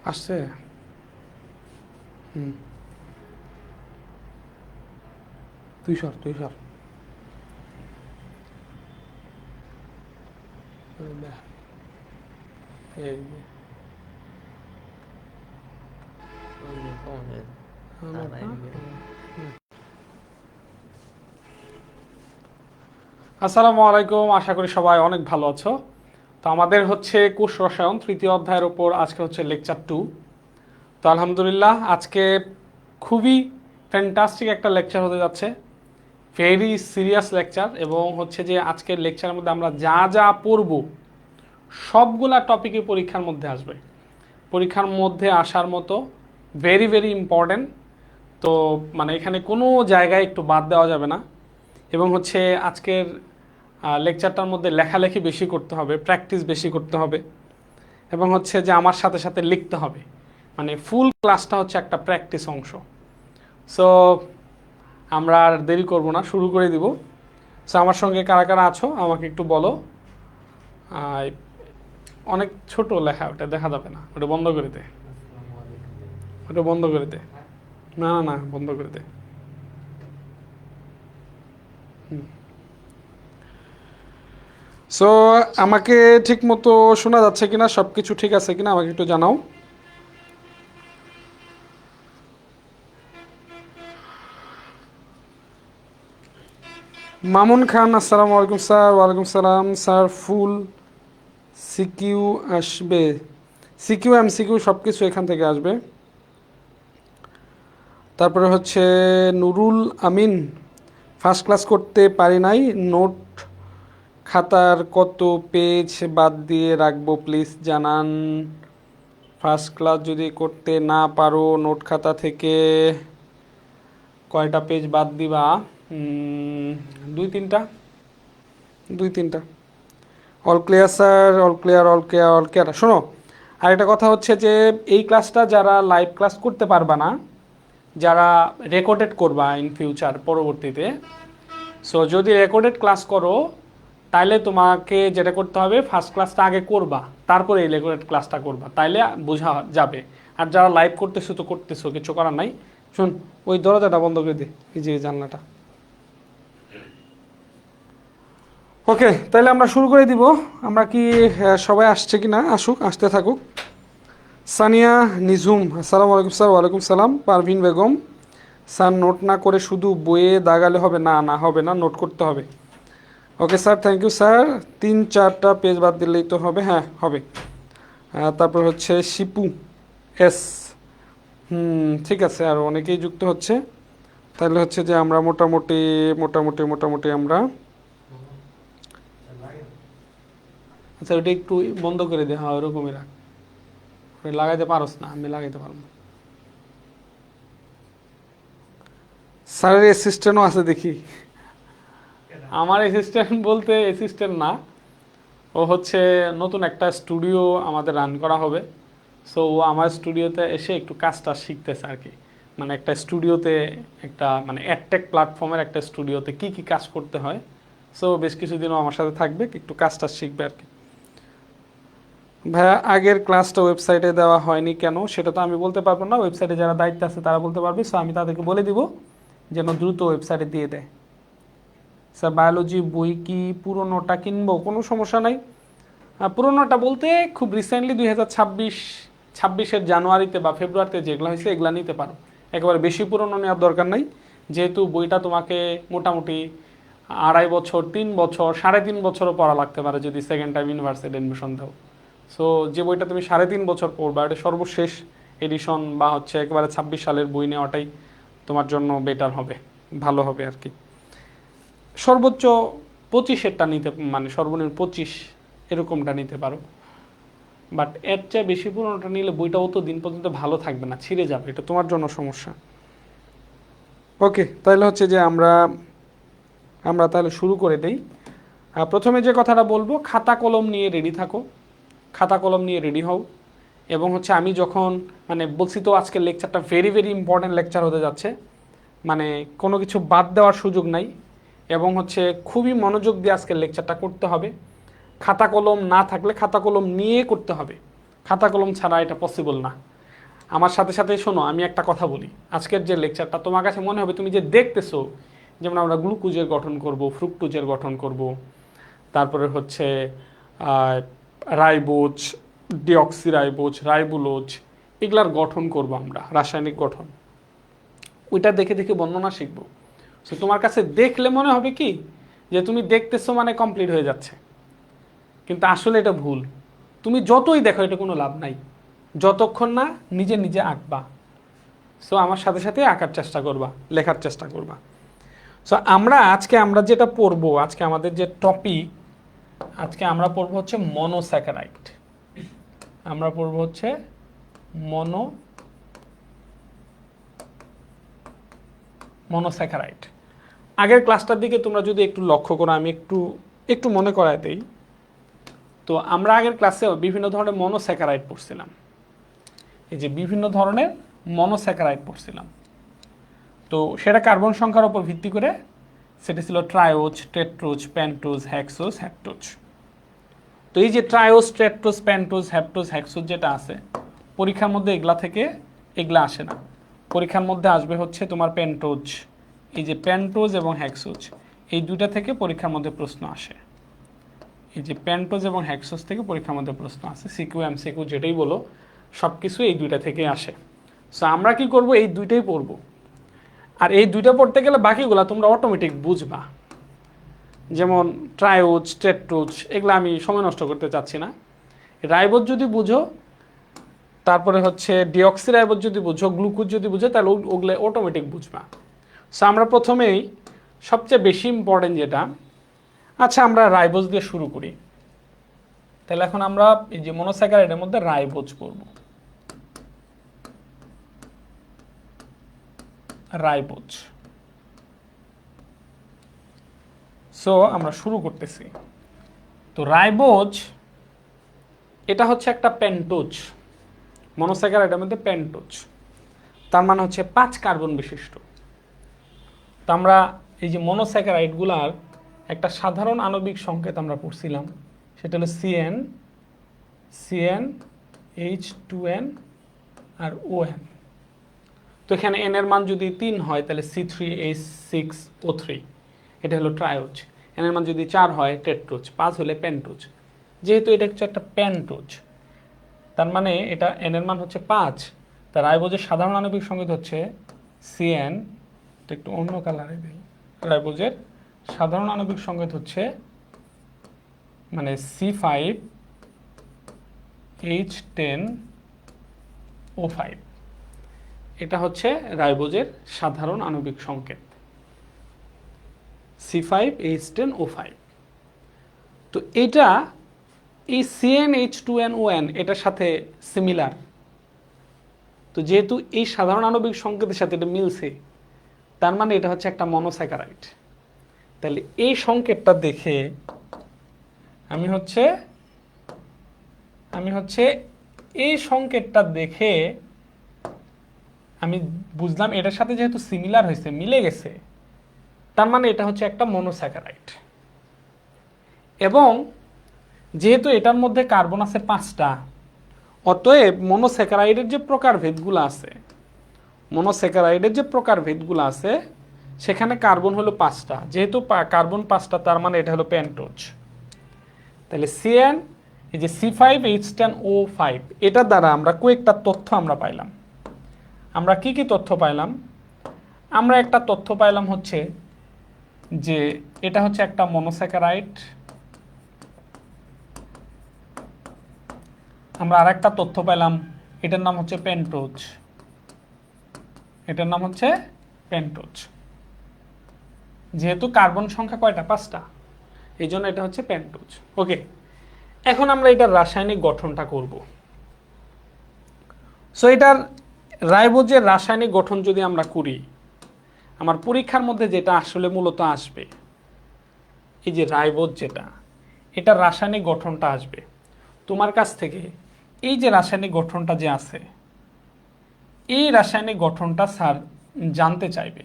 আসছে। হুম, তুই সর, তুই সর। এই যে, আমারটা। আসসালামু আলাইকুম, আশা করি সবাই অনেক ভালো আছো। তো আমাদের হচ্ছে কোষ রসায়ন তৃতীয় অধ্যায়ের ওপর আজকে হচ্ছে লেকচার 2। তো আলহামদুলিল্লাহ আজকে খুবই ফ্যান্টাস্টিক একটা লেকচার হতে যাচ্ছে, ভেরি সিরিয়াস লেকচার। এবং হচ্ছে যে আজকের লেকচারের মধ্যে আমরা যা যা পড়ব সবগুলা টপিকই পরীক্ষার মধ্যে আসবে, পরীক্ষার মধ্যে আসার মতো, ভেরি ভেরি ইম্পর্ট্যান্ট। তো মানে এখানে কোনো জায়গায় একটু বাদ দেওয়া যাবে না। এবং হচ্ছে আজকের লেকচারটার মধ্যে লেখালেখি বেশি করতে হবে, প্র্যাকটিস বেশি করতে হবে, এবং হচ্ছে যে আমার সাথে সাথে লিখতে হবে। মানে ফুল ক্লাসটা হচ্ছে একটা প্র্যাকটিস অংশ। সো আমরা আর দেরি করব না, শুরু করে দিব। সো আমার সঙ্গে কারা কারা আছো আমাকে একটু বলো। আহ, অনেক ছোট লেখা, ওটা দেখা যাবে না, ওটা বন্ধ করে দে, ওটা বন্ধ করে দে। না না না, বন্ধ করে দে। সো আমাকে ঠিক মতো শোনা যাচ্ছে কিনা, সব কিছু ঠিক আছে কিনা আমাকে একটু জানাও। মামুন খান, আসসালামু আলাইকুম স্যার। ওয়ালাইকুম সালাম স্যার। ফুল সিকিউ আসবে, সিকিউ এমসিকিউ সব কিছু এখান থেকে আসবে। তারপরে হচ্ছে নুরুল আমিন, ফার্স্ট ক্লাস করতে পারি নাই, নোট খাতার কত পেজ বাদ দিয়ে রাখবো প্লিজ জানান। ফার্স্ট ক্লাস যদি করতে না পারো নোট খাতা থেকে কয়টা পেজ বাদ দিবা? দুই তিনটা, দুই তিনটা। All clear sir, all clear, all clear, all clear. শোনো, আরেকটা কথা হচ্ছে যে এই ক্লাসটা যারা লাইভ ক্লাস করতে পারবা না, যারা রেকর্ডেড করবা ইন ফিউচার পরবর্তীতে, সো যদি রেকর্ডেড ক্লাস করো তাইলে তোমাকে যেটা করতে হবে, ফার্স্ট ক্লাসটা আগে করবা, তারপরে এই রেকর্ডেড ক্লাসটা করবা, তাইলে বোঝা যাবে। আর যারা লাইভ করতেছো তো করতেছো, কিছু করার নাই। শোন, ওই দরজাটা বন্ধ করে দে, এই যে জানলাটা। ওকে, তাহলে আমরা শুরু করে দিব। আমরা কি সবাই আসছে কি না? আসুক, আসতে থাকুক। সানিয়া নিঝুম, আসসালামু আলাইকুম স্যার। ওয়ালাইকুম সালাম। পারভিন বেগম, স্যার নোট না করে শুধু বইয়ে দাগালে হবে না? না হবে না, নোট করতে হবে। Okay sir, thank you sir. 3-4টা পেজ বাদ দিলেই তো হবে। হ্যাঁ, হবে। তারপর হচ্ছে শিপু এস, ঠিক আছে, আর অনেকেই যুক্ত হচ্ছে। তাহলে হচ্ছে যে আমরা মোটামুটি মোটামুটি মোটামুটি আমরা, আচ্ছা ওটা একটু বন্ধ করে দে। হ্যাঁ, ওরকমই রাখ। ওটা লাগাইতে পারোস না, আমি লাগাইতে পারবো না। স্যারের অ্যাসিস্ট্যান্টও আছে দেখি। আমার অ্যাসিস্ট্যান্ট বলতে অ্যাসিস্ট্যান্ট না, ও হচ্ছে নতুন একটা স্টুডিও আমাদের রান করা হবে। সো ও আমার স্টুডিওতে এসে একটু কাজটা শিখতেছে আর কি। মানে একটা স্টুডিওতে, একটা মানে অ্যাডটেক প্ল্যাটফর্মের একটা স্টুডিওতে কী কী কাজ করতে হয়। সো বেশ কিছুদিনও আমার সাথে থাকবে, একটু কাজটা শিখবে আর কি। ভাইয়া, আগের ক্লাসটা ওয়েবসাইটে দেওয়া হয়নি কেন সেটা তো আমি বলতে পারবো না, ওয়েবসাইটে যারা দায়িত্ব আছে তারা বলতে পারবে। সো আমি তাদেরকে বলে দিব যেন দ্রুত ওয়েবসাইটে দিয়ে দেয়। স্যার বায়োলজি বই কি পুরোনোটা কিনবো? কোনো সমস্যা নাই। পুরোনোটা বলতে খুব রিসেন্টলি 2026-এর জানুয়ারিতে বা ফেব্রুয়ারিতে যেগুলো হয়েছে এগুলো নিতে পারো। একেবারে বেশি পুরনো নেওয়ার দরকার নাই, যেহেতু বইটা তোমাকে মোটামুটি 2.5 বছর, 3 বছর, 3.5 বছরও পড়া লাগতে পারে যদি সেকেন্ড টাইম ইউনিভার্সিটি এডমিশন দাও। সো যে বইটা তুমি 3.5 বছর পড়বা, এটা সর্বশেষ এডিশন বা হচ্ছে একেবারে 26 সালের বই নেওয়াটাই তোমার জন্য বেটার হবে, ভালো হবে আর কি। সর্বোচ্চ 25-এরটা নিতে, মানে সর্বনিম্ন 25 এরকমটা নিতে পারো। বাট এর চেয়ে বেশি পুরোনোটা নিলে বইটা অত দিন পর্যন্ত ভালো থাকবে না, ছিঁড়ে যাবে, এটা তোমার জন্য সমস্যা। ওকে, তাহলে হচ্ছে যে আমরা আমরা তাহলে শুরু করে দেই। প্রথমে যে কথাটা বলবো, খাতা কলম নিয়ে রেডি থাকো, খাতা কলম নিয়ে রেডি হও। এবং হচ্ছে আমি যখন মানে বলছি তো আজকের লেকচারটা ভেরি ভেরি ইম্পর্ট্যান্ট লেকচার হতে যাচ্ছে, মানে কোনো কিছু বাদ দেওয়ার সুযোগ নাই। এবং হচ্ছে খুবই মনোযোগ দিয়ে আজকের লেকচারটা করতে হবে। খাতা কলম না থাকলে খাতা কলম নিয়ে করতে হবে, খাতা কলম ছাড়া এটা পসিবল না। আমার সাথে সাথে শোনো, আমি একটা কথা বলি। আজকের যে লেকচারটা তোমার কাছে মনে হবে তুমি যে দেখতেছো, যেমন আমরা গ্লুকোজের গঠন করব, ফ্রুক্টোজের গঠন করব, তারপরে হচ্ছে রাইবোজ, ডিঅক্সিরাইবোজ, রাইবোলোজ, এগুলার গঠন করব আমরা, রাসায়নিক গঠন। ওইটা দেখে দেখে বর্ণনা শিখবো। সো তোমার কাছে দেখলে মনে হবে কি যে তুমি দেখতেছো মানে কমপ্লিট হয়ে যাচ্ছে, কিন্তু আসলে এটা ভুল। তুমি যতই দেখো এটা কোনো লাভ নাই যতক্ষণ না নিজে নিজে আঁকবা। সো আমার সাথে সাথে আঁকার চেষ্টা করবা, লেখার চেষ্টা করবা। সো আমরা যেটা পড়বো, আজকে আমাদের যে টপিক, আজকে আমরা পড়বো হচ্ছে মনোস্যাকারাইড। আমরা পড়বো হচ্ছে মনোস্যাকারাইড। আগের ক্লাসটার দিকে তোমরা যদি একটু লক্ষ্য করো, আমি একটু মনে করায় দেই। তো আমরা আগের ক্লাসে বিভিন্ন ধরনের মনোস্যাকারাইড পড়ছিলাম। এই যে বিভিন্ন ধরনের মনোস্যাকারাইড পড়ছিলাম, তো সেটা কার্বন সংখ্যার উপর ভিত্তি করে সেটা ছিল ট্রায়োজ, টেট্রোজ, পেন্টোজ, হেক্সোজ, হেপ্টোজ। তো এই যে ট্রায়োজ, টেট্রোজ, পেন্টোজ, হেপ্টোজ, হেক্সোজ যেটা আছে, পরীক্ষার মধ্যে এগুলা আসে না। পরীক্ষার মধ্যে আসবে হচ্ছে তোমার পেন্টোজ। এই যে পেন্টোজ এবং হেক্সোজ, এই দুইটা থেকে পরীক্ষার মধ্যে প্রশ্ন আসে। এই যে পেন্টোজ এবং হেক্সোজ থেকে পরীক্ষার মধ্যে প্রশ্ন আসে, সিকিউ এমসিকিউ যেটাই বলো, সব কিছু এই দুইটা থেকে আসে। সো আমরা কি করব, এই দুইটাই পড়বো। আর এই দুইটা পড়তে গেলে বাকিগুলা তোমরা অটোমেটিক বুঝবা। যেমন ট্রায়োজ, টেট্রোজ, এগুলো আমি সময় নষ্ট করতে চাচ্ছি না। রাইবোজ যদি বুঝো, তারপরে হচ্ছে ডিঅক্সিরাইবোজ যদি বুঝো, গ্লুকোজ যদি বুঝো, তাহলে ওগুলো অটোমেটিক বুঝবা। সো আমরা প্রথমেই সবচেয়ে বেশি ইম্পর্টেন্ট যেটা, আচ্ছা আমরা রাইবোজ দিয়ে শুরু করি। তাহলে এখন আমরা এই যে মনোস্যাকারাইডের মধ্যে রাইবোজ পড়ব। রাইবোজ। সো আমরা শুরু করতেছি। তো রাইবোজ এটা হচ্ছে একটা পেন্টোজ, মনোস্যাকারাইডের মধ্যে পেন্টোজ, তার মানে হচ্ছে 5 কার্বন বিশিষ্ট। তো আমরা এই যে মনোস্যাকারাইডগুলার একটা সাধারণ আণবিক সংকেত আমরা পড়ছিলাম, সেটা হলো CnH2n আর ON। তো এখানে n এর মান যদি 3 হয় তাহলে C3H6O3, এটা হলো ট্রায়োজ। n এর মান যদি 4 হয় টেট্রোজ, 5 হলে পেন্টোজ। যেহেতু এটা হচ্ছে একটা পেন্টোজ, তার মানে এটা n এর মান হচ্ছে 5, তার রাইবোজের সাধারণ আণবিক সংকেত হচ্ছে CN। তো একটু অন্য কালারে দিই। রাইবোজের সাধারণ আণবিক সংকেত হচ্ছে মানে C5H10O5। এটা হচ্ছে রাইবোজের সাধারণ আণবিক সংকেত, C5H10O5। তো এটা এই CnH2nOn এটার সাথে সিমিলার। তো যেহেতু এই সাধারণ আণবিক সংকেতের সাথে এটা মিলছে, তার মানে এটা হচ্ছে একটা মনোস্যাকারাইড। তাহলে এই সংকেতটা দেখে আমি হচ্ছে এই সংকেতটা দেখে আমি বুঝলাম এটার সাথে যেহেতু সিমিলার হয়েছে, মিলে গেছে, তার মানে এটা হচ্ছে একটা মনোস্যাকারাইড। এবং যেহেতু এটার মধ্যে কার্বন আছে 5টা, অতএব মনোস্যাকারাইডের যে প্রকারভেদগুলো আছে সেখানে কার্বন হলো 5টা। যেহেতু কার্বন 5টা, তার মানে এটা হলো পেন্টোজ। তাহলে CN, এই যে C5H10O5, এটা দ্বারা আমরা কয়েকটা তথ্য আমরা পাইলাম। আমরা কি কি তথ্য পাইলাম? আমরা একটা তথ্য পাইলাম হচ্ছে যে এটা হচ্ছে একটা মনোস্যাকারাইড। আমরা আরেকটা তথ্য পেলাম, এটার নাম হচ্ছে পেন্টোজ। যেহেতু কার্বন সংখ্যা কয়টা? 5টা, এই জন্য এটা হচ্ছে পেন্টোজ। ওকে, এখন আমরা এটার রাসায়নিক গঠনটা করব। সো এটার রাইবোজের রাসায়নিক গঠন যদি আমরা করি, আমার পরীক্ষার মধ্যে যেটা আসলে মূলত আসবে, এই যে রাইবোজ যেটা, এটার রাসায়নিক গঠনটা আসবে তোমার কাছ থেকে। এই যে রাসায়নিক গঠনটা যে আছে, এই রাসায়নিক গঠনটা স্যার জানতে চাইবে,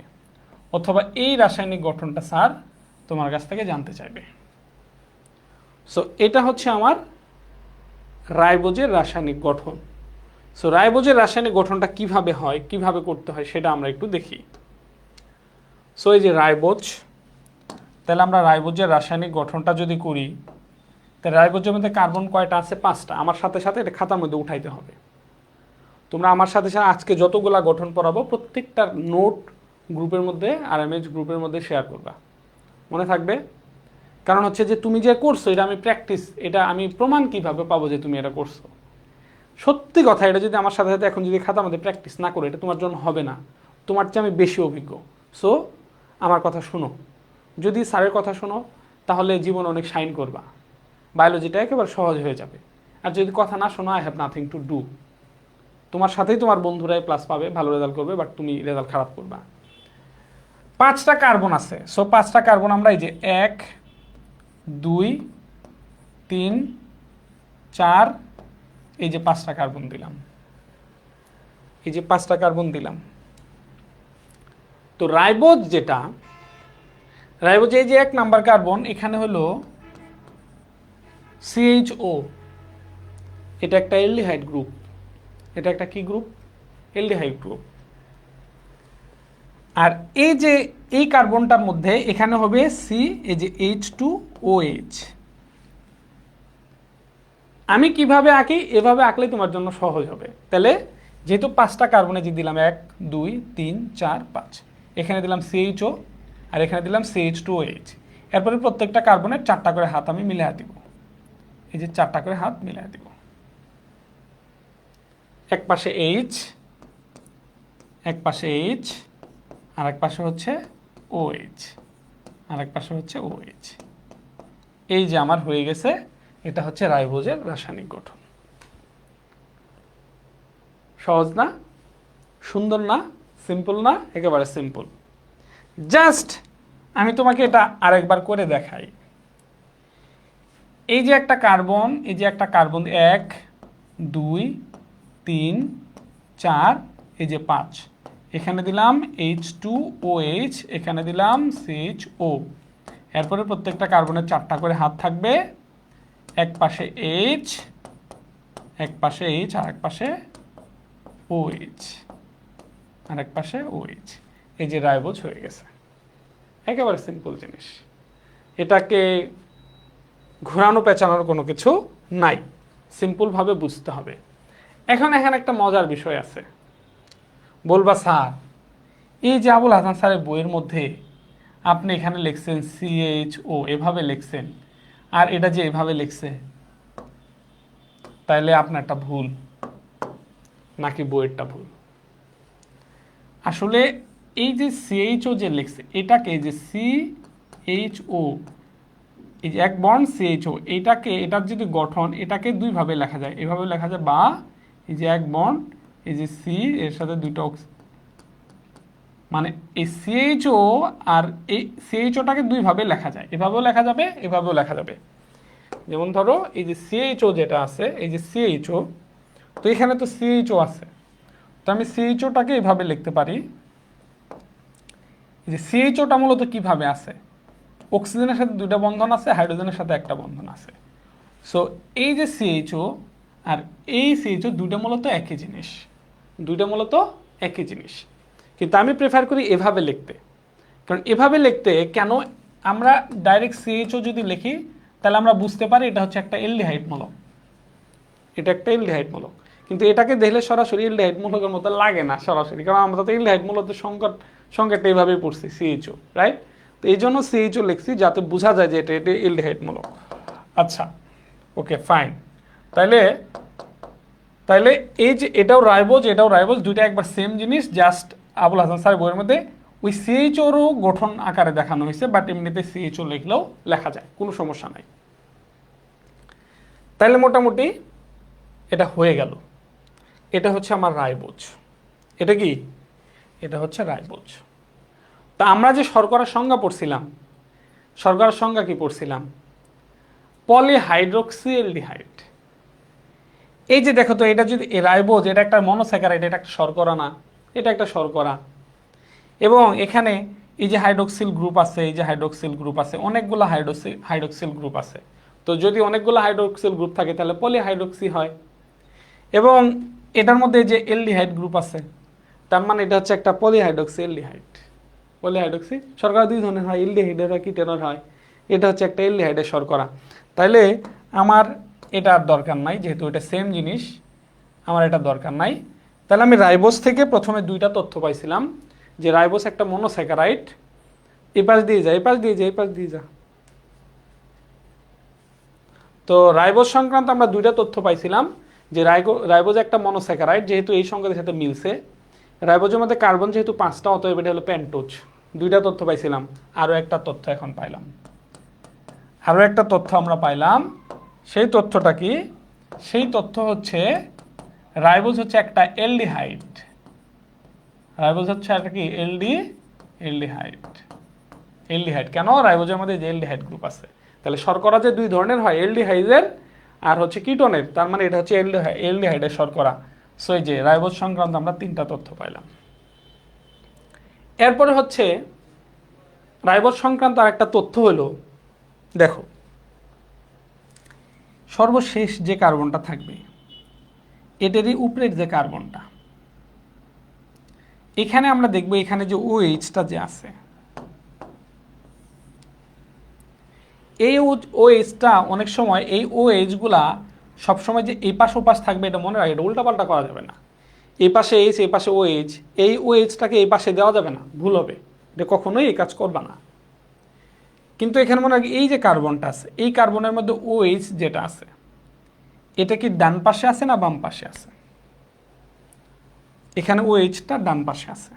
অথবা এই রাসায়নিক গঠনটা স্যার তোমার কাছ থেকে জানতে চাইবে। সো এটা হচ্ছে আমার রাইবোজের রাসায়নিক গঠন। সো রাইবোজের রাসায়নিক গঠনটা কিভাবে হয়, কিভাবে করতে হয় সেটা আমরা একটু দেখি। সো এই যে রাইবোজ, তাহলে আমরা রাইবোজের রাসায়নিক গঠনটা যদি করি, তাহলে রাইবোজের মধ্যে কার্বন কয়টা আছে? 5টা। আমার সাথে সাথে এটা খাতার মধ্যে উঠাইতে হবে। তোমরা আমার সাথে সাথে আজকে যতগুলা গঠন পড়াবো প্রত্যেকটা নোট গ্রুপের মধ্যে RMH গ্রুপের মধ্যে শেয়ার করবা, মনে থাকবে। কারণ হচ্ছে যে তুমি যে করছো এটা আমি প্র্যাকটিস, এটা আমি প্রমাণ কিভাবে পাবো যে তুমি এটা করছো। সত্যি কথা, এটা যদি আমার সাথে সাথে এখন যদি খাতার মধ্যে প্র্যাকটিস না করো, এটা তোমার জন্য হবে না। তোমার চেয়ে আমি বেশি অভিজ্ঞ। সো আমার কথা শোনো, যদি স্যারের কথা শোনো তাহলে জীবন অনেক শাইন করবা, বায়োলজিটা একেবারে সহজ হয়ে যাবে। আর যদি কথা না শোনো, I have nothing to do. তোমার সাথেই তোমার বন্ধুরাই প্লাস পাবে, ভালো রেজাল্ট করবে, বাট তুমি রেজাল্ট খারাপ করবা। 5টা কার্বন আছে। সো 5টা কার্বন আমরা এই যে 1 2 3 4, এই যে 5টা কার্বন দিলাম, এই যে 5টা কার্বন দিলাম। তো রাইবোজ যেটা, রাইবোজ এই যে 1 নাম্বার কার্বন, এখানে হলো CHO, এটা একটা অ্যালডিহাইড গ্রুপ। এটা একটা কি গ্রুপ? Aldehyde group. আর এই যে এই কার্বনটার মধ্যে এখানে হবে সি, এই যে H2OH। আমি কিভাবে আঁকি? এভাবে আঁকলে তোমার জন্য সহজ হবে। তাহলে যেহেতু 5টা কার্বনে যে দিলাম 1 2 3 4 5, এখানে দিলাম CHO আর এখানে দিলাম CH2OH। এরপরে প্রত্যেকটা কার্বনের 4টা করে হাত আমি মিলিয়ে দিব, এই যে 4টা করে হাত মিলিয়ে দিব। এক পাশে H, এক পাশে H, আর এক পাশে হচ্ছে OH, আর এক পাশে হচ্ছে OH। এই যে আমার হয়ে গেছে, এটা হচ্ছে রাইবোজের রাসায়নিক গঠন। সহজ না? সুন্দর না? সিম্পল না? একেবারে সিম্পল। জাস্ট আমি তোমাকে এটা আরেকবার করে দেখাই। এই যে একটা কার্বন, এই যে একটা কার্বন 1 2 3 4, এই যে 5, এখানে দিলাম H2OH, এখানে দিলাম CHO। এরপরে প্রত্যেকটা কার্বনের 4টা করে হাত থাকবে, এক পাশে H, এক পাশে H, আর এক পাশে OH, আর এক পাশে OH। এই যে রাইবোজ হয়ে গেছে। একেবারে সিম্পল জিনিস, এটাকে ঘোরানো পেঁচানোর কোনো কিছু নাই, সিম্পলভাবে বুঝতে হবে। এখন এখানে একটা মজার বিষয় আছে। বলবা স্যার, এই যে আবুল হাসান স্যারের বইয়ের মধ্যে আপনি এখানে লিখছেন CHO, এভাবে লিখছেন, আর এটা যে এভাবে লিখছে, তাইলে আপনারটা ভুল নাকি বইয়েরটা ভুল? আসলে এই যে CHO যে লিখছে, এটাকে যে CHO, এই যে এক বন্ড CHO, এটাকে, এটার যদি গঠন, এটাকে দুইভাবে লেখা যায়, এভাবে লেখা যায়, বা এই যে এক বন্ড, এই যে C, এর সাথে দুটো, মানে এই CHO আর এই CHOটাকে দুইভাবে লেখা যায়, এভাবেও লেখা যাবে, এভাবেও লেখা যাবে। যেমন ধরো এই যে CHO যেটা আছে, এই যে CHO, তো এখানে তো CHO আছে, তো আমি CHOটাকে এভাবে লিখতে পারি। এই যে CHOটা মূলত কিভাবে আছে? অক্সিজেনের সাথে 2টা বন্ধন আছে, হাইড্রোজেনের সাথে একটা বন্ধন আছে। সো এই যে CHO আর এই CHO দুইটা মূলত একই জিনিস, দুইটা মূলত একই জিনিস। কিন্তু আমি প্রেফার করি এভাবে লিখতে। কারণ এভাবে লিখতে কেন, আমরা ডাইরেক্ট CHO যদি লিখি তাহলে আমরা বুঝতে পারি এটা হচ্ছে একটা অ্যালডিহাইড মূলক, এটা একটা অ্যালডিহাইড মূলক। কিন্তু এটাকে দেখলে সরাসরি অ্যালডিহাইড মূলকের মতো লাগে না সরাসরি, কারণ আমরা তো অ্যালডিহাইড মূলকের সংজ্ঞাটা এইভাবেই পড়ছি CHO, রাইট? তো এই জন্য CHO লিখছি যাতে বোঝা যায় যে এটা অ্যালডিহাইড মূলক। আচ্ছা, ওকে, ফাইন। তাইলে তাইলে এই যে এটাও রাইবোজ, দুইটা একবার সেম জিনিস, জাস্ট আবুল হাসান স্যার বইয়ের মধ্যে ওই CHOরও গঠন আকারে দেখানো হয়েছে, বাট এমনিতে CHO লিখলেও লেখা যায়, কোনো সমস্যা নাই। তাইলে মোটামুটি এটা হয়ে গেল। এটা হচ্ছে আমার রাইবোজ। এটা কি? এটা হচ্ছে রাইবোজ। তা আমরা যে শর্করার সংজ্ঞা পড়ছিলাম, শর্করার সংজ্ঞা কি পড়ছিলাম? পলিহাইড্রোক্সিঅ্যালডিহাইড। এই যে দেখো তো, এটা যদি রাইবোজ, এটা একটা মনোস্যাকারাইড, এটা একটা শর্করা না, এটা একটা শর্করা। এবং এখানে এই যে হাইড্রোক্সিল গ্রুপ আছে, এই যে হাইড্রোক্সিল গ্রুপ আছে, অনেকগুলো হাইড্রোক্সিল গ্রুপ আছে। তো যদি অনেকগুলো হাইড্রোক্সিল গ্রুপ থাকে তাহলে পলিহাইড্রোক্সি হয়। এবং এটার মধ্যে যে এলডিহাইড গ্রুপ আছে, তার মানে এটা হচ্ছে একটা পলিহাইড্রক্সি এলডিহাইড। পলিহাইড্রক্সি শর্করা দুই ধরনের হয়, এলডিহাইডের হয়, কিটোনের হয়। এটা হচ্ছে একটা এলডিহাইডের শর্করা। তাইলে আমার এটা আর দরকার নাই, যেহেতু এটা সেম জিনিস, আমার এটা দরকার নাই। তাহলে আমি রাইবোজ থেকে প্রথমে দুইটা তথ্য পাইছিলাম, যে রাইবোজ একটা মনোস্যাকারাইড। এপাশ দিয়ে যা, এপাশ দিয়ে যা, এপাশ দিয়ে যা। তো রাইবোজ সংক্রান্ত আমরা দুইটা তথ্য পাইছিলাম, যে রাইবোজ একটা মনোস্যাকারাইড, যেহেতু এই সংকেতের সাথে মিলছে। রাইবোজের মধ্যে কার্বন যেহেতু 5টা, অতএব এটা হলো পেন্টোজ। দুইটা তথ্য পাইছিলাম, আরও একটা তথ্য এখন পাইলাম। আরও একটা তথ্য আমরা পাইলাম। সেই তথ্যটা কি? সেই তথ্য হচ্ছে রাইবোজ হচ্ছে একটা এলডিহাইড। রাইবোজ হচ্ছে একটা কি? এলডিহাইড। এলডিহাইড কেন? রাইবোজের মধ্যে যে এলডিহাইড গ্রুপ আছে। তাহলে শর্করা যে দুই ধরনের হয়, এলডিহাইডের আর হচ্ছে কিটোনের, তার মানে এটা হচ্ছে এলডিহাইডের শর্করা। সো এই যে রাইবোজ সংক্রান্ত আমরা 3টা তথ্য পাইলাম। এরপরে হচ্ছে রাইবোজ সংক্রান্ত আর একটা তথ্য হলো, দেখো সর্বশেষ যে কার্বনটা থাকবে, এটারই উপরের যে কার্বনটা, এখানে আমরা দেখব এখানে যে ওএইচটা যে আছে, এই ওএইচটা অনেক সময় এই ওএইচগুলা সবসময় যে এই পাশ ওপাশ থাকবে এটা মনে রাখে, এটা উল্টাপাল্টা করা যাবে না। এই পাশে এইচ, এই পাশে ওএইচ, এই ওএইচটাকে এই পাশে দেওয়া যাবে না, ভুল হবে, এটা কখনোই এই কাজ করবা না। কিন্তু এখানে মনে রাখি এই যে কার্বনটা আছে, এই কার্বনের মধ্যে ওএইচ যেটা আছে, এটা কি ডান পাশে আছে না বাম পাশে আছে? এখানে ওএইচটা ডান পাশে আছে।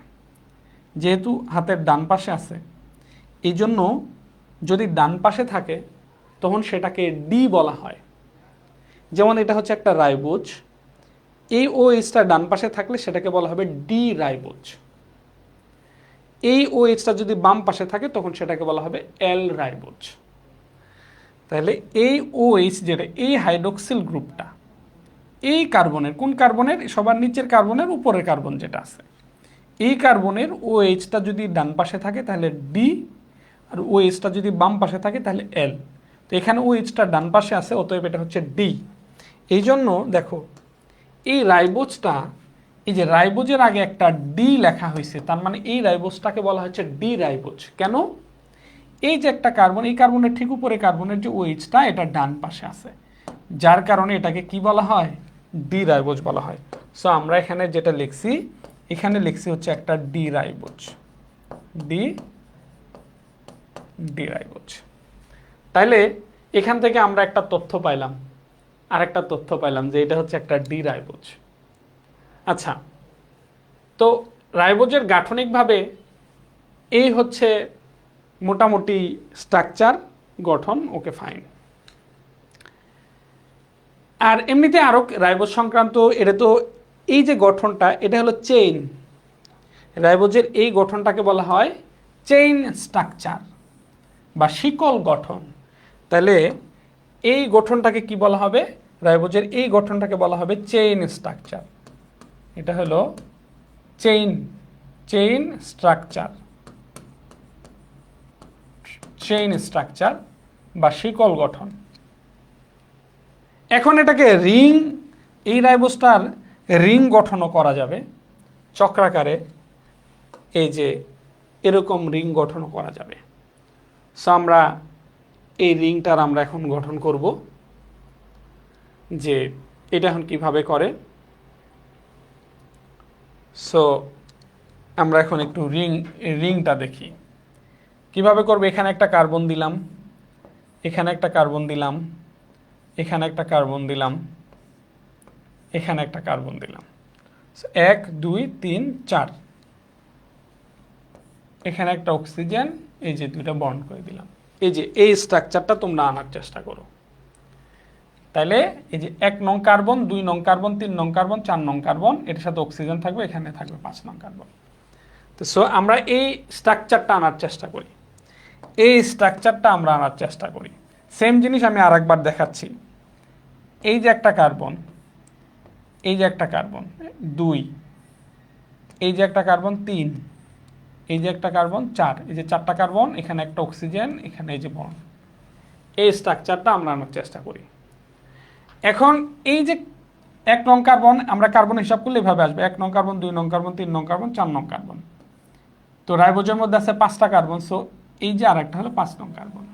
যেহেতু হাতের ডান পাশে আছে, এই জন্য যদি ডান পাশে থাকে তখন সেটাকে ডি বলা হয়। যেমন এটা হচ্ছে একটা রাইবোজ, এই ওএইচটা ডান পাশে থাকলে সেটাকে বলা হবে ডি রাইবোজ। এই ওএইচটা যদি বাম পাশে থাকে তখন সেটাকে বলা হবে এল রাইবোজ। তাহলে এই ওএইচ যেটা, এই হাইড্রোক্সিল গ্রুপটা, এই কার্বনের, কোন কার্বনের? সবার নিচের কার্বনের উপরের কার্বন যেটা আছে, এই কার্বনের ওএইচটা যদি ডান পাশে থাকে তাহলে ডি, আর ওএইচটা যদি বাম পাশে থাকে তাহলে এল। তো এখানে ওএইচটা ডান পাশে আছে, অতএব এটা হচ্ছে ডি। এই জন্য দেখো এই রাইবোজটা, এই যে রাইবোজের আগে একটা ডি লেখা হয়েছে, তার মানে এই রাইবোজটাকে বলা হচ্ছে ডি রাইবোজ। কেন? এই যে একটা কার্বন, এই কার্বনের ঠিক উপরে কার্বনের যে ওএইচটা, এটা ডান পাশে আছে, যার কারণে এটাকে কি বলা হয়? ডি রাইবোজ বলা হয়। সো আমরা এখানে যেটা লিখছি, এখানে লিখছি হচ্ছে একটা ডি রাইবোজ, ডি রাইবোজ। তাইলে এখান থেকে আমরা একটা তথ্য পাইলাম, আর একটা তথ্য পাইলাম যে এটা হচ্ছে একটা ডি রাইবোজ। আচ্ছা, তো রাইবোজের গাঠনিকভাবে এই হচ্ছে মোটামুটি স্ট্রাকচার, গঠন, ওকে ফাইন। আর এমনিতে আরও রাইবোজ সংক্রান্ত, এটা তো এই যে গঠনটা, এটা হলো চেইন। রাইবোজের এই গঠনটাকে বলা হয় চেইন স্ট্রাকচার বা শিকল গঠন। তাহলে এই গঠনটাকে কি বলা হবে? রাইবোজের এই গঠনটাকে বলা হবে চেইন স্ট্রাকচার। এটা হলো চেইন স্ট্রাকচার, চেইন স্ট্রাকচার বা শিকল গঠন। এখন এটাকে রিং, এই রাইবোজটার রিং গঠনও করা যাবে চক্রাকারে, এই যে এরকম রিং গঠনও করা যাবে। সো আমরা এই রিংটার আমরা এখন গঠন করব, যে এটা এখন কিভাবে করে। সো আমরা এখন একটু রিংটা দেখি কিভাবে করবে। এখানে একটা কার্বন দিলাম, এখানে একটা কার্বন দিলাম, এখানে একটা কার্বন দিলাম, এখানে একটা কার্বন দিলাম, 1 2 3 4, এখানে একটা অক্সিজেন, এই যে দুইটা বন্ড করে দিলাম। এই যে এই স্ট্রাকচারটা তোমরা আনার চেষ্টা করো। তাহলে এই যে 1 নং কার্বন, 2 নং কার্বন, 3 নং কার্বন, 4 নং কার্বন, এটার সাথে অক্সিজেন থাকবে, এখানে থাকবে 5 নং কার্বন। তো সো আমরা এই স্ট্রাকচারটা আনার চেষ্টা করি, এই স্ট্রাকচারটা আমরা আনার চেষ্টা করি। সেম জিনিস আমি আরেকবার দেখাচ্ছি। এই যে একটা কার্বন, এই যে একটা কার্বন 2, এই যে একটা কার্বন 3, এই যে একটা কার্বন 4, এই যে 4টা কার্বন, এখানে একটা অক্সিজেন, এখানে এই যে বন্ড। এই স্ট্রাকচারটা আমরা আনার চেষ্টা করি। এখন এই যে 1 নং কার্বন আমরা কার্বন হিসাব করলে এভাবে আসবে 1 নং কার্বন 2 নং কার্বন 3 নং কার্বন 4 নং কার্বন। তো রাইবোজের মধ্যে আছে 5টা কার্বন, সো এই যে আরেকটা হলো 5 নং কার্বন।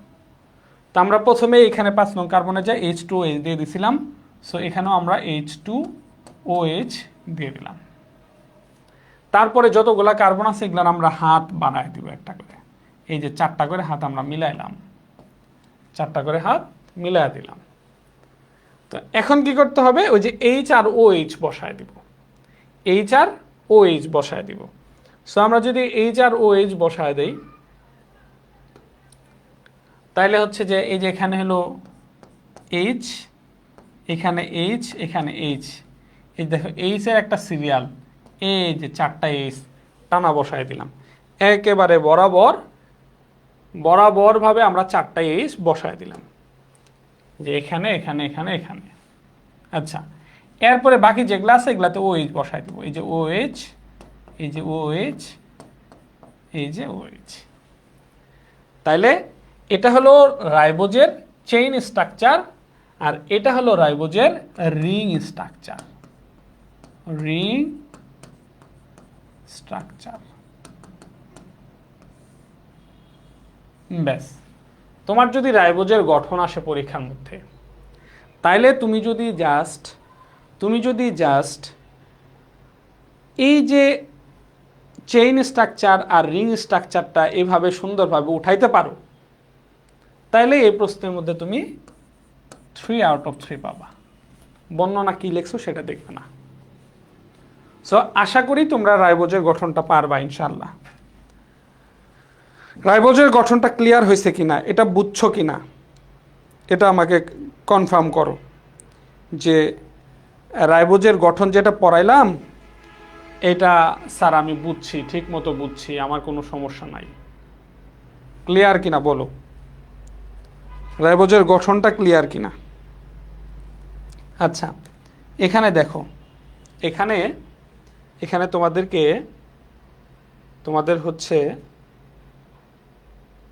তো আমরা প্রথমে এখানে 5 নং কার্বনে যে H2OH দিয়ে দিছিলাম, সো এখানেও আমরা H2OH দিয়ে দিলাম। তারপরে যতগুলা কার্বন আছে এগুলার আমরা হাত বানায় দিব একটা করে, এই যে 4টা করে হাত আমরা মিলাইলাম, 4টা করে হাত মিলাই দিলাম। তো এখন কি করতে হবে, ওই যে H আর OH বসায় দিব, H আর OH বসায় দিব। সো আমরা যদি H আর OH বসায় দেই তাহলে হচ্ছে যে এই যে এখানে হলো H, এখানে H, এখানে H, এই দেখো H এর একটা সিরিয়াল, এই যে 4টা H টানা বসায় দিলাম, একেবারে বরাবর ভাবে আমরা 4টা H বসায় দিলাম, যে এখানে এখানে এখানে এখানে। আচ্ছা, এরপরে বাকি যেগুলো আছে এগুলাতে OH বসায় দিব, এই যে OH, এই যে OH, এই যে OH। তাইলে এটা হলো রাইবোজের চেইন স্ট্রাকচার, আর এটা হলো রাইবোজের রিং স্ট্রাকচার, রিং স্ট্রাকচার। ব্যাস, তোমার যদি রাইবোজের গঠন আসে পরীক্ষার মধ্যে, তাইলে তুমি যদি জাস্ট এই যে চেইন স্ট্রাকচার আর রিং স্ট্রাকচারটা এভাবে সুন্দরভাবে উঠাইতে পারো, তাইলে এই প্রশ্নের মধ্যে তুমি 3 আউট অফ 3 পাবা। বর্ণনা কি লেখছো সেটা দেখবে না। সো আশা করি তোমরা রাইবোজের গঠনটা পারবা ইনশাল্লাহ। রাইবোজের গঠনটা ক্লিয়ার হয়েছে কিনা, এটা বুঝছো কিনা, এটা আমাকে কনফার্ম করো যে রাইবোজের গঠন যেটা পড়াইলাম এটা স্যার আমি বুঝছি, ঠিক মতো বুঝছি, আমার কোনো সমস্যা নাই। ক্লিয়ার কিনা বলো, রাইবোজের গঠনটা ক্লিয়ার কিনা। আচ্ছা, এখানে দেখো, এখানে তোমাদের হচ্ছে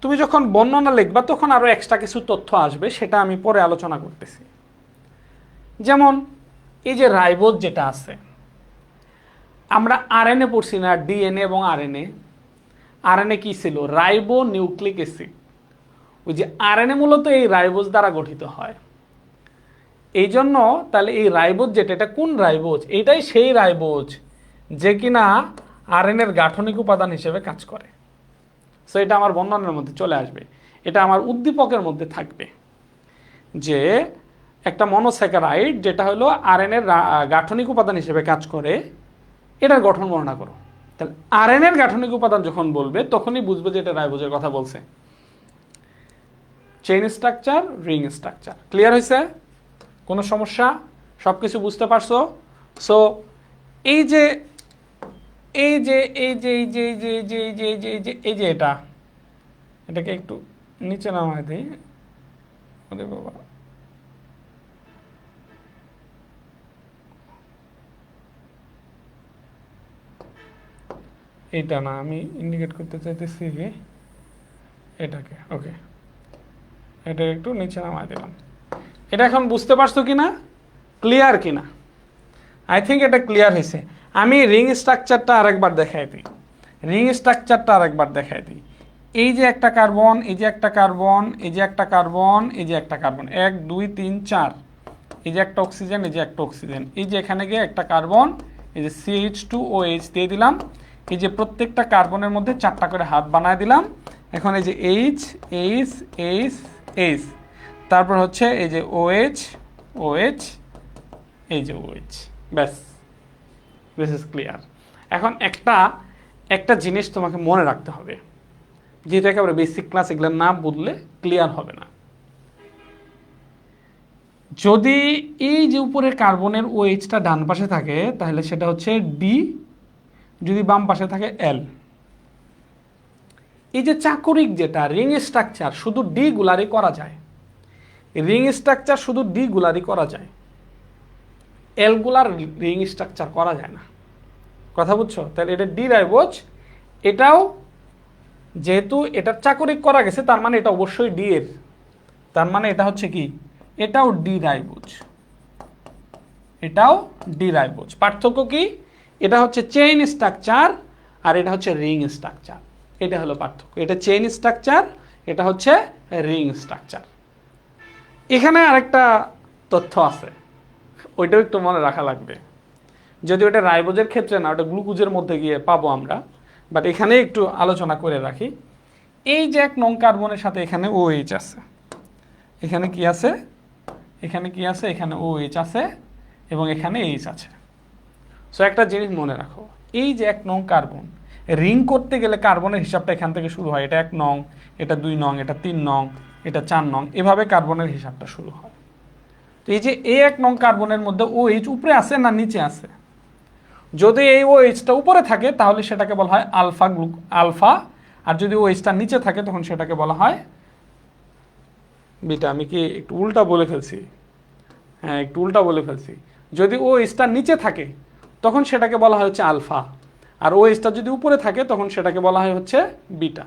তুমি যখন বর্ণনা লিখবা তখন আরো এক্সট্রা কিছু তথ্য আসবে, সেটা আমি পরে আলোচনা করতেছি। যেমন এই যে রাইবোজ যেটা আছে, আমরা আরএনএ পড়ছি না, ডিএনএ এবং আরএনএ। আরএনএ কি ছিল? Ribo nucleic acid. ওই যে আরএনএ মূলত এই রাইবোজ দ্বারা গঠিত হয়। এই জন্য তাহলে এই রাইবোজ যেটা, এটা কোন রাইবোজ? এটাই সেই রাইবোজ যে কিনা আরএনএর গাঠনিক উপাদান হিসেবে কাজ করে। সো এটা আমার বর্ণনার মধ্যে চলে আসবে, এটা আমার উদ্দীপকের মধ্যে থাকবে যে একটা মনোস্যাকারাইড যেটা হলো আরএনএর গাঠনিক উপাদান হিসেবে কাজ করে, এটার গঠন বর্ণনা করো। তাহলে আরএনএর গাঠনিক উপাদান যখন বলবে তখনই বুঝবে যে এটা রাইবোজের কথা বলছে। Chain structure, ring structure, clear হয়েছে? কোনো সমস্যা? সব কিছু বুঝতে পারছো? সো এই যে এটাকে একটু নিচে নামায় দিই। বাবা, এইটা না, আমি ইন্ডিকেট করতে চাইতেছি এটাকে। ওকে, এটা একটু নিচে নামায় দিলাম। এটা এখন বুঝতে পারছো কিনা, ক্লিয়ার কিনা? আই থিঙ্ক এটা ক্লিয়ার হয়েছে। আমি রিং স্ট্রাকচারটা আরেকবার দেখাই দিই, এই যে একটা কার্বন, এই যে একটা কার্বন, এই যে একটা কার্বন, এই যে একটা কার্বন, 1 2 3 4, এই যে একটা অক্সিজেন, এই যে একটা অক্সিজেন, এই যে এখানে গিয়ে একটা কার্বন, এই যে CH2OH দিয়ে দিলাম। এই যে প্রত্যেকটা কার্বনের মধ্যে 4টা করে হাত বানায় দিলাম। এখন এই যে H, তারপর হচ্ছে এই যে OH, এই যে OH। ব্যাস, দিস ইজ ক্লিয়ার। এখন একটা জিনিস তোমাকে মনে রাখতে হবে, যেটা একেবারে বেসিক ক্লাস, এগুলো না বুঝলে ক্লিয়ার হবে না। যদি এই যে উপরের কার্বনের OH-টা ডান পাশে থাকে তাহলে সেটা হচ্ছে ডি, যদি বাম পাশে থাকে এল। এই যে চাকরিক যেটা রিং স্ট্রাকচার, শুধু ডি গুলারি করা যায়, এল গুলার রিং স্ট্রাকচার করা যায় না। কথা বুঝছো? তাহলে এটা ডি রাইবোজ, এটাও যেহেতু এটা চাকরিক করা গেছে তার মানে এটা অবশ্যই ডি এর, তার মানে এটা হচ্ছে কি, এটাও ডি রাইবোজ, এটাও ডি রাইবোজ। পার্থক্য কি? এটা হচ্ছে চেইন স্ট্রাকচার আর এটা হচ্ছে রিং স্ট্রাকচার। এটা হলো পার্থক্য। এটা চেইন স্ট্রাকচার, এটা হচ্ছে রিং স্ট্রাকচার। এখানে আরেকটা তথ্য আছে, ওইটাও একটু মনে রাখা লাগবে। যদি ওটা রাইবোজের ক্ষেত্রে না, ওটা গ্লুকোজের মধ্যে গিয়ে পাবো আমরা, বাট এখানে একটু আলোচনা করে রাখি। এই যে 1 নং কার্বনের সাথে এখানে OH আছে, এখানে কি আছে, এখানে কি আছে, এখানে OH আছে এবং এখানে H আছে। সো একটা জিনিস মনে রাখো, এই যে 1 নং কার্বন, রিং করতে গেলে কার্বনের হিসাবটা এখান থেকে শুরু হয়। এটা 1 নং, এটা 2 নং, এটা 3 নং, এটা 4 নং, এভাবে কার্বনের হিসাবটা শুরু হয়। তো এই যে এই 1 নং কার্বনের মধ্যে OH উপরে আছে না নিচে আছে? যদি এই OH-টা উপরে থাকে তাহলে সেটাকে বলা হয় আলফা, আর যদি OH-টা নিচে থাকে তখন সেটাকে বলা হয় বিটা। আমি কি একটু উল্টা বলে ফেলছি? হ্যাঁ, একটু উল্টা বলে ফেলছি। যদি OH-টা নিচে থাকে তখন সেটাকে বলা হয় হচ্ছে আলফা, আর OH-টা যদি উপরে থাকে তখন সেটাকে বলা হয় হচ্ছে বিটা।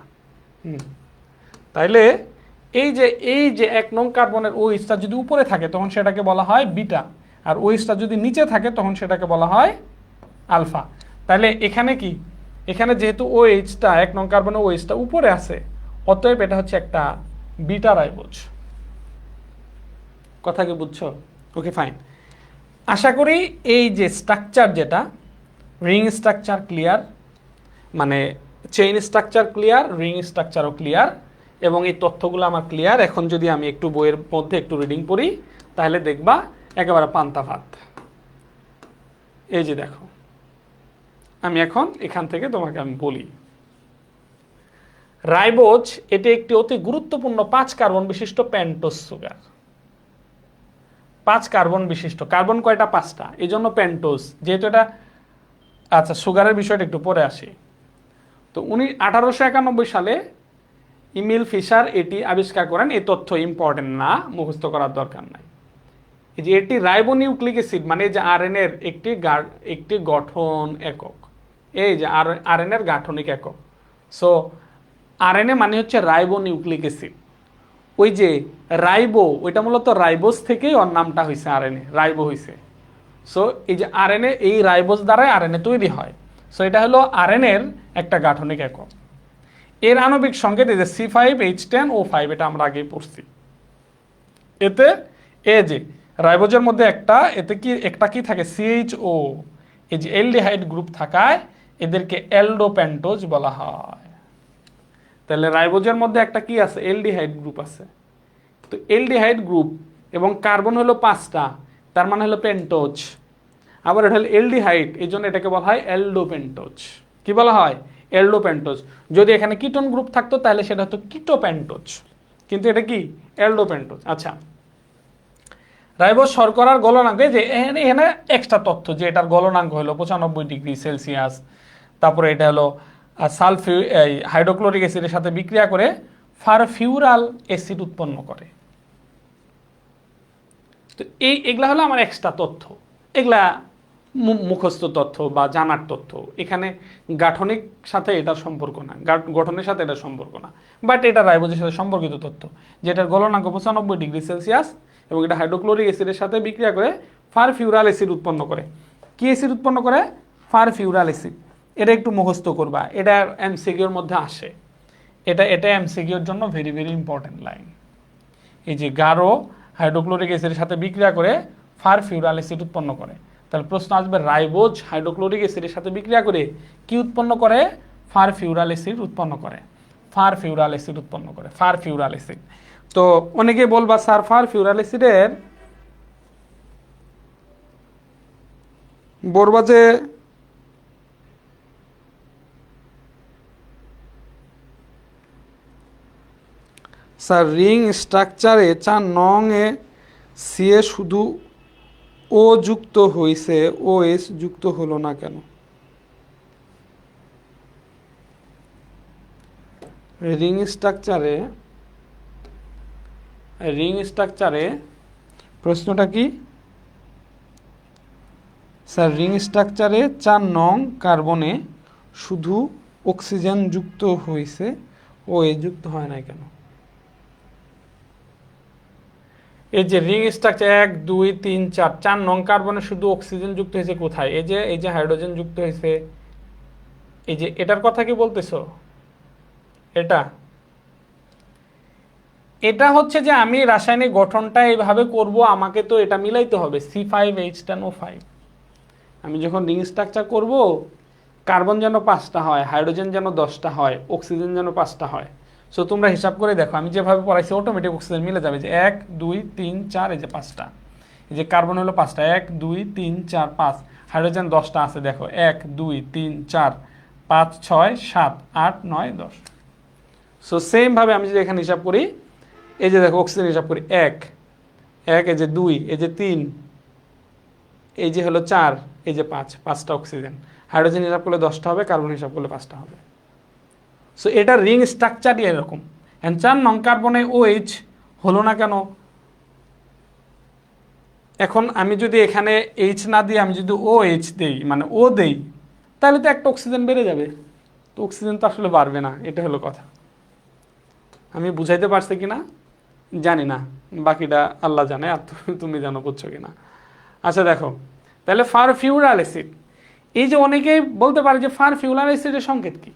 তাইলে এই যে 1 নং কার্বনের OH-টা যদি উপরে থাকে তখন সেটাকে বলা হয় বিটা, আর OH-টা যদি নিচে থাকে তখন সেটাকে বলা হয় আলফা। তাহলে এখানে কি, এখানে যেহেতু OH-টা 1 নং কার্বনের OH-টা উপরে আছে, অতএব এটা হচ্ছে একটা বিটা রাইবোজ। কথা কি বুঝছো? ওকে, ফাইন। আশা করি এই যে স্ট্রাকচার, যেটা রিং স্ট্রাকচার ক্লিয়ার, মানে চেইন স্ট্রাকচার ক্লিয়ার, রিং স্ট্রাকচারও ক্লিয়ার, এবং এই তথ্যগুলো আমার ক্লিয়ার। এখন যদি আমি একটু বইয়ের মধ্যে একটু রিডিং পড়ি তাহলে দেখবা একেবারে পান্তা ভাত। এই যে দেখো, আমি এখন এখান থেকে তোমাকে আমি বলি, রাইবোজ এটি একটি অতি গুরুত্বপূর্ণ 5 কার্বন বিশিষ্ট পেন্টোজ সুগার। 5 কার্বন বিশিষ্ট, কার্বন কয়টা? 5টা, এই জন্য পেন্টোজ। যেহেতু এটা, আচ্ছা সুগারের বিষয়টা একটু পরে আসি। তো 1891 সালে ইমিল ফিশার এটি আবিষ্কার করেন। এই তথ্য ইম্পর্টেন্ট না, মুখস্থ করার দরকার নাই। এই যে এটি রাইবোনিউক্লিক অ্যাসিড, মানে যে আরএনএর একটি গঠন একক। এই যে আরএনএর গাঠনিক একক। সো আরএনএ মানে হচ্ছে রাইবোনিউক্লিক অ্যাসিড। ওই যে রাইবো, ওইটা মূলত রাইবোজ থেকেই ওর নামটা হয়েছে, আরএনএ রাইবো হয়েছে। সো এই যে আরএনএ, এই রাইবোজ দ্বারাই আরএনএ তৈরি হয়। সো এটা হলো আরএনএর একটা গাঠনিক একক। এর আণবিক সংকেত এই যে C5H10O5, এটা আমরা আগেই পড়ছি। এতে এই যে রাইবোজের মধ্যে একটা কি থাকে, CHO, এই যে অ্যালডিহাইড গ্রুপ থাকায় এদেরকে অ্যালডোপেন্টোজ বলা হয়। তাহলে রাইবোজের মধ্যে একটা কি আছে, অ্যালডিহাইড গ্রুপ আছে। তো অ্যালডিহাইড গ্রুপ এবং কার্বন হলো 5টা, তার মানে হলো পেন্টোজ। আবার এটা হলো অ্যালডিহাইড, এই জন্য এটাকে বলা হয় অ্যালডোপেন্টোজ। কি বলা হয়? অ্যালডোপেন্টোজ। যদি এখানে কিটোন গ্রুপ থাকতো তাহলে সেটা হতো কিটোপেন্টোজ, কিন্তু এটা কি, অ্যালডোপেন্টোজ। আচ্ছা, রাইবোজ শর্করার গলনাঙ্ক, যে এখানে এক্সট্রা তথ্য যে এটার গলনাঙ্ক হলো 95°C। তারপরে এটা হলো হাইড্রোক্লোরিক অ্যাসিডের সাথে বিক্রিয়া করে ফারফিউরাল অ্যাসিড উৎপন্ন করে। তো এগুলা হলো আমার এক্সট্রা তথ্য, এগুলা মুখস্থ তথ্য বা জানার তথ্য। এখানে গাঠনিক সাথে এটার সম্পর্ক না, গঠনের সাথে এটার সম্পর্ক না, বাট এটা রাইবোজের সাথে সম্পর্কিত তথ্য, যেটার গলনাঙ্ক 95°C এবং এটা হাইড্রোক্লোরিক অ্যাসিডের সাথে বিক্রিয়া করে ফারফিউরাল অ্যাসিড উৎপন্ন করে। কি অ্যাসিড উৎপন্ন করে? ফারফিউরাল অ্যাসিড। এটা একটু মুখস্থ করবা, এটা এমসিকিউর মধ্যে আসে। এটা এমসিকিউর জন্য ভেরি ভেরি ইম্পর্টেন্ট লাইন। এই যে গাঢ় হাইড্রোক্লোরিক অ্যাসিডের সাথে বিক্রিয়া করে ফারফিউরাল অ্যাসিড উৎপন্ন করে। তাহলে প্রশ্ন আসবে, রাইবোজ হাইড্রোক্লোরিক অ্যাসিডের সাথে বিক্রিয়া করে কি উৎপন্ন করে? ফারফিউরাল অ্যাসিড উৎপন্ন করে। ফারফিউরাল অ্যাসিড উৎপন্ন করে, ফারফিউরাল অ্যাসিড। তো অনেকে বলবা স্যার ফারফিউরাল অ্যাসিডের বলবা যে স্যার রিং স্ট্রাকচারে 4 নং এ সিএ শুধু ও যুক্ত হয়েছে, ও এস যুক্ত হলো না কেন? রিং স্ট্রাকচারে প্রশ্নটা কি স্যার? রিং স্ট্রাকচারে 4 নং কার্বনে শুধু অক্সিজেন যুক্ত হয়েছে, ও এ যুক্ত হয় না কেন? এই যে রিং স্ট্রাকচার 1 2 3 4, 4 নং কার্বনে শুধু অক্সিজেন যুক্ত হয়েছে কোথায়? এই যে হাইড্রোজেন যুক্ত হয়েছে, এই যে এটার কথা কি বলতেছো? এটা এটা হচ্ছে যে আমি রাসায়নিক গঠনটা এইভাবে করব, আমাকে তো এটা মিলাইতে হবে, C5H10O5। আমি যখন রিং স্ট্রাকচার করব, কার্বন যেন 5টা হয়, হাইড্রোজেন যেন 10টা হয়, অক্সিজেন যেন 5টা হয়। সো তোমরা হিসাব করে দেখো, আমি যেভাবে পড়াইছি অটোমেটিক অক্সিজেন মিলে যাবে, যে 1 2 3 4, এই যে 5টা, এই যে কার্বন হলো 5টা, 1 2 3 4 5, হাইড্রোজেন 10টা আছে দেখো, 1 2 3 4 5 6 7 8 9 10। সো সেম ভাবে আমি যদি এখানে হিসাব করি, এই যে দেখো অক্সিজেন হিসাব করি, 1 1, এই যে 2, এই যে 3, এই যে হলো 4, এই যে 5, 5টা অক্সিজেন। হাইড্রোজেন হিসাব করলে 10টা হবে, কার্বন হিসাব করলে 5টা হবে। সো এটা রিং স্ট্রাকচারই এরকম। এন্ড 4 নং কার্বনে OH হলো না কেন? এখন আমি যদি এখানে H না দিয়ে আমি যদি OH দেই, মানে O দেই, তাহলে তো একটা অক্সিজেন বেড়ে যাবে। তো অক্সিজেন তো আসলে বাড়বে না, এটা হলো কথা। আমি বুঝাইতে পারছি কিনা জানি না, বাকিটা আল্লাহ জানে, আর তুমি জানো বুঝছো কিনা। আচ্ছা দেখো, তাহলে ফারফিউরাল অ্যাসিড, এই যে অনেকেই বলতে পারে যে ফারফিউরাল অ্যাসিডের সংকেত কি,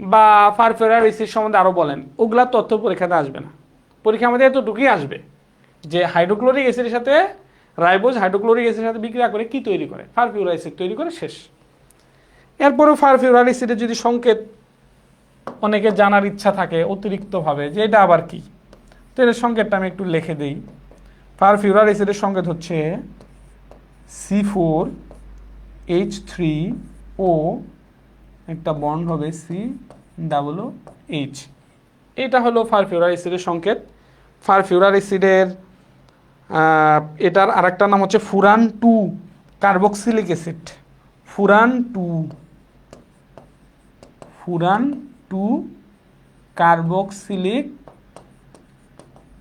বা ফারফিউরাল অ্যাসিড সম্বন্ধে আরও বলেন, ওগুলা তথ্য পরীক্ষাতে আসবে না। পরীক্ষা আমাদের এতটুকুই আসবে যে হাইড্রোক্লোরিক অ্যাসিডের সাথে রাইবোজ হাইড্রোক্লোরিক অ্যাসিডের সাথে বিক্রিয়া করে কি তৈরি করে? ফারফিউরাল অ্যাসিড তৈরি করে, শেষ। এরপরেও ফারফিউরাল অ্যাসিডের যদি সংকেত অনেকে জানার ইচ্ছা থাকে অতিরিক্তভাবে, যে এটা আবার কি, তো এর সংকেতটা আমি একটু লিখে দিই। ফারফিউরাল অ্যাসিডের সংকেত হচ্ছে C4H3O, একটা বন্ড হবে COOH। এটা হলো ফারফিউরাল অ্যাসিডের সংকেত। ফারফিউরাল অ্যাসিডের এটার আরেকটা নাম হচ্ছে furan 2 carboxylic acid. Furan 2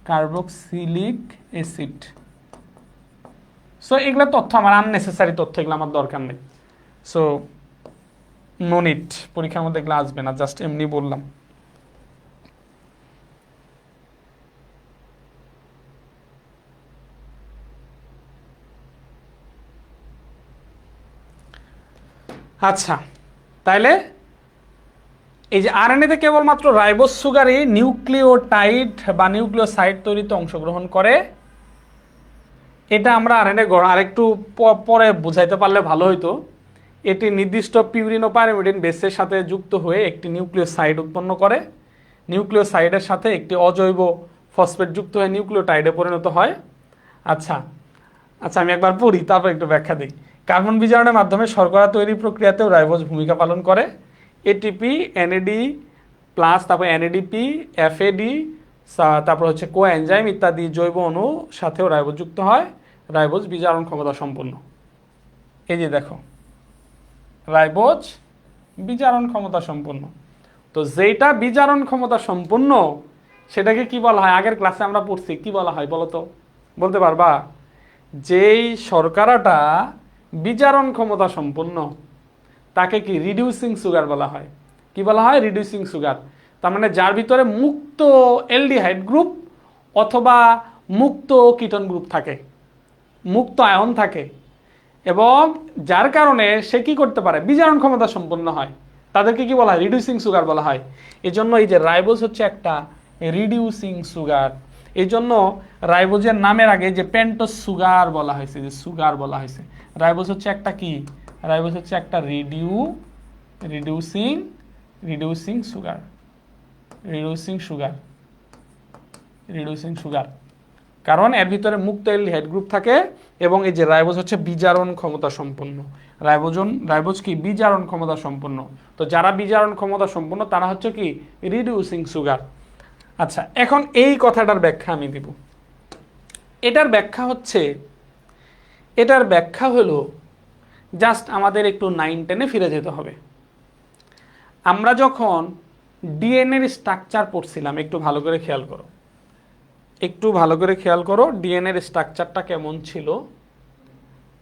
carboxylic acid. So এগুলো তথ্য আমার আননেসেসারি তথ্য, এগুলো আমার দরকার নেই। সো নো নিড, পরীক্ষার মধ্যে এগুলো আসবে না, জাস্ট এমনি বললাম। আচ্ছা, তাইলে এই যে আরএনএতে কেবলমাত্র রাইবোজ সুগারই নিউক্লিওটাইড বা নিউক্লিওসাইড তৈরিতে অংশগ্রহণ করে। এটা আমরা আরএনএ আরেকটু পরে বুঝাইতে পারলে ভালো হইতো। এটি নির্দিষ্ট পিউরিন ও পাইরিমিডিন বেসের সাথে যুক্ত হয়ে একটি নিউক্লিওসাইড উৎপন্ন করে। নিউক্লিওসাইডের সাথে একটি অজৈব ফসফেট যুক্ত হয়ে নিউক্লিওটাইডে পরিণত হয়। আচ্ছা আচ্ছা, আমি একবার পড়ি, তারপর একটু ব্যাখ্যা দিই। কার্বন বিজারণের মাধ্যমে শর্করা তৈরি প্রক্রিয়াতেও রাইবোজ ভূমিকা পালন করে। এটিপি, এনএডি প্লাস, তারপর এনএডিপি, এফএডি, তারপর হচ্ছে কোএনজাইম ইত্যাদি জৈব অণু সাথেও রাইবোজ যুক্ত হয়। রাইবোজ বিজারণ ক্ষমতা সম্পন্ন। এই যে দেখো, রাইবোজ বিজারণ ক্ষমতা সম্পন্ন। তো যেটা বিজারণ ক্ষমতা সম্পন্ন সেটাকে কি বলা হয়? আগের ক্লাসে আমরা পড়ছি, কি বলা হয় বলো তো, বলতে পারবা? যেই শর্করাটা বিজারণ ক্ষমতা সম্পন্ন তাকে কি রিডিউসিং সুগার বলা হয়। কি বলা হয়? Reducing sugar. তার মানে যার ভিতরে মুক্ত অ্যালডিহাইড গ্রুপ অথবা মুক্ত কিটোন গ্রুপ থাকে, মুক্ত আয়ন থাকে, এবং যার কারণে সে কি করতে পারে? বিজারণ ক্ষমতা সম্পন্ন হয়, তাদেরকে কি বলা হয়? রিডিউসিং সুগার বলা হয়। এই জন্য এই যে রাইবোজ হচ্ছে একটা রিডিউসিং সুগার। এই জন্য রাইবোজের নামের আগে যে পেন্টোজ সুগার বলা হয়েছে, যে সুগার বলা হয়েছে। রাইবোজ হচ্ছে একটা কি? রাইবোজ হচ্ছে একটা রিডিউসিং সুগার। কারণ এর ভিতরে মুক্ত অ্যালডিহাইড গ্রুপ থাকে, এবং এই যে রাইবোজ হচ্ছে বিজারণ ক্ষমতা সম্পন্ন। রাইবোজ কি? বিজারণ ক্ষমতা সম্পন্ন। তো যারা বিজারণ ক্ষমতা সম্পন্ন তারা হচ্ছে কি? Reducing sugar. আচ্ছা, এখন এই কথাটার ব্যাখ্যা আমি দিব। এটার ব্যাখ্যা হলো জাস্ট আমাদের একটু 9-10-এ ফিরে যেতে হবে। আমরা যখন ডিএনএর স্ট্রাকচার পড়ছিলাম, একটু ভালো করে খেয়াল করো ডিএনএর স্ট্রাকচারটা কেমন ছিল।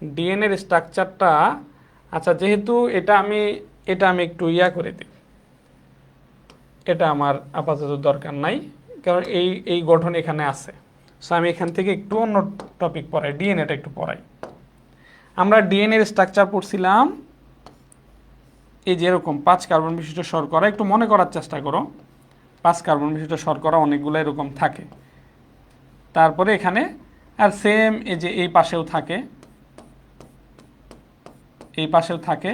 ডিএনএর স্ট্রাকচারটা, আচ্ছা যেহেতু এটা আমি একটু করে দিই, এটা আমার আপাতত দরকার নাই, কারণ এই গঠন এখানে আছে। সো আমি এখান থেকে একটু অন্য টপিক পড়াই, ডিএনএটা একটু পড়াই। আমরা ডিএনএর স্ট্রাকচার পড়ছিলাম এই যে এরকম 5 কার্বন বিশিষ্ট শর্করা, একটু মনে করার চেষ্টা করো। 5 কার্বন বিশিষ্ট শর্করা অনেকগুলো এরকম থাকে। তারপরে এখানে আর সেম এই যে এই পাশেও থাকে, এই পাশেও থাকে।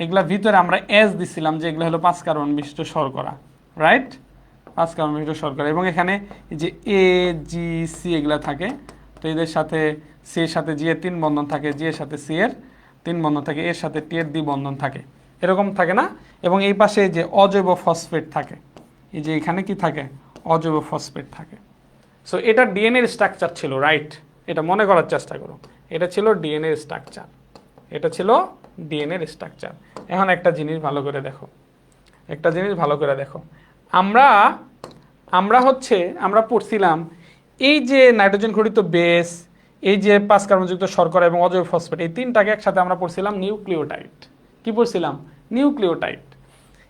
এগুলা ভিতরে আমরা এস দিছিলাম যে এগুলো হলো 5 কার্বন বিশিষ্ট শর্করা, রাইট? 5 কার্বন বিশিষ্ট শর্করা। এবং এখানে এই যে এ জি সি এগুলা থাকে। তো এদের সাথে সি এর সাথে জি এর 3 বন্ধন থাকে, জি এর সাথে সি এর 3 বন্ধন থাকে, এর সাথে টি এর 2 বন্ধন থাকে, এরকম থাকে না? এবং এই পাশে যে অজৈব ফসফেট থাকে, এই যে এখানে কি থাকে, অজৈব ফসফেট থাকে। সো এটা ডিএনএর স্ট্রাকচার ছিল, রাইট? এটা মনে করার চেষ্টা করো, এটা ছিল ডিএনএর স্ট্রাকচার, এটা ছিল ডিএনএর স্ট্রাকচার। এখন একটা জিনিস ভালো করে দেখো, একটা জিনিস ভালো করে দেখো। আমরা পড়ছিলাম এই যে নাইট্রোজেন ঘটিত বেস, এই যে 5 কার্বনযুক্ত শর্করা এবং অজৈব ফসফেট, এই তিনটাকে একসাথে আমরা পড়ছিলাম নিউক্লিওটাইড। কি পড়ছিলাম? নিউক্লিওটাইড।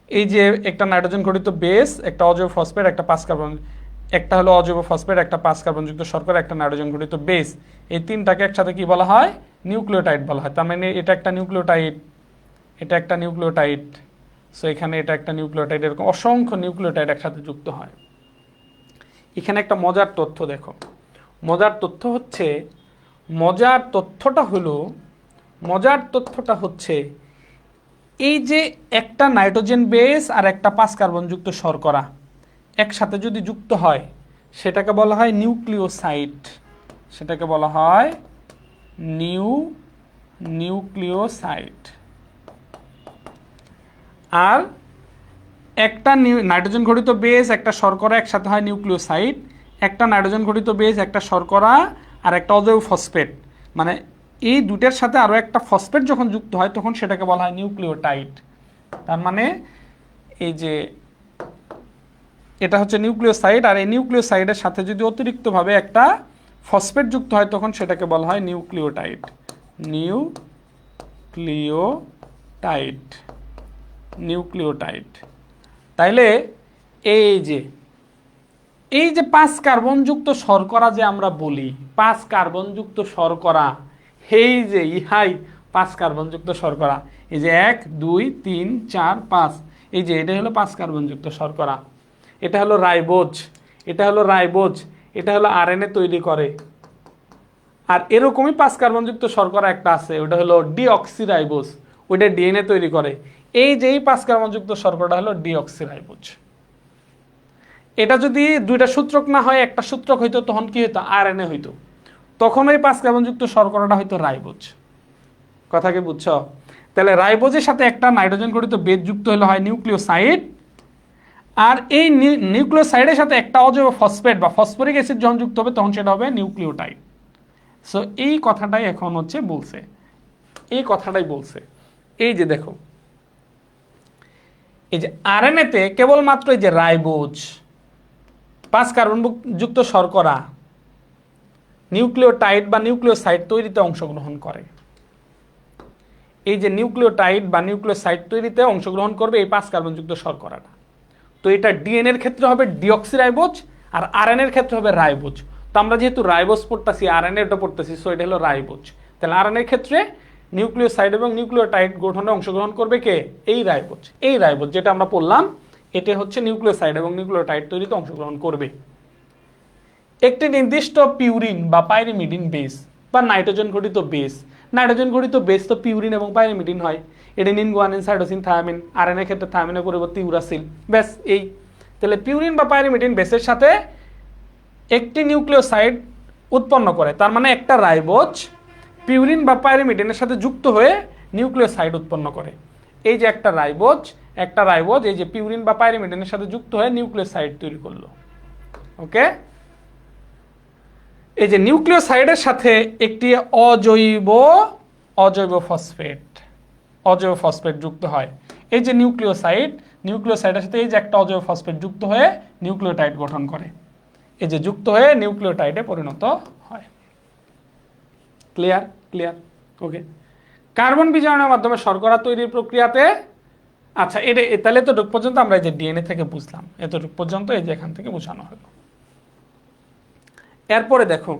এই যে একটা নাইট্রোজেন ঘটিত বেস, একটা অজৈব ফসফেট, একটা 5 কার্বন, একটা হলো অজৈব ফসফেট, একটা 5 কার্বনযুক্ত শর্করা, একটা নাইট্রোজেন ঘটিত বেস, এই তিনটাকে একসাথে কি বলা হয়? নিউক্লিওটাইড বলা হয়। তার মানে এটা একটা নিউক্লিওটাইড, এটা একটা নিউক্লিওটাইড, সো এখানে এটা একটা নিউক্লিওটাইড, এরকম অসংখ্য নিউক্লিওটাইড একসাথে যুক্ত হয়। এখানে একটা মজার তথ্য দেখো, মজার তথ্যটা হচ্ছে এই যে একটা নাইট্রোজেন বেস আর একটা 5 কার্বনযুক্ত শর্করা একসাথে যদি যুক্ত হয় সেটাকে বলা হয় নিউক্লিওসাইড, সেটাকে বলা হয় নিউক্লিওসাইড। আর একটা নাইট্রোজেন ঘটিত বেস একটা শর্করা একসাথে হয় নিউক্লিওসাইড, একটা নাইট্রোজেন ঘটিত বেস একটা শর্করা আর একটা অজৈব ফসফেট, মানে এই দুটার সাথে আরও একটা ফসফেট যখন যুক্ত হয় তখন সেটাকে বলা হয় নিউক্লিওটাইড। তার মানে এই যে এটা হচ্ছে নিউক্লিওসাইড, আর এই নিউক্লিওসাইডের সাথে যদি অতিরিক্তভাবে একটা ফসফেট যুক্ত হয় তখন সেটাকে বলা হয় নিউক্লিওটাইড। নিউক্লিওটাইড। তাইলে এই যে 5 কার্বনযুক্ত শর্করা যে আমরা বলি, 5 কার্বনযুক্ত শর্করা, এই যে ইহাই 5 কার্বনযুক্ত শর্করা, এই যে 1 2 3 4 5, এই যে এটা হলো 5 কার্বনযুক্ত শর্করা, এটা হলো রাইবোজ, এটা হলো রাইবোজ, এটা হলো আরএনএ তৈরি করে। আর এরকমই 5 কার্বনযুক্ত শর্করা একটা আছে, ওটা হলো ডিঅক্সিরাইবোজ, ওইটা ডিএনএ তৈরি করে। এই যে 5 কার্বনযুক্ত শর্করাটা হলো ডিঅক্সিরাইবোজ। এটা যদি দুইটা সূত্রক না হয় একটা সূত্রক হইতো তখন কি হইতো? আরএনএ হইতো, তখন ওই 5 কার্বনযুক্ত শর্করাটা হইতো রাইবোজ। কথা কি বুঝছো? তাহলে রাইবোজের সাথে একটা নাইট্রোজেন ঘটিত বেস যুক্ত হলে হয় নিউক্লিওসাইড, আর এই নিউক্লিওসাইডের সাথে একটা অজৈব ফসফেট বা ফসফরিক অ্যাসিড যখন যুক্ত হবে তখন সেটা হবে নিউক্লিওটাইড। সো এই কথাটাই এখন হচ্ছে বলছে, এই কথাটাই বলছে। এই যে দেখো, এই যে আরএনএতে কেবলমাত্র এই যে রাইবোজ 5 কার্বন যুক্ত শর্করা নিউক্লিওটাইড বা নিউক্লিওসাইড তৈরিতে অংশগ্রহণ করে। এই যে নিউক্লিওটাইড বা নিউক্লিওসাইড তৈরিতে অংশগ্রহণ করবে এই 5 কার্বনযুক্ত শর্করাটা। তো এটা ডিএনএর ক্ষেত্রে হবে ডিঅক্সিরাইবোজ আর আরএনএর ক্ষেত্রে হবে রাইবোজ। তো আমরা যেহেতু রাইবোজ পড়তেছি, আরএনএটা পড়তেছি, সো এটা হলো রাইবোজ। তাহলে আরএনএর ক্ষেত্রে নিউক্লিওসাইড এবং নিউক্লিওটাইড গঠনে অংশগ্রহণ করবে কে? এই রাইবোজ। এই রাইবোজ যেটা আমরা পড়লাম এটা হচ্ছে নিউক্লিওসাইড এবং নিউক্লিওটাইড তৈরিতে অংশগ্রহণ করবে। একটি নির্দিষ্ট পিউরিন বা পাইরিমিডিন বেস বা নাইট্রোজেন ঘটিত বেস, নাইট্রোজেন ঘটিত বেস তো পিউরিন এবং পাইরিমিডিন হয়, adenine guanine cytosine thymine, RNA ক্ষেত্রে থায়ামিনের পরিবর্তে ইউরাসিল, ব্যাস এই। তাহলে পিউরিন বা পাইরিমিডিন বেসের সাথে একটি নিউক্লিওসাইড উৎপন্ন করে, তার মানে একটা রাইবোজ পিউরিন বা পাইরিমিডিনের সাথে যুক্ত হয়ে নিউক্লিওসাইড উৎপন্ন করে। এই যে একটা রাইবোজ এই যে পিউরিন বা পাইরিমিডিনের সাথে যুক্ত হয়ে নিউক্লিওসাইড তৈরি করলো। ওকে, এই যে নিউক্লিওসাইডের সাথে একটি অজৈব ফসফেট যুক্ত হয়। এই যে নিউক্লিওসাইডের সাথে এই যে একটা অজৈব ফসফেট যুক্ত হয়ে নিউক্লিওটাইড গঠন করে, এই যে যুক্ত হয়ে নিউক্লিওটাইডে পরিণত হয়। ক্লিয়ার? ওকে। কার্বন বিজারণের মাধ্যমে শর্করা তৈরির প্রক্রিয়াতে, আচ্ছা এটা তাহলে এতটুকু পর্যন্ত আমরা এই যে ডিএনএ থেকে বুঝলাম, এতটুকু পর্যন্ত এই যে এখান থেকে বোঝানো হলো। এরপরে দেখো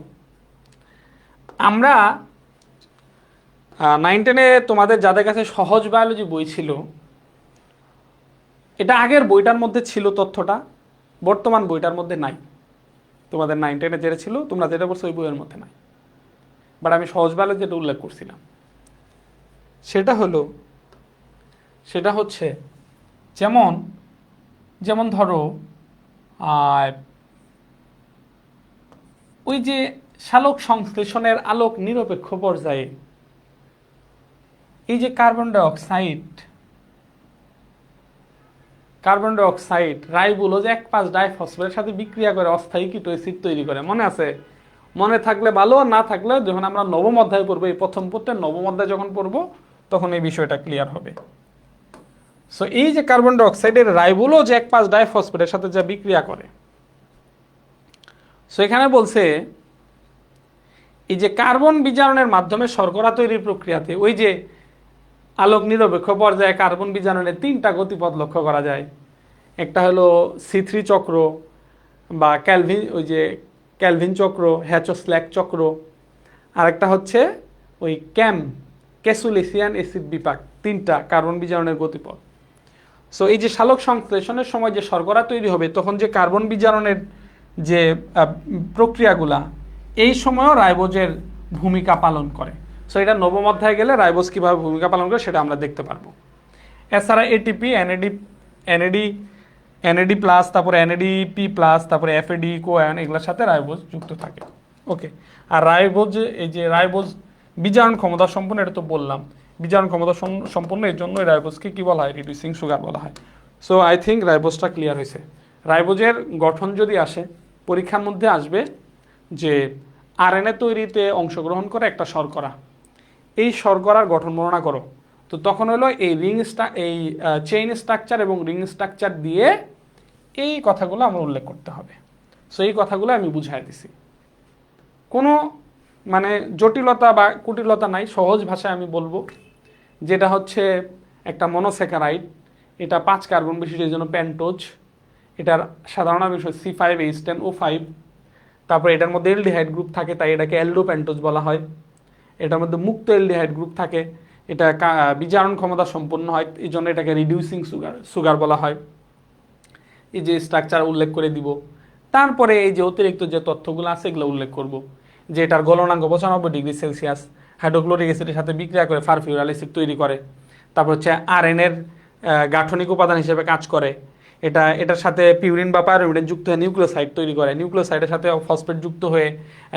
আমরা 9-10-এ তোমাদের যাদের কাছে সহজ বায়োলজি বই ছিল, এটা আগের বইটার মধ্যে ছিল তথ্যটা, বর্তমান বইটার মধ্যে নাই। তোমাদের 9-10-এ যেটা ছিল তোমরা যেটা বলছো ওই বইয়ের মধ্যে নাই, বাট আমি সহজ বায়োলজি যেটা উল্লেখ করছিলাম সেটা হচ্ছে যেমন যেমন ধরো ওই যে সালোক সংশ্লেষণের আলোক নিরপেক্ষ পর্যায়ে এই যে কার্বন ডাই অক্সাইড রাইবোলোজ 1,5 ডাইফসফেটের সাথে বিক্রিয়া করে অস্থায়ী কিটো অ্যাসিড তৈরি করে। মনে আছে? মনে থাকলে ভালো, না থাকলে যখন আমরা নবম অধ্যায় পড়বো, এই প্রথম পত্রের নবম অধ্যায় যখন পড়বো তখন এই বিষয়টা ক্লিয়ার হবে। সো এই যে কার্বন ডাই অক্সাইডের রাইবোলোজ 1,5 ডাইফসফেটের সাথে যা বিক্রিয়া করে, সো এখানে বলছে এই যে কার্বন বিজারণের মাধ্যমে শর্করা তৈরির প্রক্রিয়াতে ওই যে আলোক নিরপেক্ষ পর্যায়ে কার্বন বিজারণের 3টা গতিপথ লক্ষ্য করা যায়। একটা হলো C3 চক্র বা ক্যালভিন চক্র, হ্যাচো-স্ল্যাক চক্র, আর একটা হচ্ছে ওই ক্যাসুলিসিয়ান অ্যাসিড বিপাক। 3টা কার্বন বিজারণের গতিপথ। সো এই যে সালোক সংশ্লেষণের সময় যে শর্করা তৈরি হবে, তখন যে কার্বন বিজারণের যে প্রক্রিয়াগুলা, এই সময়ও রাইবোজের ভূমিকা পালন করে। সো এটা নবম অধ্যায়ে গেলে রাইবোজ কীভাবে ভূমিকা পালন করে সেটা আমরা দেখতে পারবো। এছাড়া এটিপি, এনএডি প্লাস, তারপরে এনএডিপি প্লাস, তারপরে এফএডি কোআয়ন, এগুলোর সাথে রাইবোজ যুক্ত থাকে। ওকে, আর রাইবোজ বিজারণ ক্ষমতা সম্পন্ন, এটা তো বললাম, বিজারণ ক্ষমতা সম্পন্ন, এর জন্য রাইবোজকে কি বলা হয়? রিডিউসিং সুগার বলা হয়। সো আই থিঙ্ক রাইবোজটা ক্লিয়ার হয়েছে। রাইবোজের গঠন যদি আসে, পরীক্ষার মধ্যে আসবে যে আরএনএ তৈরিতে অংশগ্রহণ করে একটা শর্করা, এই শর্করার গঠন বর্ণনা করো। তো তখন হলো এই চেইন স্ট্রাকচার এবং রিং স্ট্রাকচার দিয়ে এই কথাগুলো আমরা উল্লেখ করতে হবে। সো এই কথাগুলো আমি বুঝাই দিছি, কোনো মানে জটিলতা বা কুটিলতা নাই, সহজ ভাষায় আমি বলবো। যেটা হচ্ছে একটা মনোস্যাকারাইড, এটা 5 কার্বন বিশিষ্ট, এই জন্য পেন্টোজ। এটার সাধারণ বিষয় C5H10O5। তারপরে এটার মধ্যে এলডিহাইড গ্রুপ থাকে, তাই এটাকে অ্যালডোপেন্টোজ বলা হয়। এটার মধ্যে মুক্ত এলডিহাইড গ্রুপ থাকে, এটা বিজারণ ক্ষমতা সম্পন্ন হয়, এই জন্য এটাকে রিডিউসিং সুগার বলা হয়। এই যে স্ট্রাকচার উল্লেখ করে দিব। তারপরে এই যে অতিরিক্ত যে তথ্যগুলো আছে এগুলো উল্লেখ করব, যে এটার গলনাঙ্ক 95°C, হাইড্রোক্লোরিক অ্যাসিডের সাথে বিক্রিয়া করে ফারফিউরাল অ্যাসিড তৈরি করে। তারপর হচ্ছে আরএনএর গাঠনিক উপাদান হিসেবে কাজ করে। এটার সাথে পিউরিন বা পাইরুমিডেন যুক্ত হয়ে নিউক্লিওসাইড তৈরি করে, নিউক্লিওসাইডের সাথে ফসফেট যুক্ত হয়ে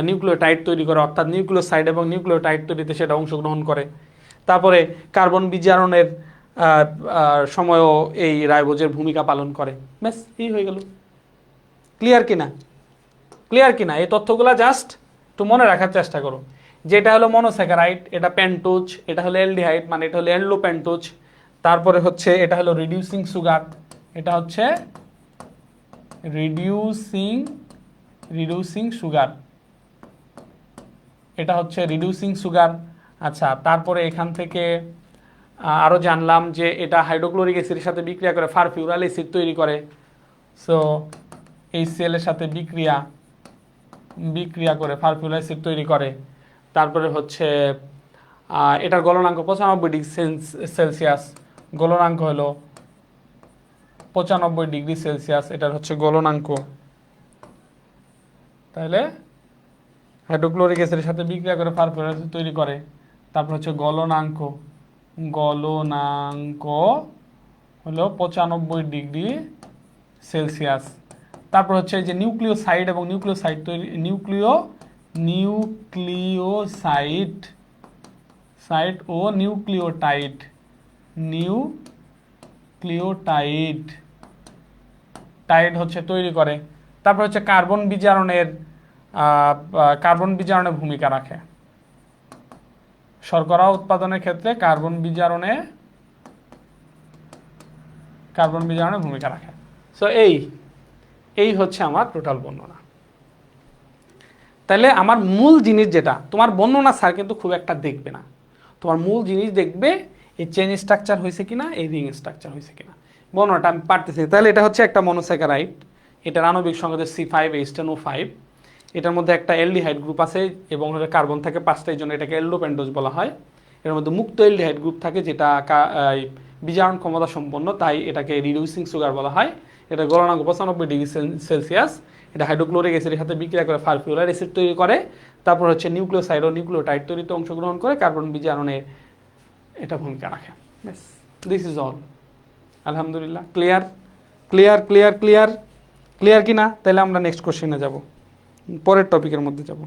নিউক্লিওটাইড তৈরি করে, অর্থাৎ নিউক্লিওসাইড এবং নিউক্লিওটাইড তৈরিতে সেটা অংশগ্রহণ করে। তারপরে কার্বন বিজারণের সময়ও এই রাইবোজের ভূমিকা পালন করে। ব্যাস, এই হয়ে গেল। ক্লিয়ার কিনা? এই তথ্যগুলো জাস্ট একটু মনে রাখার চেষ্টা করো। যেটা হলো মনোস্যাকারাইড, এটা পেন্টোজ, এটা হলো এলডিহাইড মানে এটা হলো এন্ডোপেন্টোজ। তারপরে হচ্ছে এটা হলো রিডিউসিং সুগার, এটা হচ্ছে রিডিউসিং সুগার, এটা হচ্ছে রিডিউসিং সুগার। আচ্ছা, তারপরে এখান থেকে আরও জানলাম যে এটা হাইড্রোক্লোরিক অ্যাসিডের সাথে বিক্রিয়া করে ফারফিউরাল অ্যাসিড তৈরি করে। সো HCl এর সাথে বিক্রিয়া করে ফারফিউরাল অ্যাসিড তৈরি করে। তারপরে হচ্ছে এটার গলনাঙ্ক 95°C, গলনাঙ্ক হলো 95°C, এটার হচ্ছে গলনাঙ্ক। তাহলে হাইড্রোক্লোরিক অ্যাসিডের সাথে বিক্রিয়া করে ফারফিউরাল অ্যাসিড তৈরি করে। তারপর হচ্ছে গলনাঙ্ক হলো 95°C। তারপর হচ্ছে যে নিউক্লিওসাইড এবং নিউক্লিওসাইড তৈরি, নিউক্লিওসাইড ও নিউক্লিওটাইড হচ্ছে তৈরি করে। তারপর হচ্ছে কার্বন বিজারণে ভূমিকা রাখে। শর্করা উৎপাদনের ক্ষেত্রে কার্বন বিজারণে ভূমিকা রাখে। সো এই হচ্ছে আমার টোটাল বর্ণনা। তাহলে আমার মূল জিনিস যেটা, তোমার বর্ণনা স্যার কিন্তু খুব একটা দেখবে না, তোমার মূল জিনিস দেখবে এই চেইন স্ট্রাকচার হয়েছে কিনা, এই রিং স্ট্রাকচার হয়েছে কিনা, বর্ণনাটা আমি পারতেছি। তাহলে এটা হচ্ছে একটা মনোস্যাকারাইড, এটার আণবিক সংকেত C5H10O5, এটার মধ্যে একটা অ্যালডিহাইড গ্রুপ আছে এবং কার্বন থাকে 5টা, এই জন্য এটাকে অ্যালডোপেন্টোজ বলা হয়। এর মধ্যে মুক্ত অ্যালডিহাইড গ্রুপ থাকে যেটা বিজারণ ক্ষমতা সম্পন্ন, তাই এটাকে রিডিউসিং সুগার বলা হয়। এটা গলনাঙ্ক 95°C। এটা হাইড্রোক্লোরিক অ্যাসিডের সাথে বিক্রিয়া করে সালফিউরিক অ্যাসিড তৈরি করে, তারপর হচ্ছে নিউক্লিওসাইড ও নিউক্লিওটাইড তৈরিতে অংশগ্রহণ করে কার্বন বিজারণে এটা ভূমিকা রাখে। ব্যাস, দিস ইজ অল। আলহামদুলিল্লাহ, clear clear clear clear clear কি না? তাহলে আমরা নেক্সট কোশ্চেনে যাব, পরের টপিকের মধ্যে যাব।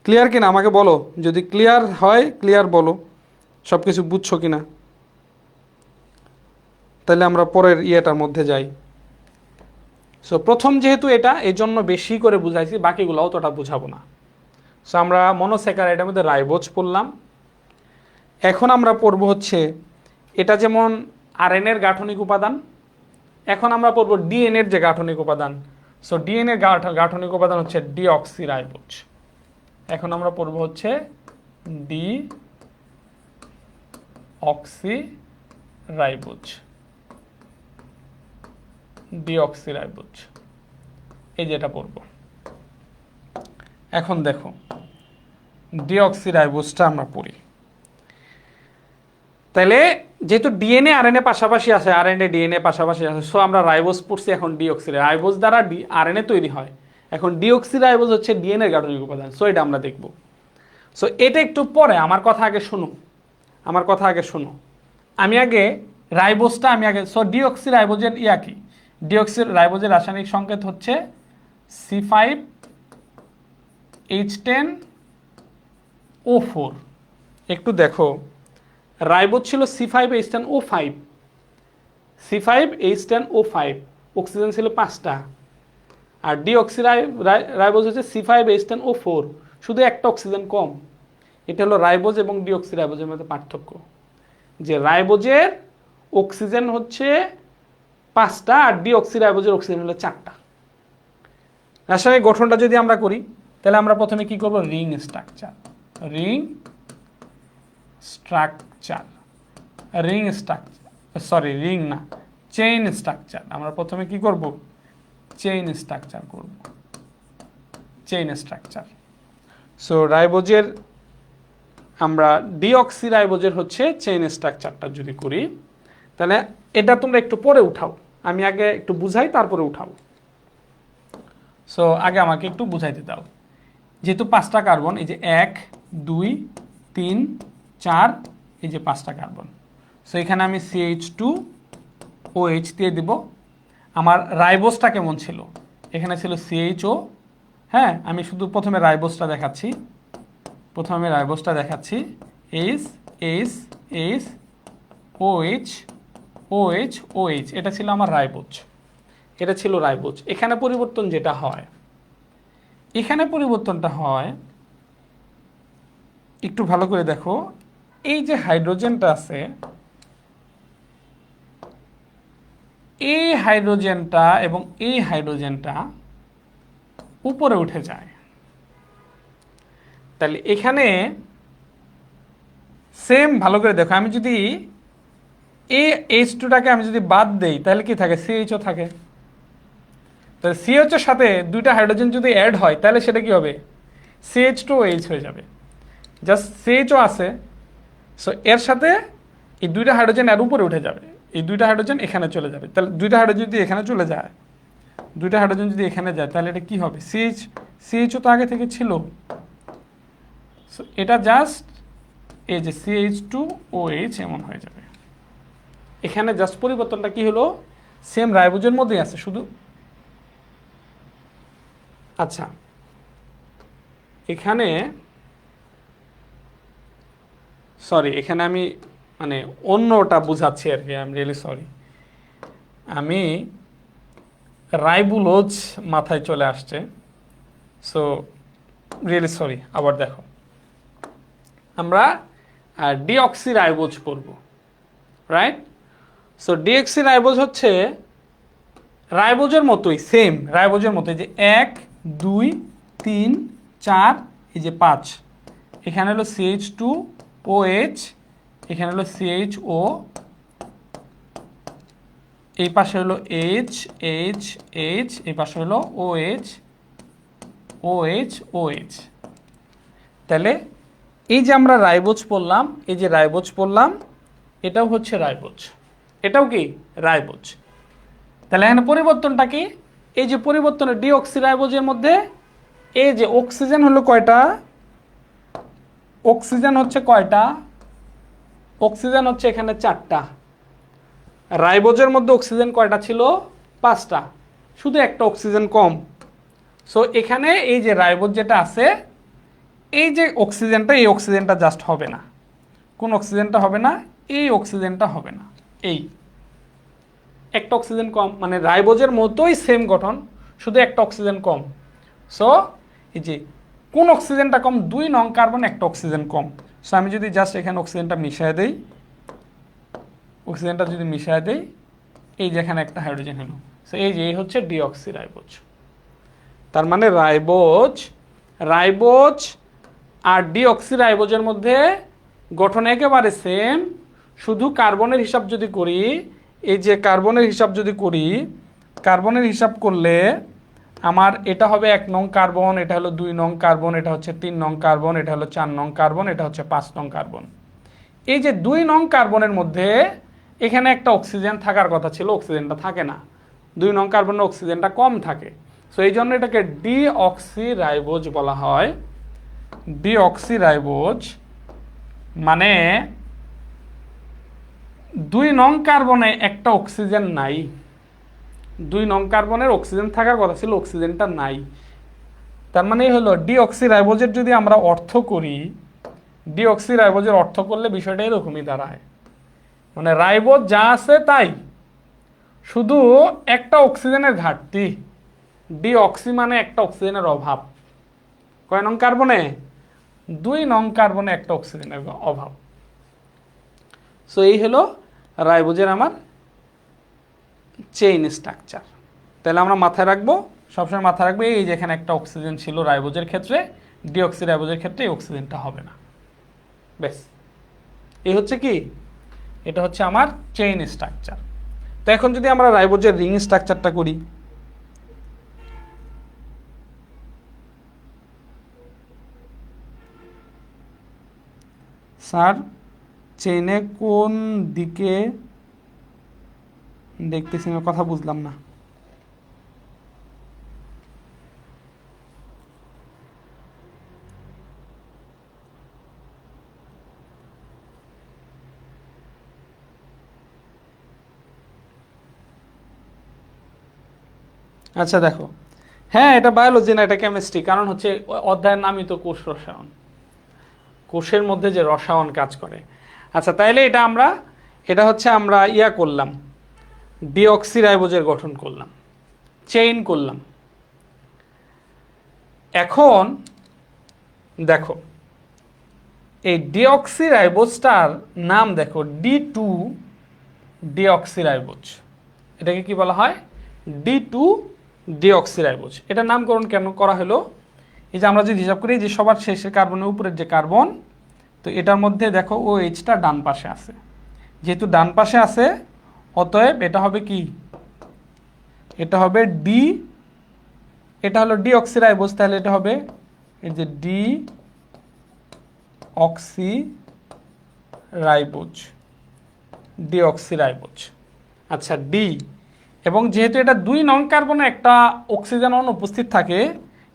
ক্লিয়ার কিনা আমাকে বলো, যদি ক্লিয়ার হয় ক্লিয়ার বলো, সব কিছু বুঝছো কিনা, তাহলে আমরা পরের ইয়েটার মধ্যে যাই। সো প্রথম যেহেতু এটা, এই জন্য বেশি করে বুঝাইছি, বাকিগুলো অতটা বুঝাবো না। সো আমরা মনোস্যাকারাইডের মধ্যে রাইবোজ পড়লাম। এখন আমরা পড়ব হচ্ছে এটা যেমন আরএনএর গাঠনিক উপাদান, এখন আমরা পড়ব ডিএনএর যে গাঠনিক উপাদান। সো ডিএনএর গাঠনিক উপাদান হচ্ছে ডিঅক্সিরাইবোজ। এখন আমরা পড়ব হচ্ছে ডিঅক্সিরাইবোজ, ডিঅক্সিরাইবোজ, এই যেটা পড়ব। এখন দেখো ডিঅক্সিরাইবোজটা আমরা পড়ি। তাহলে যেহেতু ডিএনএ আরএনএ পাশাপাশি আছে, আরএনএ ডিএনএ পাশাপাশি আছে, সো আমরা রাইবোজ পড়ছি। এখন ডিঅক্সিরাইবোজ দ্বারা আরএনএ তৈরি হয়, এখন ডিঅক্সিরাইবোজ হচ্ছে ডিএনএর গাঠনিক উপাদান। সো এটা আমরা দেখব। সো এটা একটু পরে, আমার কথা আগে শোনো, আমার কথা আগে শোনো। আমি আগে রাইবোজটা সো ডিঅক্সিরাইবোজের কি, ডিঅক্সিরাইবোজের রাসায়নিক সংকেত হচ্ছে C5H10O4। একটু দেখো, রাইবোজ ছিল C5H10O5, C5H10O5, অক্সিজেন ছিল 5টা। আর ডিঅক্সিরাইবোজ হচ্ছে C5H10O4, শুধু একটা অক্সিজেন কম। এটা হলো রাইবোজ এবং ডিঅক্সিরাইবোজের মধ্যে পার্থক্য, যে রাইবোজের অক্সিজেন হচ্ছে 5টা আর ডিঅক্সিরাইবোজের অক্সিজেন হলো 4টা। রাসায়নিক গঠনটা যদি আমরা করি, তাহলে আমরা প্রথমে কি করব, ring structure, ring structure, ring structure, sorry ring না, চেইন স্ট্রাকচার। আমরা প্রথমে কি করব, চেইন স্ট্রাকচার করব, চেইন স্ট্রাকচার। সো রাইবোজের, আমরা ডিঅক্সিরাইবোজের হচ্ছে চেইন স্ট্রাকচারটা যদি করি, তাহলে এটা তোমরা একটু পরে উঠাও, আমি আগে একটু বুঝাই তারপরে উঠাও। সো আগে আমাকে একটু বুঝাইতে দাও। যেহেতু 5টা কার্বন, এই যে 1 2 3 4, এই যে 5টা কার্বন। সো এখানে আমি CH2OH দিয়ে দিব। আমার রাইবোজটা কেমন ছিল, এখানে ছিল CHO। হ্যাঁ, আমি শুধু প্রথমে রাইবোজটা দেখাচ্ছি, OH, এটা ছিল আমার রাইবোজ, এটা ছিল রাইবোজ। এখানে পরিবর্তন যেটা হয়, এখানে পরিবর্তনটা হয়, একটু ভালো করে দেখো, এই যে হাইড্রোজেনটা আছে, এই হাইড্রোজেনটা এবং এই হাইড্রোজেনটা উপরে উঠে যায়। তাহলে এখানে সেম, ভালো করে দেখো, আমি যদি এই H2টাকে আমি যদি বাদ দেই, তাহলে কি থাকে, CHO থাকে। তাহলে CHO এর সাথে 2টা হাইড্রোজেন যদি অ্যাড হয়, তাহলে সেটা কি হবে, CH2OH হয়ে যাবে। জাস্ট CHO আছে, সো এর সাথে এই 2টা হাইড্রোজেন এর উপরে উঠে যাবে, এই 2টা হাইড্রোজেন এখানে চলে যাবে। তাহলে 2টা হাইড্রোজেন যদি এখানে চলে যায়, 2টা হাইড্রোজেন যদি এখানে যায়, তাহলে এটা কি হবে, CHO তো আগে থেকে ছিল। সো এটা জাস্ট এই যে CH2OH এমন হয়ে যাবে। এখানে জাস্ট পরিবর্তনটা কি হলো, সেম রাইবোজের মধ্যেই আছে শুধু। আচ্ছা, এখানে সরি, এখানে আমি মানে অন্যটা বুঝাচ্ছি আর কি, আই এম রিয়েলি সরি। আমি রাইবুলোজ মাথায় চলে আসছে, সো রিয়েলি সরি। আবার দেখো, আমরা ডিঅক্সিরাইবোজ পড়ব, রাইট? সো ডিঅক্সিরাইবোজ হচ্ছে রাইবোজের মতোই সেম, রাইবোজের মতোই যে 1 2 3 4 এই যে 5, এখানে হলো CH2 OH, এখানে হলো CHO, এই পাশে হলো H H H, এই পাশে হলো OH OH OH। তাহলে এই যে আমরা রাইবোজ পড়লাম, এই যে রাইবোজ পড়লাম, এটাও হচ্ছে রাইবোজ, এটাও কি রাইবোজ। তাহলে এখানে পরিবর্তনটা কি? এই যে পরিবর্তনের ডিঅক্সিরাইবোজের মধ্যে এই যে অক্সিজেন হলো কয়টা, অক্সিজেন হচ্ছে কয়টা, অক্সিজেন হচ্ছে এখানে 4টা, রাইবোজের মধ্যে অক্সিজেন কয়টা ছিল, 5টা, শুধু একটা অক্সিজেন কম। সো এখানে এই যে রাইবোজ যেটা আছে, এই যে অক্সিজেনটা, এই অক্সিজেনটা জাস্ট হবে না। কোন অক্সিজেনটা হবে না? এই অক্সিজেনটা হবে না, এই একটা অক্সিজেন কম, মানে রাইবোজের মতোই সেম গঠন, শুধু একটা অক্সিজেন কম। সো এই যে কোন অক্সিজেনটা কম, 2 নং কার্বন, একটা অক্সিজেন কম। সো আমি যদি জাস্ট এখানে অক্সিজেনটা মিশিয়ে দেই, অক্সিজেনটা যদি মিশিয়ে দেই, এই যে এখানে একটা হাইড্রোজেন হলো, সো এই যে এই হচ্ছে ডিঅক্সিরাইবোজ। তার মানে রাইবোজ, রাইবোজ আর ডিঅক্সিরাইবোজের মধ্যে গঠন একেবারে সেম, শুধু কার্বনের হিসাব যদি করি, এই যে কার্বনের হিসাব যদি করি, কার্বনের হিসাব করলে আমার এটা হবে 1 নং কার্বন, এটা হলো 2 নং কার্বন, এটা হচ্ছে 3 নং কার্বন, এটা হলো 4 নং কার্বন, এটা হচ্ছে 5 নং কার্বন। এই যে 2 নং কার্বনের মধ্যে এখানে একটা অক্সিজেন থাকার কথা ছিল, অক্সিজেনটা থাকে না, 2 নং কার্বনের অক্সিজেনটা কম থাকে। সো এই জন্য এটাকে ডিঅক্সিরাইবোজ বলা হয়। ডিঅক্সিরাইবোজ মানে 2 নং কার্বনে একটা অক্সিজেন নাই, 2 নং কার্বনের অক্সিজেন থাকার কথা ছিল, অক্সিজেনটা নাই। তার মানে হলো ডিঅক্সিরাইবোজের যদি আমরা অর্থ করি, ডিঅক্সিরাইবোজের অর্থ করলে বিষয়টা এরকমই দাঁড়ায়, মানে রাইবোজ যা আছে তাই, শুধু একটা অক্সিজেনের ঘাটতি, ডিঅক্সি মানে একটা অক্সিজেনের অভাব। কয় নং কার্বনে? 2 নং কার্বনে একটা অক্সিজেনের অভাব। সো এই হলো রাইবোজের আমার চেইন স্ট্রাকচার। তাহলে আমরা মাথায় রাখবো, সবসময় মাথায় রাখবো, এই যে এখানে একটা অক্সিজেন ছিল রাইবোজের ক্ষেত্রে, ডিঅক্সিরাইবোজের ক্ষেত্রে এই অক্সিজেনটা হবে না। বেশ, এই হচ্ছে কি, এটা হচ্ছে আমার চেইন স্ট্রাকচার। তো এখন যদি আমরা রাইবোজের রিং স্ট্রাকচারটা করি, স্যার চেইনে কোন দিকে দেখতেছি না, কথা বুঝলাম না। আচ্ছা দেখো, হ্যাঁ এটা বায়োলজি না, এটা কেমিস্ট্রি, কারণ হচ্ছে অধ্যায়ের নামই তো কোষ রসায়ন, কোষের মধ্যে যে রসায়ন কাজ করে। আচ্ছা তাইলে এটা আমরা, এটা হচ্ছে আমরা ইয়া করলাম, ডিঅক্সিরাইবোজের গঠন করলাম, চেইন করলাম। এখন দেখো এই ডিঅক্সিরাইবোজটার নাম দেখো, D2 ডিঅক্সিরাইবোজ, এটাকে কি বলা হয়? D2 deoxyribose. এটার নামকরণ কেন করা হলো? এই যে আমরা যদি হিসাব করি, যে সবার শেষের কার্বনের উপরের যে কার্বন, তো এটার মধ্যে দেখো ও এইচটা ডান পাশে আছে, যেহেতু ডান পাশে আছে অতএব এটা হবে কি, এটা হবে ডি, এটা হলো ডিঅক্সিরাইবোজ, তাহলে এটা হবে এই যে ডি অক্সিরাইবোজ, ডিঅক্সিরাইবোজ। আচ্ছা ডি, এবং যেহেতু এটা 2 নং কার্বনে একটা অক্সিজেন অনুপস্থিত থাকে,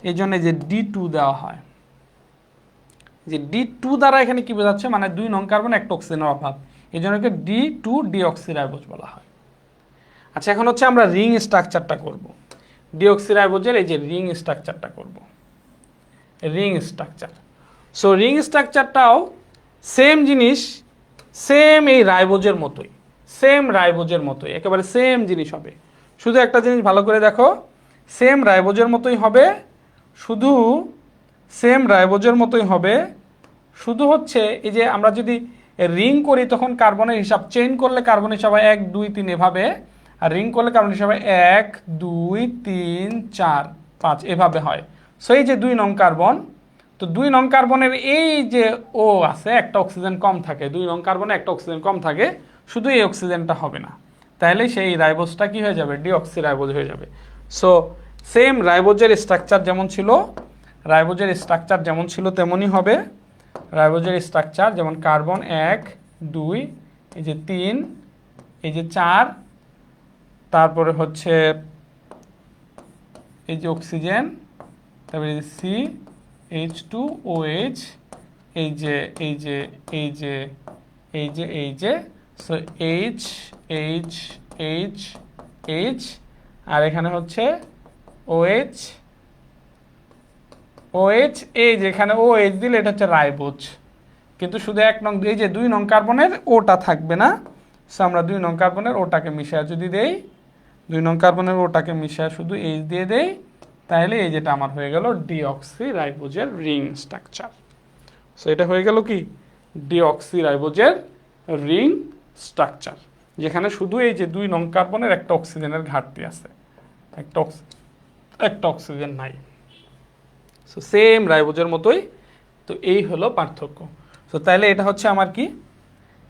এই জন্য যে D2 দেওয়া হয়। যে D2 দ্বারা এখানে কি বোঝাচ্ছে, মানে 2 নং কার্বনে একটা অক্সিজেনের অভাব, এই জন্য একে D2 ডিঅক্সিরাইবোজ বলা হয়। আচ্ছা এখন হচ্ছে আমরা রিং স্ট্রাকচারটা করব, ডিঅক্সিরাইবোজের এই যে রিং স্ট্রাকচারটা করব, রিং স্ট্রাকচার। সো রিং স্ট্রাকচারটাও সেম জিনিস, সেম এই রাইবোজের মতোই, সেম রাইবোজের মতোই, একেবারে সেম জিনিস হবে। শুধু একটা জিনিস ভালো করে দেখো, সেম রাইবোজের মতোই হবে, শুধু সেম রাইবোজের মতোই হবে, শুধু হচ্ছে এই যে আমরা যদি রিং করি তখন কার্বনের হিসাব, চেইন করলে কার্বনের হিসাব হয় 1 2 3 এভাবে, আর রিং করলে কার্বন হিসাবে 1 2 3 4 5 এভাবে হয়। সো এই যে 2 নং কার্বন, তো 2 নং কার্বনের এই যে ও আছে একটা অক্সিজেন কম থাকে, 2 নং কার্বনে একটা অক্সিজেন কম থাকে, শুধু এই অক্সিজেনটা হবে না, তাহলে সেই রাইবোজটা কি হয়ে যাবে, ডিঅক্সি রাইবোজ হয়ে যাবে। সো সেম রাইবোজের স্ট্রাকচার যেমন ছিল, রাইবোজের স্ট্রাকচার যেমন ছিল তেমনই হবে। রাইবোজের স্ট্রাকচার যেমন কার্বন 1 2 এই যে 3 এই যে 4, তারপরে হচ্ছে এই যে অক্সিজেন, তারপরে সি H2OH, এই যে এই যে এই যে এই যে এই যে so H H H H, আর এখানে হচ্ছে OH OH, এই যে এখানে OH দিলে এটা হচ্ছে রাইবোজ, কিন্তু শুধু 1 নং এই যে 2 নং কার্বনের ওটা থাকবে না। সো আমরা 2 নং কার্বনের ওটাকে মিশিয়ে যদি দেই, 2 নং কার্বনের ওটাকে মিশিয়ে শুধু H দিয়ে দেই, তাহলে এই যেটা আমার হয়ে গেল ডিঅক্সি রাইবোজের রিং স্ট্রাকচার। সো এটা হয়ে গেল কি ডিঅক্সি রাইবোজের রিং স্ট্রাকচার, যেখানে শুধু এই যে 2 নং কার্বনের একটা অক্সিজেনের ঘাটতি আছে, একটা অক্সিজেন নাই। সো সেম রাইবোজের মতোই, তো এই হলো পার্থক্য। সো তাহলে এটা হচ্ছে আমার কি,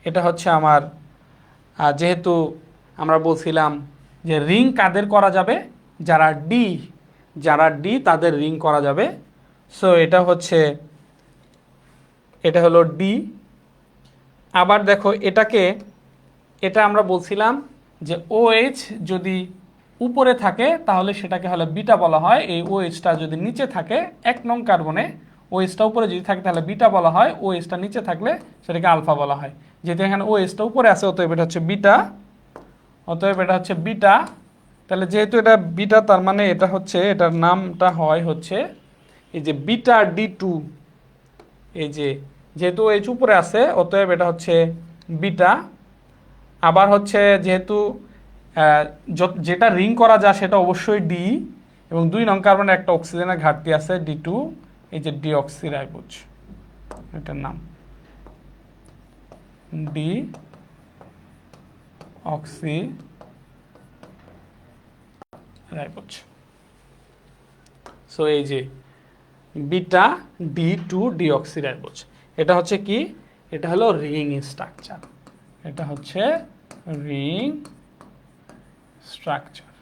এটা হচ্ছে আমার যেহেতু আমরা বলছিলাম যে রিং কাদের করা যাবে, যারা ডি তাদের রিং করা যাবে। সো এটা হচ্ছে, এটা হলো ডি। আবার দেখো এটা আমরা বলছিলাম যে OH যদি উপরে থাকে তাহলে সেটাকে হলে বিটা বলা হয়, এই OH-টা যদি নিচে থাকে 1 নং কার্বনে OH-টা উপরে যদি থাকে তাহলে বিটা বলা হয়, OH-টা নিচে থাকলে সেটাকে আলফা বলা হয়। যেহেতু এখানে OH-টা উপরে আছে অতএব এটা হচ্ছে বিটা, অতএব এটা হচ্ছে বিটা। তাহলে যেহেতু এটা বিটা তার মানে এটা হচ্ছে, এটার নামটা হয় হচ্ছে এই যে বিটা D2, এই যে যেহেতু OH উপরে আছে অতএব এটা হচ্ছে বিটা। আবার হচ্ছে যেহেতু যেটা রিং করা যায় সেটা অবশ্যই ডি, এবং 2 নং কার্বনের একটা অক্সিজেনের ঘাটতি আছে D2, এই যে ডিঅক্সি রাইবোজ, এটার নাম ডিঅক্সি রাইবোজ। সো এই যে বিটা D2 ডিঅক্সি রাইবোজ, এটা হচ্ছে কি, এটা হলো রিং স্ট্রাকচার, এটা হচ্ছে রিং স্ট্রাকচার।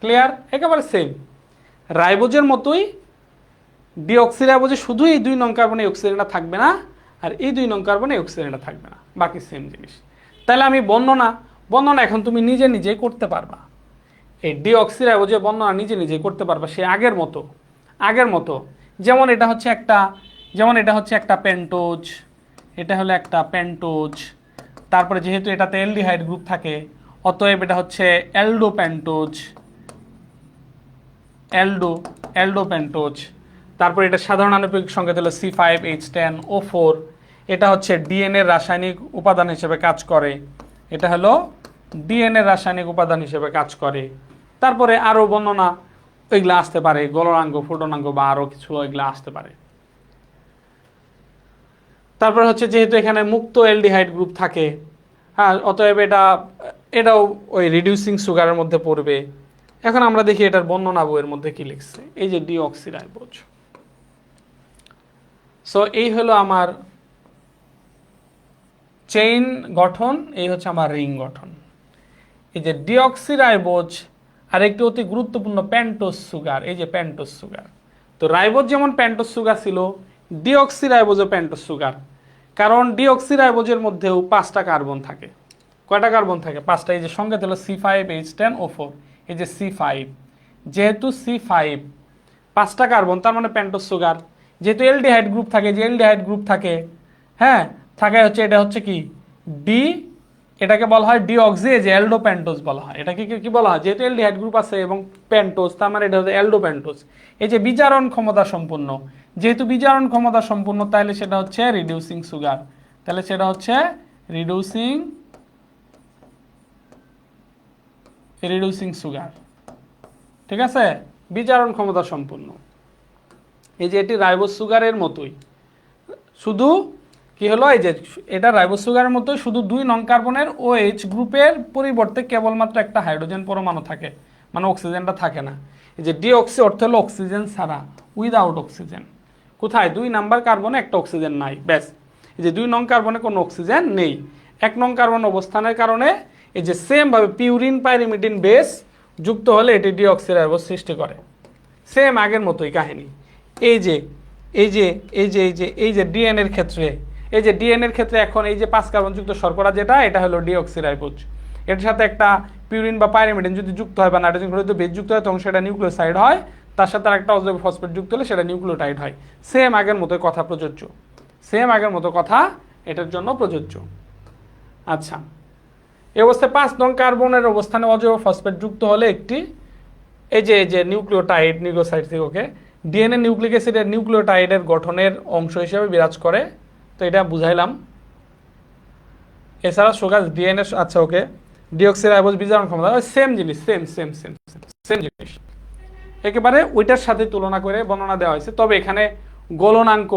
ক্লিয়ার? একেবারে সেম রাইবোজের মতোই ডিঅক্সি রাইবোজে শুধু এই 2 নং কার্বনে অক্সিজেনটা থাকবে না, আর এই 2 নং কার্বনে অক্সিজেনটা থাকবে না, বাকি সেম জিনিস। তাহলে আমি বর্ণনা এখন তুমি নিজে নিজেই করতে পারবা, এই ডিঅক্সি রাইবোজের বর্ণনা নিজে নিজেই করতে পারবা সে আগের মতো। যেমন এটা হচ্ছে একটা পেন্টোজ, এটা হলো একটা পেন্টোজ, তারপরে যেহেতু এটাতে অ্যালডিহাইড গ্রুপ থাকে অতএব এটা হচ্ছে অ্যালডো পেন্টোজ। তারপরে এটা সাধারণ আণবিক সংকেত হলো C5H10O4, এটা হচ্ছে ডিএনএ রাসায়নিক উপাদান হিসেবে কাজ করে, এটা হলো ডিএনএ রাসায়নিক উপাদান হিসেবে কাজ করে। তারপরে আরও বর্ণনা এগুলো আসতে পারে, গলনাঙ্গ ফুটনাঙ্গ বা আরও কিছু এগুলো আসতে পারে। তারপরে হচ্ছে যেহেতু এখানে মুক্ত অ্যালডিহাইড গ্রুপ থাকে, হ্যাঁ, অতএব এটাও ওই রিডিউসিং সুগারের মধ্যে পড়বে। এখন আমরা দেখি এটার বর্ণনা বইয়ের মধ্যে কি লিখছে, এই যে ডিঅক্সি রাইবোজ। সো এই হলো আমার চেইন গঠন, এই হচ্ছে আমার রিং গঠন। এই যে ডিঅক্সি রাইবোজ আর একটি অতি গুরুত্বপূর্ণ পেন্টোজ সুগার, এই যে পেন্টোজ সুগার। তো রাইবোজ যেমন পেন্টোজ সুগার ছিল, ডিঅক্সি রাইবোজও পেন্টোজ সুগার, কারণ ডিঅক্সি রাইবোজের মধ্যেও 5টা কার্বন থাকে। কয়টা কার্বন থাকে? 5টা। এই যে সংকেত হলো C5H10O4, এই যে C5, যেহেতু C5 5টা কার্বন তার মানে পেন্টোজ সুগার। যেহেতু অ্যালডিহাইড গ্রুপ থাকে, যে অ্যালডিহাইড গ্রুপ থাকে, হ্যাঁ, থাকে হচ্ছে এটা হচ্ছে কি ডি, এটাকে বলা হয় ডিঅক্সি, যে অ্যালডো পেন্টোজ বলা হয়। এটাকে কি বলা হয়? যেহেতু অ্যালডিহাইড গ্রুপ আছে এবং পেন্টোজ তার মানে এটা হচ্ছে অ্যালডো পেন্টোজ। এই যে বিজারণ ক্ষমতা সম্পন্ন, যেহেতু বিজারণ ক্ষমতা সম্পন্ন তাহলে সেটা হচ্ছে রিডিউসিং সুগার, তাহলে সেটা হচ্ছে রিডিউসিং সুগার। ঠিক আছে, বিজারণ ক্ষমতা সম্পন্ন। এই যে এটি রাইবোজ সুগারের মতোই, শুধু কি হলো, এই যে এটা রাইবোজ সুগারের মতো শুধু 2 নং কার্বনের OH গ্রুপের পরিবর্তে কেবলমাত্র একটা হাইড্রোজেন পরমাণু থাকে, মানে অক্সিজেনটা থাকে না। এই যে ডিঅক্সি অর্থ হলো অক্সিজেন ছাড়া, উইদাউট অক্সিজেন। কোথায়? 2 নাম্বার কার্বনে একটা অক্সিজেন নাই, ব্যাস। এই যে 2 নং কার্বনে কোনো অক্সিজেন নেই। 1 নং কার্বন অবস্থানের কারণে এই যে সেম ভাবে পিউরিন পাইরিমিডিন বেস যুক্ত হলে এটি ডিঅক্সিরাইবোজ সৃষ্টি করে। সেম আগের মতোই কাহিনী। এই যে এই যে এই যে এই যে এই যে ডিএনএর ক্ষেত্রে, এই যে ডিএনএর ক্ষেত্রে এখন এই যে 5 কার্বনযুক্ত শর্করা যেটা, এটা হলো ডিঅক্সিরাইবোজ। এর সাথে একটা পিউরিন বা পাইরিমিডিন যদি যুক্ত হয় বা নাইট্রোজেন ক্লোরাইড বেস যুক্ত হয়, তখন সেটা নিউক্লিওসাইড হয়। তার সাথে আরেকটা অজৈব ফসফেট যুক্ত হলে সেটা নিউক্লিওটাইড হয়। সেম আগের মতোই কথা প্রযোজ্য, সেম আগের মতো কথা এটার জন্য প্রযোজ্য। আচ্ছা, এই অবস্থায় 5 নং কার্বনের অবস্থানে অজৈব ফসফেট যুক্ত হলে একটি এই যে নিউক্লিওটাইড, নিউক্লিওসাইড থেকে ওকে ডিএনএ নিউক্লিক অ্যাসিডের নিউক্লিওটাইডের গঠনের অংশ হিসেবে বিরাজ করে। তো এটা বুঝাইলাম। এছাড়া সুগার ডিএনএ, আচ্ছা ওকে, ডিঅক্সিরাইবোজ বিজারণ ক্ষমতা সেম জিনিস, সেম সেম সেম সেম জিনিস, একেবারে ওইটার সাথে তুলনা করে বর্ণনা দেওয়া হয়েছে। তবে এখানে গলনাঙ্ক,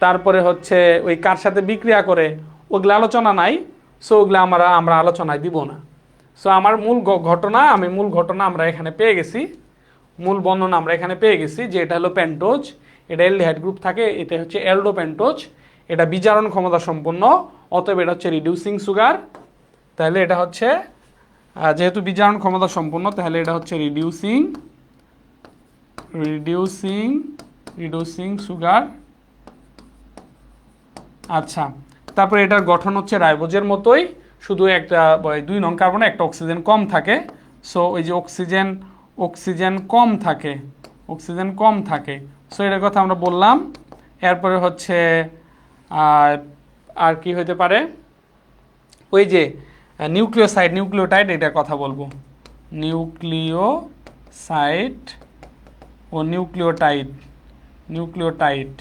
তারপরে হচ্ছে ওই কার সাথে বিক্রিয়া করে, ওগুলো আলোচনা নাই। সো ওগুলো আমরা আলোচনায় দিব না। সো আমার মূল ঘটনা আমরা এখানে পেয়ে গেছি, মূল বর্ণনা আমরা এখানে পেয়ে গেছি যে এটা হলো পেন্টোজ, এটা অ্যালডিহাইড গ্রুপ থাকে, এটা হচ্ছে অ্যালডো পেন্টোজ, এটা বিজারণ ক্ষমতা সম্পন্ন, অতএব এটা হচ্ছে রিডিউসিং সুগার। তাহলে এটা হচ্ছে যেহেতু বিজারণ ক্ষমতা সম্পন্ন, তাহলে এটা হচ্ছে রিডিউসিং সুগার। আচ্ছা, তারপরে এটার গঠন হচ্ছে রাইবোজের মতোই, শুধু একটা 2 নং কার্বনে একটা অক্সিজেন কম থাকে। সো ওই যে অক্সিজেন কম থাকে। সো এটার কথা আমরা বললাম। এরপরে হচ্ছে আর কি হতে পারে, ওই যে নিউক্লিওটাইড, এটার কথা বলবো। নিউক্লিওসাইড ও নিউক্লিওটাইড নিউক্লিওটাইড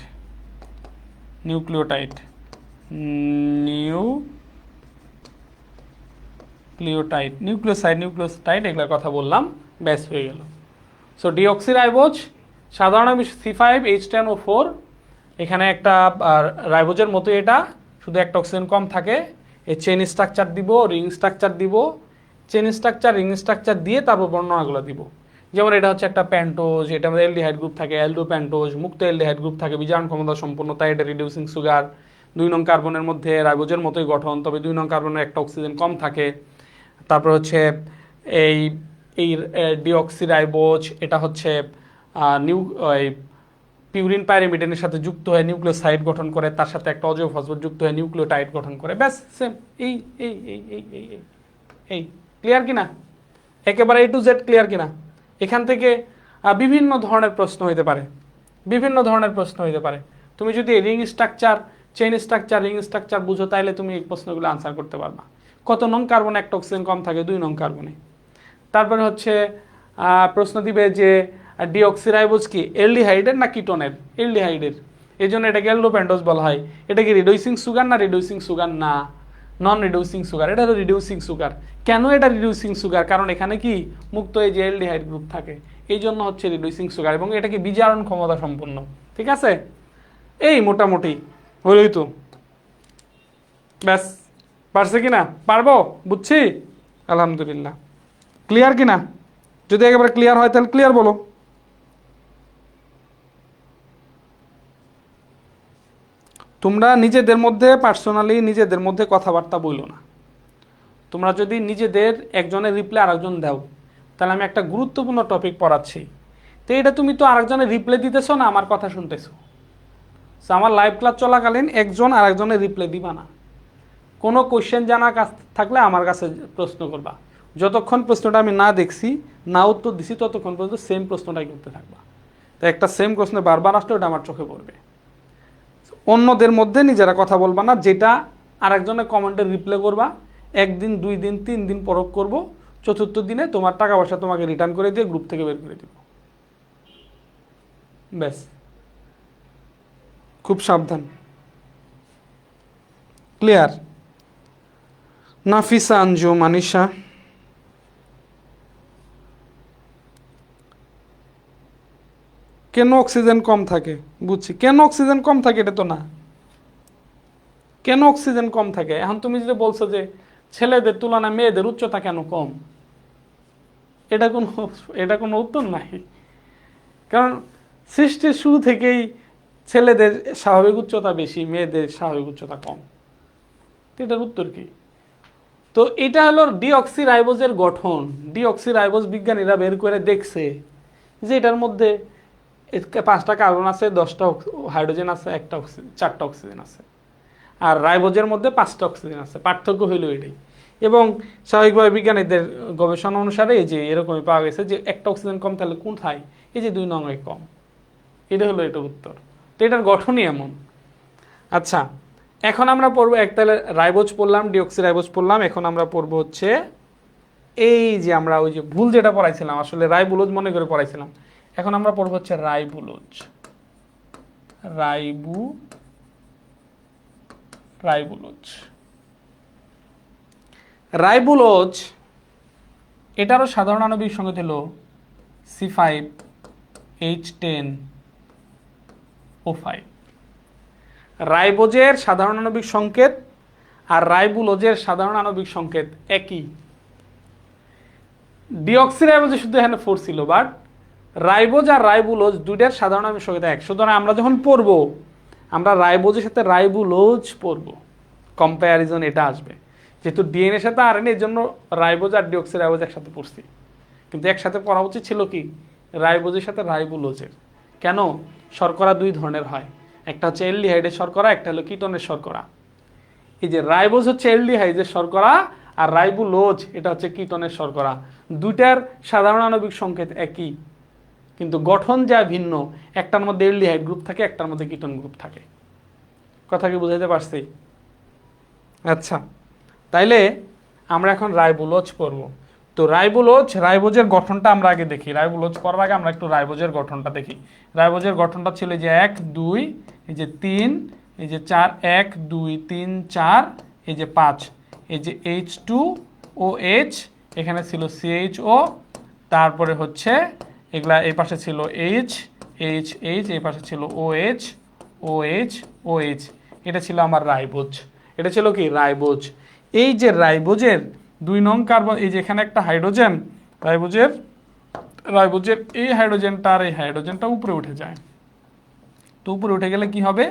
নিউক্লিওসাইড এগুলোর কথা বললাম, ব্যাস হয়ে গেল। সো ডিঅক্সিরাইবোজ সাধারণ C5H10O4, এখানে একটা রাইবোজের মতো, এটা শুধু একটা অক্সিজেন কম থাকে। এই চেইন স্ট্রাকচার দিব, রিং স্ট্রাকচার দিব, চেইন স্ট্রাকচার রিং স্ট্রাকচার দিয়ে তারপর বর্ণনাগুলো দিব। যেমন এটা হচ্ছে একটা প্যান্টোজ, এটা আমাদের অ্যালডিহাইড গ্রুপ থাকে, অ্যালডো প্যান্টোজ, মুক্ত অ্যালডিহাইড গ্রুপ থাকে, বিজারণ ক্ষমতা সম্পন্ন, তাই এটা রিডিউসিং সুগার। 2 নং কার্বনের মধ্যে রাইবোজের মতোই গঠন, তবে 2 নং কার্বনের একটা অক্সিজেন কম থাকে। তারপর হচ্ছে এই এই ডিঅক্সিরাইবোজ, এটা হচ্ছে পিউরিন পাইরিমিডিনের সাথে যুক্ত হয়ে নিউক্লিওসাইড গঠন করে, তার সাথে একটা অজৈব ফসফেট যুক্ত হয়ে নিউক্লিওটাইড গঠন করে, ব্যাস সেম। এই এই এই এই এই এই এই ক্লিয়ার কিনা? একেবারে A to Z ক্লিয়ার কিনা? এখান থেকে বিভিন্ন ধরনের প্রশ্ন হইতে পারে। তুমি যদি ring structure, chain structure, ring structure বুঝো, তাহলে তুমি এই প্রশ্নগুলো আনসার করতে পারবা। কত নং কার্বনে একটা অক্সিজেন কম থাকে? 2 নং কার্বনে। তারপরে হচ্ছে প্রশ্ন দিবে যে ডিঅক্সিরাইবোজ কি অ্যালডিহাইডের না কিটোনের? অ্যালডিহাইডের, এই জন্য এটাকে অ্যালডোপেন্টোজ বলা হয়। এটা কি রিডিউসিং সুগার না? রিডিউসিং সুগার না, নন রিডিউসিং সুগার। এটা হলো রিডিউসিং সুগার। কেন এটা রিডিউসিং সুগার? কারণ এখানে কি মুক্ত এই যে অ্যালডিহাইড গ্রুপ থাকে, এই জন্য হচ্ছে রিডিউসিং সুগার, এবং এটা কি বিজারণ ক্ষমতা সম্পন্ন। ঠিক আছে, এই মোটামুটি হলোই তো, ব্যাস। পারছে কিনা? পারবো, বুঝছি, আলহামদুলিল্লাহ। ক্লিয়ার কিনা? যদি একেবারে ক্লিয়ার হয় তাহলে ক্লিয়ার বলো। তোমরা নিজেদের মধ্যে পার্সোনালি নিজেদের মধ্যে কথাবার্তা বলো না। তোমরা যদি নিজেদের একজনের রিপ্লাই আরেকজন দাও, তাহলে আমি একটা গুরুত্বপূর্ণ টপিক পড়াচ্ছি, তো এটা তুমি তো আরেকজনের রিপ্লাই দিতেছো না, আমার কথা শুনতেছো। আমার লাইভ ক্লাস চলাকালীন একজন আরেকজনের রিপ্লাই দিবা না। কোনো কোশ্চেন জানার কাছ থাকলে আমার কাছে প্রশ্ন করবা। যতক্ষণ প্রশ্নটা আমি না দেখছি, না উত্তর দিছি, ততক্ষণ পর্যন্ত সেম প্রশ্নটাই করতে থাকবা। তো একটা সেম প্রশ্ন বারবার আসলে ওটা আমার চোখে পড়বে। অন্যদের মধ্যে নিজেরা কথা বলবা না, যেটা আরেকজনের কমেন্টে রিপ্লাই করবা। 1 দিন 2 দিন 3 দিন পরক করব, চতুর্থ দিনে তোমার টাকা পয়সা তোমাকে রিটার্ন করে দিয়ে গ্রুপ থেকে বের করে দিব, ব্যাস। খুব সাবধান। ক্লিয়ার? নাফিসা আঞ্জুম, মানিশা, কেন অক্সিজেন কম থাকে? বুঝছি, কেন অক্সিজেন কম থাকে এটা তো না। কেন অক্সিজেন কম থাকে? এখন তুমি যদি বলছো যে ছেলেদের তুলনায় মেয়েদের উচ্চতা কেন কম, এটা কোনো এটা কোনো উত্তর নাই। কারণ সৃষ্টির শুরু থেকেই ছেলেদের স্বাভাবিক উচ্চতা বেশি, মেয়েদের স্বাভাবিক উচ্চতা কম। তো এটার উত্তর কি? তো এটা হলো ডিঅক্সিরাইবোজের গঠন। ডিঅক্সিরাইবোজ বিজ্ঞানীরা বের করে দেখছে যে এটার মধ্যে 5টা কার্বন আছে, 10টা হাইড্রোজেন আছে, 1টা অক্সিজেন, 4টা অক্সিজেন আছে। আর রাইবোজের মধ্যে 5টা অক্সিজেন আছে। পার্থক্য হইল এটাই। এবং স্বাভাবিকভাবে বিজ্ঞানীদের গবেষণা অনুসারে এই যে এরকমই পাওয়া গেছে যে একটা অক্সিজেন কম, তাহলে কোথায়? এই যে 2 নং কম। এটা হলো এটার উত্তর। তো এটার গঠনই এমন। আচ্ছা, এখন আমরা পড়বো তাহলে রাইবোজ পড়লাম, ডিঅক্সিরাইবোজ পড়লাম। এখন আমরা পড়বো হচ্ছে এই যে আমরা ওই যে ভুল যেটা পড়াইছিলাম, আসলে রাইবুলোজ মনে করে পড়াইছিলাম। এখন আমরা পড়বো হচ্ছে রাইবুলোজ। রাইবুলোজ রাইবুলোজ এটারও সাধারণ আণবিক সংকেত হলো C5H10O5। রাইবোজের সাধারণ আণবিক সংকেত আর রাইবুলোজের সাধারণ আণবিক সংকেত একই। ডিঅক্সিরাইবোজে শুধু এখানে 4 ছিল, বাট রাইবোজ আর রাইবুলোজ দুইটার সাধারণ আণবিক সংকেত এক। সুতরাং আমরা যখন পড়বো, আমরা রাইবোজের সাথে রাইবুলোজ পড়বো, কম্প্যারিজন এটা আসবে। যেহেতু ডিএনএ এর সাথে আরএনএ, এর জন্য রাইবোজ আর ডিঅক্সিরাইবোজ একসাথে পড়ছি। কিন্তু একসাথে পড়া উচিত ছিল কি রাইবোজের সাথে রাইবুলোজের। কেন? শর্করা 2 ধরনের হয়, একটা হচ্ছে অ্যালডিহাইডের শর্করা, একটা হলো কিটোনের শর্করা। এই যে রাইবোজ হচ্ছে অ্যালডিহাইডের শর্করা, আর রাইবুলোজ এটা হচ্ছে কিটোনের শর্করা। দুইটার সাধারণ আণবিক সংকেত একই, কিন্তু গঠন যা ভিন্ন। একটার মধ্যে অ্যালডিহাইড গ্রুপ থাকে, একটার মধ্যে কিটোন গ্রুপ থাকে। কথা কি বুঝাইতে পারছি? আচ্ছা, তাইলে আমরা এখন রাইবুলোজ পড়ব। তো রাইবোজের গঠনটা আমরা আগে দেখি। রাইবুলোজ পড়ার আগে আমরা একটু রাইবোজের গঠনটা দেখি। রাইবোজের গঠনটা ছিল যে 1 2, এই যে 3, এই যে 4, 1 2 3 4, এই যে 5, এই যে H2OH, এখানে ছিল CHO, তারপরে হচ্ছে এগুলা এই পাশে ছিল H H H, এই পাশে ছিল OH OH OH। এটা ছিল আমার রাইবোজ। এটা ছিল কি রাইবোজ। এই যে রাইবোজের 2 নং কার্বন, এই যে এখানে একটা হাইড্রোজেন, রাইবোজের এই হাইড্রোজেনটা আর এই হাইড্রোজেনটা উপরে উঠে যায়। তো উপরে উঠে গেলে কি হবে?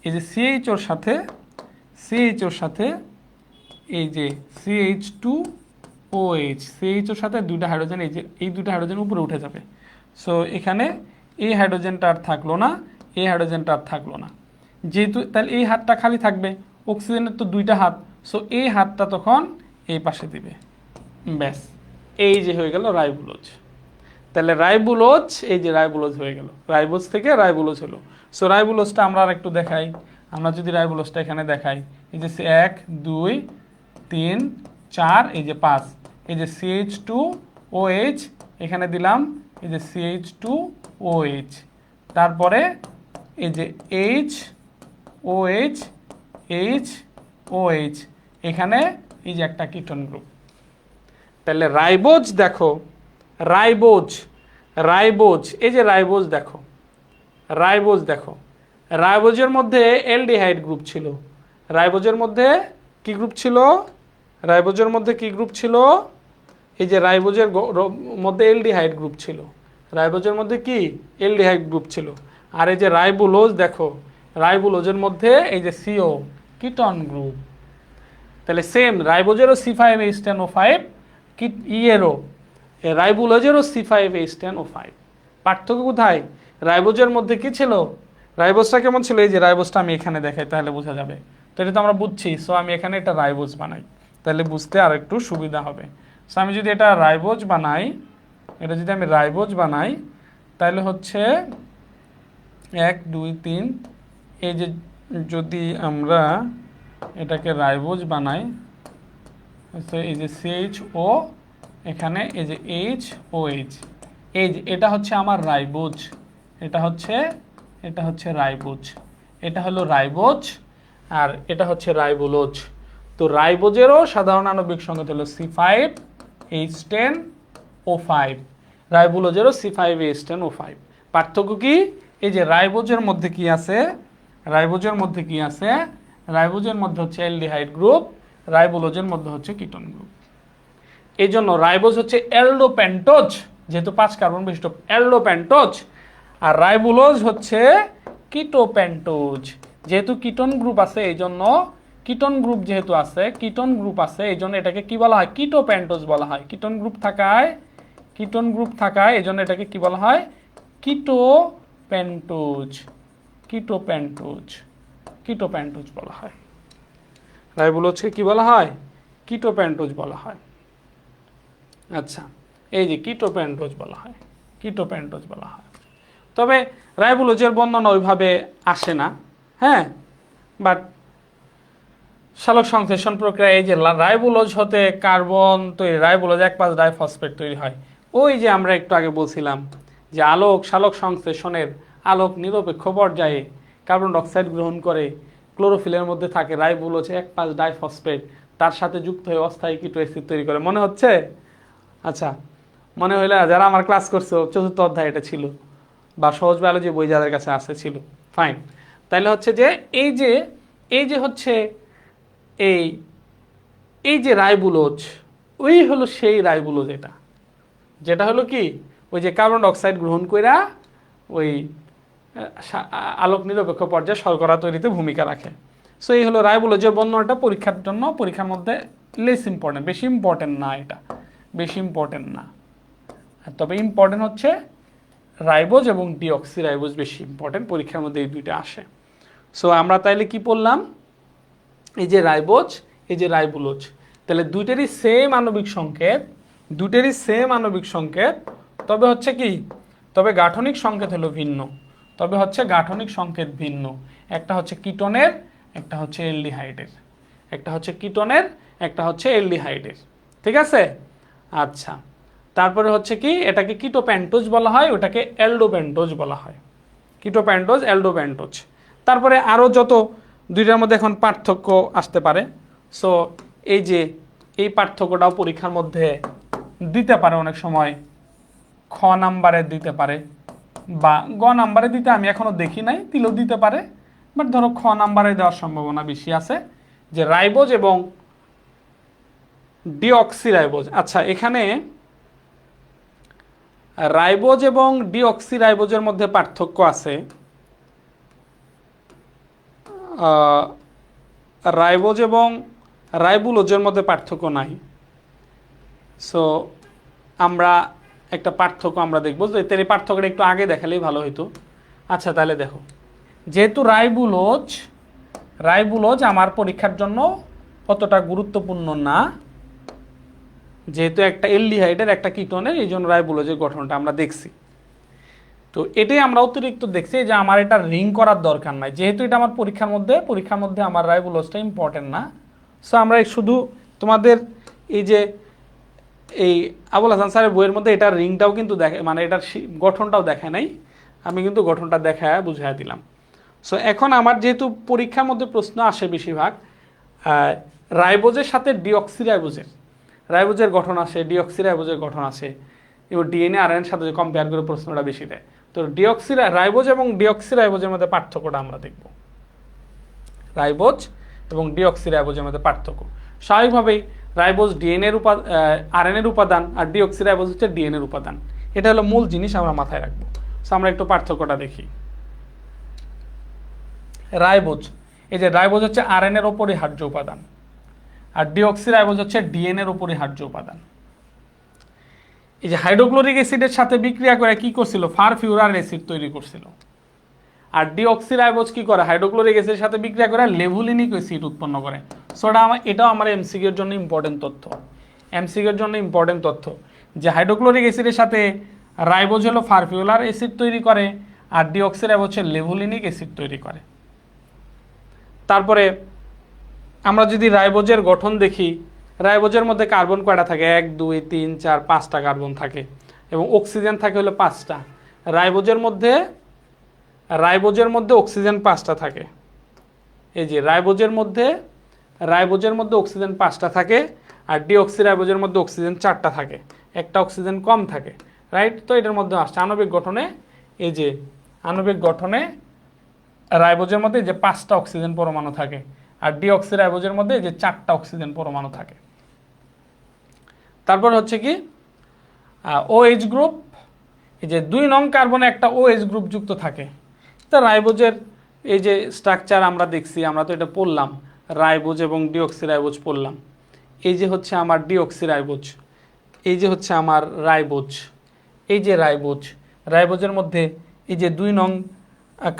এই যে CHOর সাথে এই যে CH2OH, CHOর সাথে 2টা হাইড্রোজেন, এই যে এই 2টা হাইড্রোজেন উপরে উঠে যাবে। সো এখানে এই হাইড্রোজেনটা আর থাকলো না, এই হাইড্রোজেনটা আর থাকলো না। যেহেতু তাহলে এই হাতটা খালি থাকবে, অক্সিজেনের তো 2টা হাত, সো এই হাতটা তখন এই পাশে দিবে। ব্যাস, এই যে হয়ে গেল রাইবুলোজ। তাহলে রাইবুলোজ, এই যে রাইবুলোজ হয়ে গেল, রাইবোজ থেকে রাইবুলোজ হলো। সো রাইবুলোজটা আমরা আর একটু দেখাই। আমরা যদি রাইবুলোজটা এখানে দেখাই, এই যে 1 2 3 4, এই যে 5, এই যে CH2OH এখানে দিলাম, এই যে CH2OH, তারপরে এই যে HOH HOH, এখানে এই যে একটা কিটোন গ্রুপ। তাহলে রাইবোজ দেখো, রাইবোজ এই যে রাইবোজ দেখো, রাইবোজের মধ্যে অ্যালডিহাইড গ্রুপ ছিল। রাইবোজের মধ্যে কি গ্রুপ ছিল? এই যে রাইবোজের মধ্যে অ্যালডিহাইড গ্রুপ ছিল। রাইবোজের মধ্যে কি অ্যালডিহাইড গ্রুপ ছিল। আর এই যে রাইবুলোজ দেখো, রাইবুলোজের মধ্যে এই যে CO কিটোন গ্রুপ। তাহলে সেম রাইবোজেরও C5H10O5, ইয়েরও রাইবুলোজেরও C5H10O5। পার্থক্য কোথায়? রাইবোজের মধ্যে কি ছিল? রাইবোজটা কেমন ছিল? এই যে রাইবোজটা আমি এখানে দেখাই, তাহলে বোঝা যাবে। তো এটা তো আমরা বুঝছি। সো আমি এখানে একটা রাইবোজ বানাই, তাহলে বুঝতে আর একটু সুবিধা হবে। সো আমি যদি এটা রাইবোজ বানাই, তাহলে হচ্ছে 1 2 3, এই যে যদি আমরা এটাকে রাইবোজ বানাই, এই যে CHO, এখানে এই যে HOH, এই যে এটা হচ্ছে আমার রাইবোজ, এটা হচ্ছে রাইবোজ, এটা হলো রাইবোজ, আর এটা হচ্ছে রাইবুলোজ। তো রাইবোজেরও সাধারণ আণবিক সংকেত হলো C5H10O5, রাইবুলোজেরও C5H10O5। পার্থক্য কি? এই যে রাইবোজের মধ্যে কি আছে? রাইবোজের মধ্যে হচ্ছে অ্যালডিহাইড গ্রুপ, রাইবোলোজের মধ্যে হচ্ছে কিটোন গ্রুপ। এই জন্য রাইবোজ হচ্ছে অ্যালডোপেন্টোজ, যেহেতু 5 কার্বন বিশিষ্ট অ্যালডোপেন্টোজ, আর রাইবোলোজ হচ্ছে কিটোপেন্টোজ। যেহেতু কিটোন গ্রুপ আছে এই জন্য, কিটোন গ্রুপ যেহেতু আছে, কিটোন গ্রুপ আছে এই জন্য এটাকে কি বলা হয়? কিটোপেন্টোজ বলা হয়। কিটোন গ্রুপ থাকায় এই জন্য এটাকে কি বলা হয়? কিটোপেন্টোজ, কিটোপেন্টোজ, কিটোপেন্টোজ বলা হয়। রাইবোলোজকে কি বলা হয়? কিটোপেন্টোজ বলা হয়। আচ্ছা, এই যে কিটোপেন্টোজ বলা হয়, কিটোপেন্টোজ বলা হয়। তবে রাইবোলোজের বর্ণনা ওইভাবে আসে না, হ্যাঁ, বাট সালোক সংশ্লেষণ প্রক্রিয়া, এই যে রাইবোলোজ হতে কার্বন তৈরি, রাইবোলোজ 1,5 ডাইফসফেট তৈরি হয়। ওই যে আমরা একটু আগে বলছিলাম যে সালোক সংশ্লেষণের আলোক নিরপেক্ষ পর্যায়ে কার্বন ডাই অক্সাইড গ্রহণ করে ক্লোরোফিলের মধ্যে থাকে রাইবোলোজ 1,5 ডাইফসফেট, তার সাথে যুক্ত হয়ে অস্থায়ী কিটো অ্যাসিড তৈরি করে। মনে হচ্ছে? আচ্ছা, মনে হইলে যারা আমার ক্লাস করছো 4th অধ্যায় এটা ছিল, বা সহজ বায়োলজি বই যাদের কাছে আছে ছিল, ফাইন। তাইলে হচ্ছে যে এই যে হচ্ছে এই যে রাইবোলোজ, ওই হলো সেই রাইবোলোজ, যেটা হলো কি, ওই যে কার্বন ডাই অক্সাইড গ্রহণ কইরা ওই আলোক নিরপেক্ষ পর্যায়ে শর্করা তৈরিতে ভূমিকা রাখে। সো এই হলো রাইবোলোজের বর্ণনাটা পরীক্ষার জন্য, পরীক্ষার মধ্যে লেস ইম্পর্টেন্ট, বেশি ইম্পর্টেন্ট না, এটা বেশি ইম্পর্টেন্ট না। তবে ইম্পর্টেন্ট হচ্ছে রাইবোজ এবং ডিঅক্সি রাইবোজ বেশি ইম্পর্টেন্ট, পরীক্ষার মধ্যে এই দুইটা আসে। সো আমরা তাইলে কি পড়লাম? এই যে রাইবোজ, এই যে রাইবোলোজ, তাহলে দুইটারই সেম আণবিক সংকেত, তবে হচ্ছে কি, তবে গাঠনিক সংকেত হলো ভিন্ন, একটা হচ্ছে কিটোনের, একটা হচ্ছে অ্যালডিহাইডের, ঠিক আছে? আচ্ছা, তারপরে হচ্ছে কি, এটাকে কিটোপেন্টোজ বলা হয়, ওটাকে অ্যালডোপেন্টোজ বলা হয়, কিটোপেন্টোজ, অ্যালডোপেন্টোজ। তারপরে আরও যত দুইটার মধ্যে এখন পার্থক্য আসতে পারে, সো এই পার্থক্যটাও পরীক্ষার মধ্যে দিতে পারে, অনেক সময় খ নাম্বারে দিতে পারে, বা গ নাম্বারে দিতে আমি এখনো দেখি নাই, দিলেও দিতে পারে, বাট ধরো খ নাম্বারে দেওয়ার সম্ভাবনা বেশি আছে, যে রাইবোজ এবং ডিঅক্সিরাইবোজ। আচ্ছা, এখানে রাইবোজ এবং ডিঅক্সিরাইবোজের মধ্যে পার্থক্য আছে। রাইবোজ এবং রাইবোলোজের মধ্যে পার্থক্য নাই। সো আমরা একটা পার্থক্য আমরা দেখবো, যে এই পার্থক্যটা একটু আগে দেখালেই ভালো হইতো। আচ্ছা, তাহলে দেখো, যেহেতু রাইবোলোজ আমার পরীক্ষার জন্য অতটা গুরুত্বপূর্ণ না, যেহেতু একটা অ্যালডিহাইডের একটা কিটোনের, এই জন্য রাইবোলোজের গঠনটা আমরা দেখছি। তো এটাই আমরা অতিরিক্ত দেখছি যে আমার এটা রিং করার দরকার নাই, যেহেতু এটা আমার পরীক্ষার মধ্যে আমার রাইবোলোজটা ইম্পর্টেন্ট না। সো আমরা শুধু তোমাদের এই আবুল হাসান স্যারের বইয়ের মধ্যে এটার রিংটাও কিন্তু দেখে, মানে এটার গঠনটাও দেখায় নাই, আমি কিন্তু গঠনটা দেখায় বুঝাই দিলাম। সো এখন আমার যেহেতু পরীক্ষার মধ্যে প্রশ্ন আসে বেশিরভাগ রাইবোজের সাথে রাইবোজের গঠন আসে, ডিঅক্সিরাইবোজের গঠন আসে, এবং ডিএনএ আরএনএর সাথে যে কম্পেয়ার করে প্রশ্নটা বেশি দেয়। তো রাইবোজ এবং ডিঅক্সিরাইবোজের মধ্যে পার্থক্যটা আমরা দেখব। রাইবোজ এবং ডিঅক্সিরাইবোজের মধ্যে পার্থক্য, স্বাভাবিকভাবেই রাইবোজ আরএনএর উপাদান, আর ডিঅক্সিরাইবোজ হচ্ছে ডিএনএর উপাদান। এটা হলো মূল জিনিস, আমরা মাথায় রাখবো। সো আমরা একটু পার্থক্যটা দেখি। রাইবোজ হচ্ছে আরএনএর অপরিহার্য উপাদান, আর ডিঅক্সিরাইবোজ হচ্ছে ডিএনএর অপরিহার্য উপাদান। এই যে হাইড্রোক্লোরিক অ্যাসিডের সাথে বিক্রিয়া করে কি করছিল? ফারফিউরার অ্যাসিড তৈরি করছিল। আর ডিঅক্সিরাইবোজ কি করে? হাইড্রোক্লোরিক অ্যাসিডের সাথে বিক্রিয়া করে লেভুলিনিক অ্যাসিড উৎপন্ন করে। সো এটাও আমার এমসিকিউর জন্য ইম্পর্টেন্ট তথ্য, যে হাইড্রোক্লোরিক অ্যাসিডের সাথে রাইবোজ হলো ফারফিউলার অ্যাসিড তৈরি করে, আর ডিঅক্সিরাইবোজ হচ্ছে লেভুলিনিক অ্যাসিড তৈরি করে। তারপরে আমরা যদি রাইবোজের গঠন দেখি, রাইবোজের মধ্যে কার্বন কয়টা থাকে? 1 2 3 4 5টা কার্বন থাকে, এবং অক্সিজেন থাকে হলো 5টা। রাইবোজের মধ্যে অক্সিজেন 5টা থাকে। এই যে রাইবোজের মধ্যে অক্সিজেন 5টা থাকে, আর ডিঅক্সিরাইবোজের মধ্যে অক্সিজেন 4টা থাকে, একটা অক্সিজেন কম থাকে, রাইট? তো এটার মধ্যে আসছে আণবিক গঠনে রাইবোজের মধ্যে যে 5টা অক্সিজেন পরমাণু থাকে, আর ডিঅক্সিরাইবোজের মধ্যে এই যে 4টা অক্সিজেন পরমাণু থাকে। তারপর হচ্ছে কি OH গ্রুপ, এই যে 2 নং কার্বনে একটা OH গ্রুপ যুক্ত থাকে। তা রাইবোজের এই যে স্ট্রাকচার আমরা দেখছি, আমরা তো এটা পড়লাম, রাইবোজ এবং ডিঅক্সিরাইবোজ পড়লাম। এই যে হচ্ছে আমার ডিঅক্সিরাইবোজ, এই যে হচ্ছে আমার রাইবোজ, এই যে রাইবোজ, রাইবোজের মধ্যে এই যে 2 নং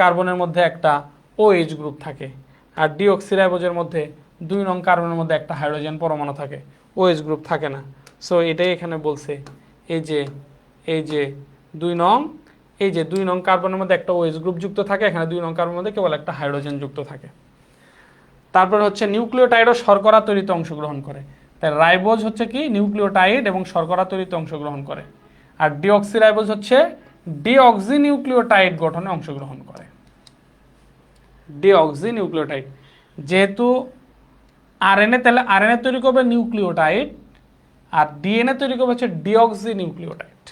কার্বনের মধ্যে একটা OH গ্রুপ থাকে, আর ডিঅক্সিরাইবোজের মধ্যে 2 নং কার্বনের মধ্যে একটা হাইড্রোজেন পরমাণু থাকে, OH গ্রুপ থাকে না। সো এটাই এখানে বলছে, এই যে 2 নং, এই যে 2 নং কার্বনের মধ্যে একটা OH গ্রুপ যুক্ত থাকে, এখানে 2 নং কার্বনের মধ্যে কেবল একটা হাইড্রোজেন যুক্ত থাকে। তারপর হচ্ছে নিউক্লিওটাইড ও শর্করা তৈরিতে অংশগ্রহণ করে। তাই রাইবোজ হচ্ছে কি নিউক্লিওটাইড এবং শর্করা তৈরিতে অংশগ্রহণ করে, আর ডিঅক্সিরাইবোজ হচ্ছে ডিঅক্সি নিউক্লিওটাইড গঠনে অংশগ্রহণ করে। ডিঅক্সি নিউক্লিওটাইড, যেহেতু আরএনএ, তাহলে আরএনএ তৈরি করবে নিউক্লিওটাইড, আর ডিএনএ তৈরি করবে হচ্ছে ডিঅক্সি নিউক্লিওটাইড।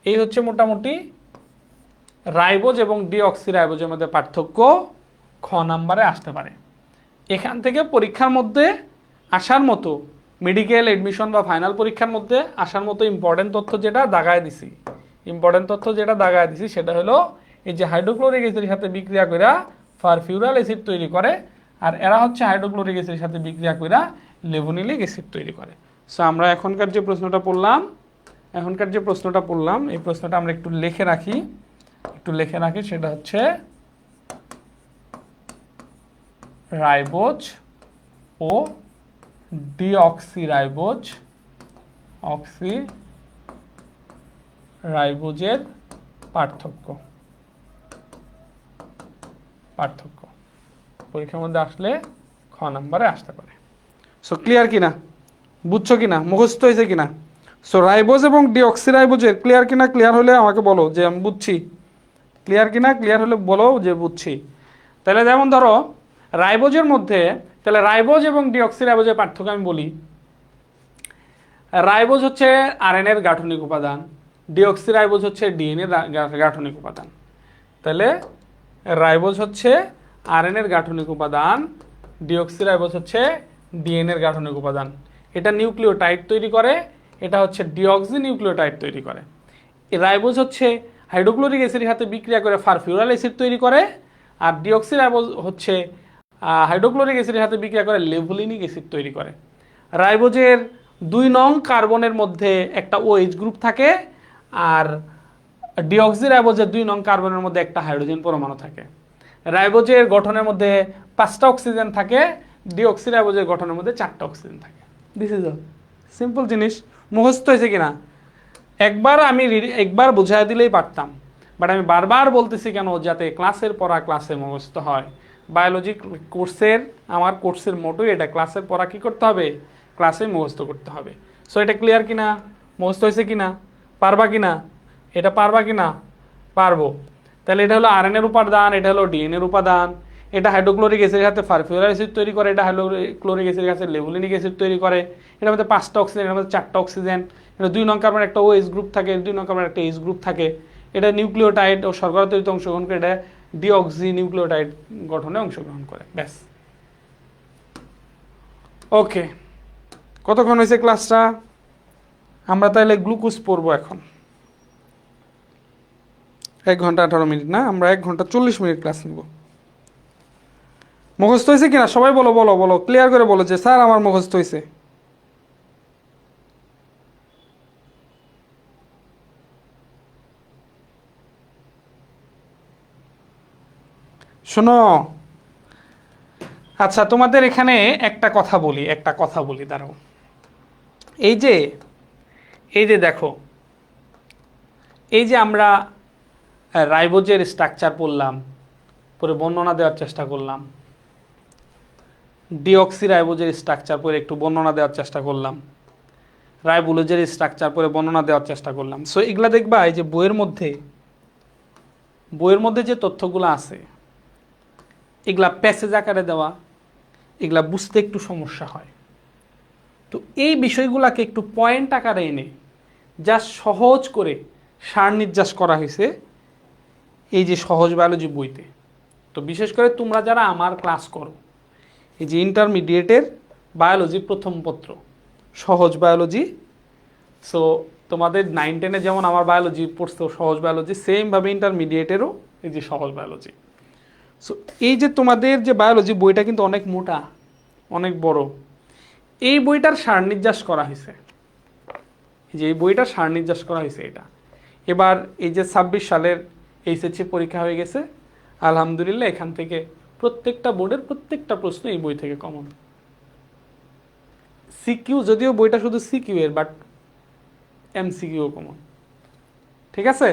এই হচ্ছে মোটামুটি রাইবোজ এবং ডিঅক্সিরাইবোজের মধ্যে পার্থক্য খ নাম্বারে আসতে পারে। এখান থেকে পরীক্ষার মধ্যে আসার মতো, মেডিকেল এডমিশন বা ফাইনাল পরীক্ষার মধ্যে আসার মতো ইম্পর্টেন্ট তথ্য যেটা দাগায় দিছি, সেটা হলো এই যে হাইড্রোক্লোরিক অ্যাসিডের সাথে বিক্রিয়া করে ফারফিউরাল অ্যাসিড তৈরি করে, আর এরা হচ্ছে হাইড্রোক্লোরিক অ্যাসিডের সাথে বিক্রিয়া করে লেভোনিলিক অ্যাসিড তৈরি করে। সো আমরা এখনকার যে প্রশ্নটা পড়লাম, এই প্রশ্নটা আমরা একটু লিখে রাখি, সেটা হচ্ছে রাইবোজ ও ডিঅক্সিরাইবোজের পার্থক্য পরীক্ষার মধ্যে আসলে খ নাম্বারে আসতে পারে। সো ক্লিয়ার কিনা, বুঝছো কিনা, মুখস্থ হয়েছে কিনা? সো রাইবোজ এবং ডিঅক্সিরাইবোজের ক্লিয়ার কিনা? ক্লিয়ার হলে আমাকে বলো যে আমি বুঝছি। ক্লিয়ার কিনা? ক্লিয়ার হলে বলো যে বুঝছি। তাহলে যেমন ধরো রাইবোজের মধ্যে, তাহলে রাইবোজ এবং ডিঅক্সিরাইবোজের পার্থক্য আমি বলি। রাইবোজ হচ্ছে আরএনএর গাঠনিক উপাদান, ডিঅক্সিরাইবোজ হচ্ছে ডিএনএর গাঠনিক উপাদান। তাহলে রাইবোজ হচ্ছে আরএনএর গাঠনিক উপাদান, ডিঅক্সিরাইবোজ হচ্ছে ডিএনএর গাঠনিক উপাদান। এটা নিউক্লিওটাইড তৈরি করে, এটা হচ্ছে ডিঅক্সি নিউক্লিওটাইড তৈরি করে। রাইবোজ হচ্ছে হাইড্রোক্লোরিক অ্যাসিডের সাথে বিক্রিয়া করে ফারফিউরাল অ্যাসিড তৈরি করে, আর ডিঅক্সিরাইবোজ হচ্ছে হাইড্রোক্লোরিক অ্যাসিডের সাথে বিক্রিয়া করে লেভোলিনিক অ্যাসিড তৈরি করে। রাইবোজের 2 নং কার্বনের মধ্যে একটা OH গ্রুপ থাকে, আর ডিঅক্সিরাইবোজের 2 নং কার্বনের মধ্যে একটা হাইড্রোজেন পরমাণু থাকে। রাইবোজের গঠনের মধ্যে 5টা অক্সিজেন থাকে, ডিঅক্সিরাইবোজের গঠনের মধ্যে 4টা অক্সিজেন থাকে। দিস ইজ অল, সিম্পল জিনিস। মুখস্থ হয়েছে কিনা? একবার বুঝাই দিলেই পারতাম, বাট আমি বারবার বলতেছি কেন, যাতে ক্লাসের পড়া ক্লাসে মুখস্থ হয়। বায়োলজি কোর্সের, আমার কোর্সের মোটোই এটা, ক্লাসের পড়া কী করতে হবে? ক্লাসে মুখস্থ করতে হবে। সো এটা ক্লিয়ার কিনা? মুখস্থ হয়েছে কিনা? পারবা কিনা? এটা পারবা কিনা? পারবো। তাহলে এটা হলো আরএনএর উপাদান, এটা হলো ডিএনএর উপাদান, এটা হাইড্রোক্লোরিক অ্যাসিডের সাথে ফারফিউরাল অ্যাসিড তৈরি করে, এটা হাইড্রোক্লোরিক অ্যাসিডের সাথে লেভোলিনিক অ্যাসিড তৈরি করে। এটার মধ্যে 5টা অক্সিজেন, এর মধ্যে 4টা অক্সিজেন। এটা 2 নং কার্বনের একটা OH গ্রুপ থাকে, 2 নং কার্বনের একটা H গ্রুপ থাকে। এটা নিউক্লিওটাইড ও শর্করা তৈরিতে অংশগ্রহণ করে, এটা ডিঅক্সি নিউক্লিওটাইড গঠনে অংশগ্রহণ করে। ব্যাস, ওকে। কতক্ষণ হয়েছে ক্লাসটা? আমরা তাহলে গ্লুকোজ পড়বো এখন। 1 ঘন্টা 18 মিনিট না, আমরা 1 ঘন্টা 40 মিনিট ক্লাস নেব। মুখস্থ হয়েছে কিনা সবাই বলো, বলো বলো, ক্লিয়ার করে বলো যে স্যার আমার মুখস্থ হয়েছে। শোনো, আচ্ছা তোমাদের এখানে একটা কথা বলি, দাঁড়াও। এই যে দেখো, এই যে আমরা রাইবোজের স্ট্রাকচার পড়লাম, পরে বর্ণনা দেওয়ার চেষ্টা করলাম, ডিঅক্সিরাইবোজের স্ট্রাকচার পরে একটু বর্ণনা দেওয়ার চেষ্টা করলাম, রাইবোজের স্ট্রাকচার পরে বর্ণনা দেওয়ার চেষ্টা করলাম। সো এগুলা দেখবা এই যে বইয়ের মধ্যে যে তথ্যগুলো আছে, এগুলা প্যাসেজ আকারে দেওয়া, এগুলা বুঝতে একটু সমস্যা হয়। তো এই বিষয়গুলোকে একটু পয়েন্ট আকারে এনে যা সহজ করে সার নির্যাস করা হয়েছে এই যে সহজ বায়োলজি বইতে। তো বিশেষ করে তোমরা যারা আমার ক্লাস করো, এই যে ইন্টারমিডিয়েটের বায়োলজি প্রথম পত্র সহজ বায়োলজি, সো তোমাদের 9-10-এ যেমন আমার বায়োলজি পড়ছো সহজ বায়োলজি, সেমভাবে ইন্টারমিডিয়েটেরও এই যে সহজ বায়োলজি। সো এই যে তোমাদের যে বায়োলজি বইটা কিন্তু অনেক মোটা, অনেক বড়। এই বইটার সার নির্যাস করা হয়েছে, যে এই বইটার সার নির্যাস করা হয়েছে এটা। এবার এই যে 26 সালের এইচএসসি পরীক্ষা হয়ে গেছে, আলহামদুলিল্লাহ এখান থেকে প্রত্যেকটা বোর্ডের প্রত্যেকটা প্রশ্ন এই বই থেকে কমন। সিকিউ যদিও বইটা শুধু সিকিউ এর, বাট এমসিকিউ কমন। ঠিক আছে?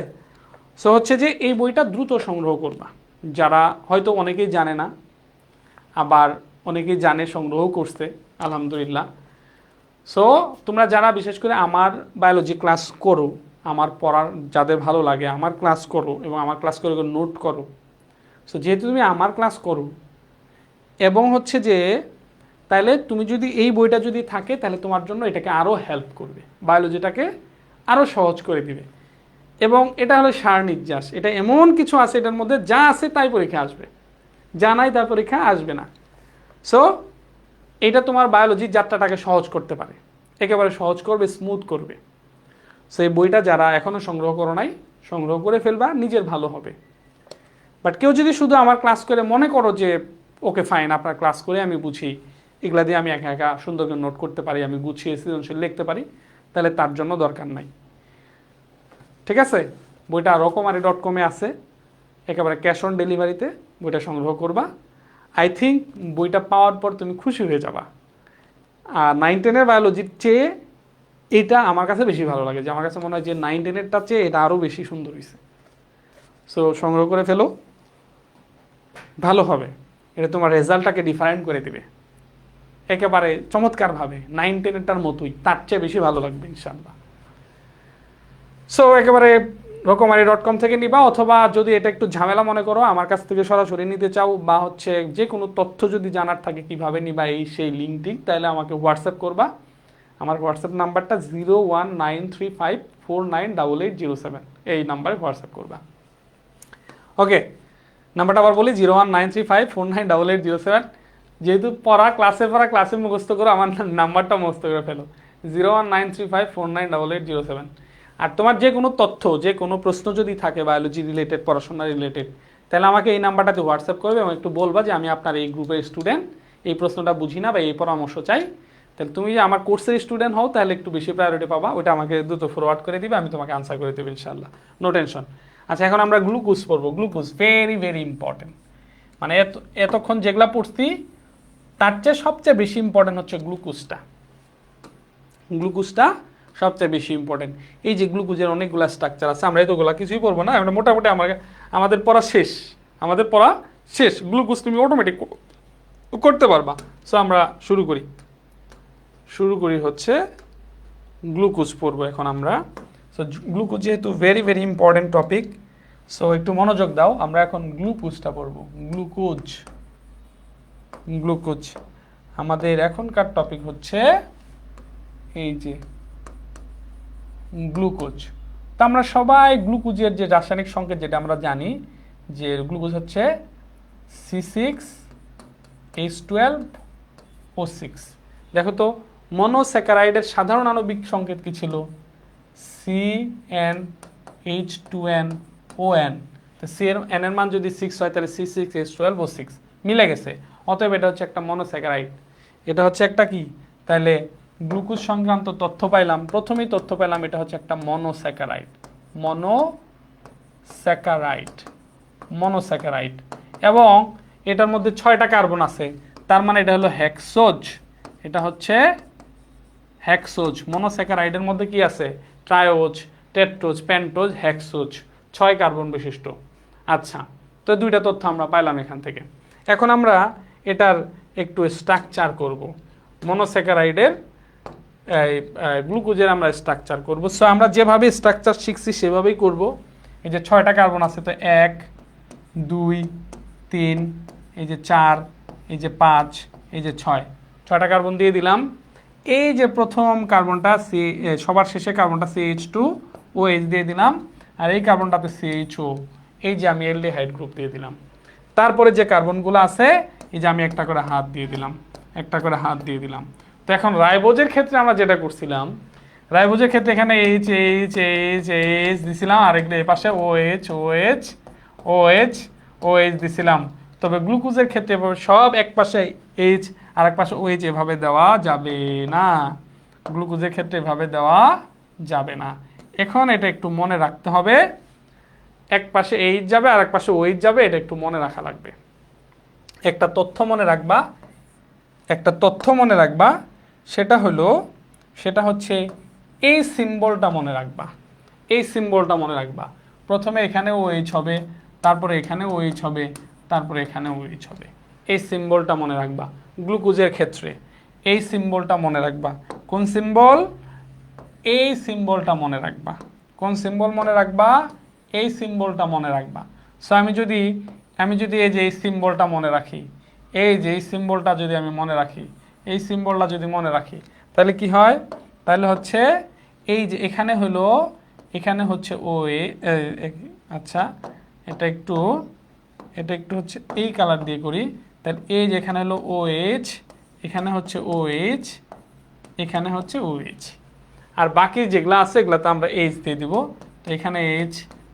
সো হচ্ছে যে এই বইটা দ্রুত সংগ্রহ করবা, যারা হয়তো অনেকেই জানে না, আবার অনেকেই জানে সংগ্রহ করছে আলহামদুলিল্লাহ। সো তোমরা যারা বিশেষ করে আমার বায়োলজি ক্লাস করো, আমার পড়ার যাদের ভালো লাগে আমার ক্লাস করো এবং আমার ক্লাস করে নোট করো। সো যেহেতু তুমি আমার ক্লাস করো এবং হচ্ছে যে তাহলে তুমি যদি এই বইটা যদি থাকে তাহলে তোমার জন্য এটাকে আরও হেল্প করবে, বায়োলজিটাকে আরও সহজ করে দিবে। এবং এটা হলো সার নির্যাস, এটা এমন কিছু আছে এটার মধ্যে যা আছে তাই পরীক্ষা আসবে, যা নাই তার পরীক্ষা আসবে না। সো এটা তোমার বায়োলজির যাত্রাটাকে সহজ করতে পারে, একেবারে সহজ করবে, স্মুথ করবে। সো এই বইটা যারা এখনও সংগ্রহ করো নাই, সংগ্রহ করে ফেলবা, নিজের ভালো হবে। বাট কেউ যদি শুধু আমার ক্লাস করে মনে করো যে ওকে ফাইন, আপনার ক্লাস করে আমি বুঝি, এগুলা দিয়ে আমি একা একা সুন্দর করে নোট করতে পারি, আমি গুছিয়ে সৃজনশীল লিখতে পারি, তাহলে তার জন্য দরকার নাই। ঠিক আছে? বইটা রকমারি.com-এ আছে, একেবারে ক্যাশ অন ডেলিভারিতে বইটা সংগ্রহ করবা। আই থিঙ্ক বইটা পাওয়ার পর তুমি খুশি হয়ে যাবা। আর 9-10-এর বায়োলজির চেয়ে এটা আমার কাছে বেশি ভালো লাগে, যে আমার কাছে মনে হয় যে 9-10-এরটা চেয়ে এটা আরও বেশি সুন্দর হয়েছে। সো সংগ্রহ করে ফেলো, ভালো হবে, এটা তোমার রেজাল্টটাকে ডিফারেন্ট করে দিবে একেবারে চমৎকারভাবে, 9-10-এরটার মতোই, তার চেয়ে বেশি ভালো লাগবে ইনশাআল্লাহ। সো একেবারে রকমারি.com থেকে নিবা, অথবা যদি এটা একটু ঝামেলা মনে করো আমার কাছ থেকে সরাসরি নিতে চাও, বা হচ্ছে যে কোনো তথ্য যদি জানার থাকে কিভাবে নিবা এই সেই লিঙ্কটি, তাহলে আমাকে হোয়াটসঅ্যাপ করবা। আমার হোয়াটসঅ্যাপ নাম্বারটা 01935498807, এই নাম্বারে হোয়াটসঅ্যাপ করবা। ওকে, নাম্বারটা আবার বলি 01935498807। যেহেতু ক্লাসে মুখস্থ করো, আমার নাম্বারটা মুখস্থ করে ফেলো, 01935498807। আর তোমার যে কোনো তথ্য, যে কোনো প্রশ্ন যদি থাকে বায়োলজি রিলেটেড, পড়াশোনা রিলেটেড, তাহলে আমাকে এই নাম্বারটাতে হোয়াটসঅ্যাপ করবে এবং একটু বলবা যে আমি আপনার এই গ্রুপের স্টুডেন্ট, এই প্রশ্নটা বুঝি না বা এই পরামর্শ চাই। তাহলে তুমি যে আমার কোর্সের স্টুডেন্ট হও তাহলে একটু বেশি প্রায়োরিটি পাবা, ওটা আমাকে দ্রুত ফরওয়ার্ড করে দিবে, আমি তোমাকে আনসার করে দেবো ইনশাআল্লাহ, নো টেনশন। আচ্ছা, এখন আমরা গ্লুকোজ পড়বো। গ্লুকোজ ভেরি ভেরি ইম্পর্টেন্ট, মানে এতক্ষণ যেগুলা পড়ছি তার চেয়ে সবচেয়ে বেশি ইম্পর্টেন্ট হচ্ছে গ্লুকোজটা। গ্লুকোজটা সবচেয়ে বেশি ইম্পর্টেন্ট। এই যে গ্লুকোজের অনেকগুলো স্ট্রাকচার আছে, আমরা এতগুলো কিছুই পড়বো না, আমরা মোটামুটি আমাদের পড়া শেষ। গ্লুকোজ তুমি অটোমেটিক করতে পারবা। সো আমরা শুরু করি হচ্ছে গ্লুকোজ পড়বো এখন আমরা। সো গ্লুকোজ যেহেতু very very important topic, so একটু মনোযোগ দাও, আমরা এখন গ্লুকোজটা পড়বো। গ্লুকোজ আমাদের এখনকার টপিক হচ্ছে এই যে গ্লুকোজ। তো আমরা সবাই গ্লুকোজের যে রাসায়নিক সংকেত যেটা আমরা জানি, যে গ্লুকোজ হচ্ছে C6H12O6। দেখো তো মনোস্যাকারাইডের সাধারণ আণবিক সংকেত কি ছিল? CnH2nOn। তো সি এর n এর মান যদি 6 হয় তাহলে C6H12O6 মিলে গেছে, অতএব এটা হচ্ছে একটা মনোস্যাকারাইড। এটা হচ্ছে একটা কি? তাহলে গ্লুকোজ সংক্রান্ত তথ্য পাইলাম, প্রথমেই তথ্য পেলাম এটা হচ্ছে একটা মনোস্যাকারাইড এবং এটার মধ্যে 6টা কার্বন আছে, তার মানে এটা হলো হেক্সোজ। এটা হচ্ছে হেক্সোজ। মনোস্যাকারাইডের মধ্যে কি আছে? ট্রায়োজ, টেট্রোজ, পেন্টোজ, হেক্সোজ, 6 কার্বন বিশিষ্ট। আচ্ছা, তো 2টা তথ্য আমরা পাইলাম এখান থেকে। এখন আমরা এটার একটু স্ট্রাকচার করব, মনোস্যাকারাইডের গ্লুকোজের আমরা স্ট্রাকচার করব। সো আমরা যেভাবে স্ট্রাকচার শিখছি সেভাবেই করব। এই যে 6টা কার্বন আছে, তো 1 2 3, এই যে 4, এই যে 5, এই যে 6টা কার্বন দিয়ে দিলাম। এই যে প্রথম কার্বনটা সবার শেষে কার্বনটা CH2OH দিয়ে দিলাম, আর এই কার্বনটাতে CHO, এই যে আমি অ্যালডিহাইড গ্রুপ দিয়ে দিলাম। তারপরে যে কার্বনগুলো আছে এই যে আমি একটা করে হাত দিয়ে দিলাম, একটা করে হাত দিয়ে দিলাম। তো এখন রাইবোজের ক্ষেত্রে আমরা যেটা করছিলাম, রাইবোজের ক্ষেত্রে এখানে এইচ এইচ এইচ এইচ দিছিলাম, আরেকটা এই পাশে O H O H O H O H দিছিলাম। তবে গ্লুকোজের ক্ষেত্রে সব এক পাশে এইচ আর এক পাশে ও এইচ এভাবে দেওয়া যাবে না। গ্লুকোজের ক্ষেত্রে এভাবে দেওয়া যাবে না। এখন এটা একটু মনে রাখতে হবে, এক পাশে এইচ যাবে আর এক পাশে ওইচ যাবে, এটা একটু মনে রাখা লাগবে। একটা তথ্য মনে রাখবা, একটা তথ্য মনে রাখবা, সেটা হচ্ছে এই সিম্বলটা মনে রাখবা, এই সিম্বলটা মনে রাখবা। প্রথমে এখানে ওএইচ হবে, তারপরে এখানে ওএইচ হবে, তারপরে এখানে ওএইচ হবে। এই সিম্বলটা মনে রাখবা গ্লুকোজের ক্ষেত্রে, এই সিম্বলটা মনে রাখবা। কোন সিম্বল? এই সিম্বলটা মনে রাখবা। কোন সিম্বল মনে রাখবা? এই সিম্বলটা মনে রাখবা। সো আমি যদি এই যে এই সিম্বলটা মনে রাখি, এই যে এই সিম্বলটা যদি আমি মনে রাখি, এই সিম্বলটা যদি মনে রাখি, তাহলে কি হয়? তাহলে হচ্ছে এই যে এখানে হলো, এখানে হচ্ছে ও আচ্ছা এটা একটু হচ্ছে এই কালার দিয়ে করি। তাহলে এই যে এখানে হলো ও এইচ, এখানে হচ্ছে ও এইচ, এখানে হচ্ছে ও এইচ, আর বাকি যেগুলো আছে এগুলাতে আমরা এইচ দিয়ে দিব। তো এখানে এইচ,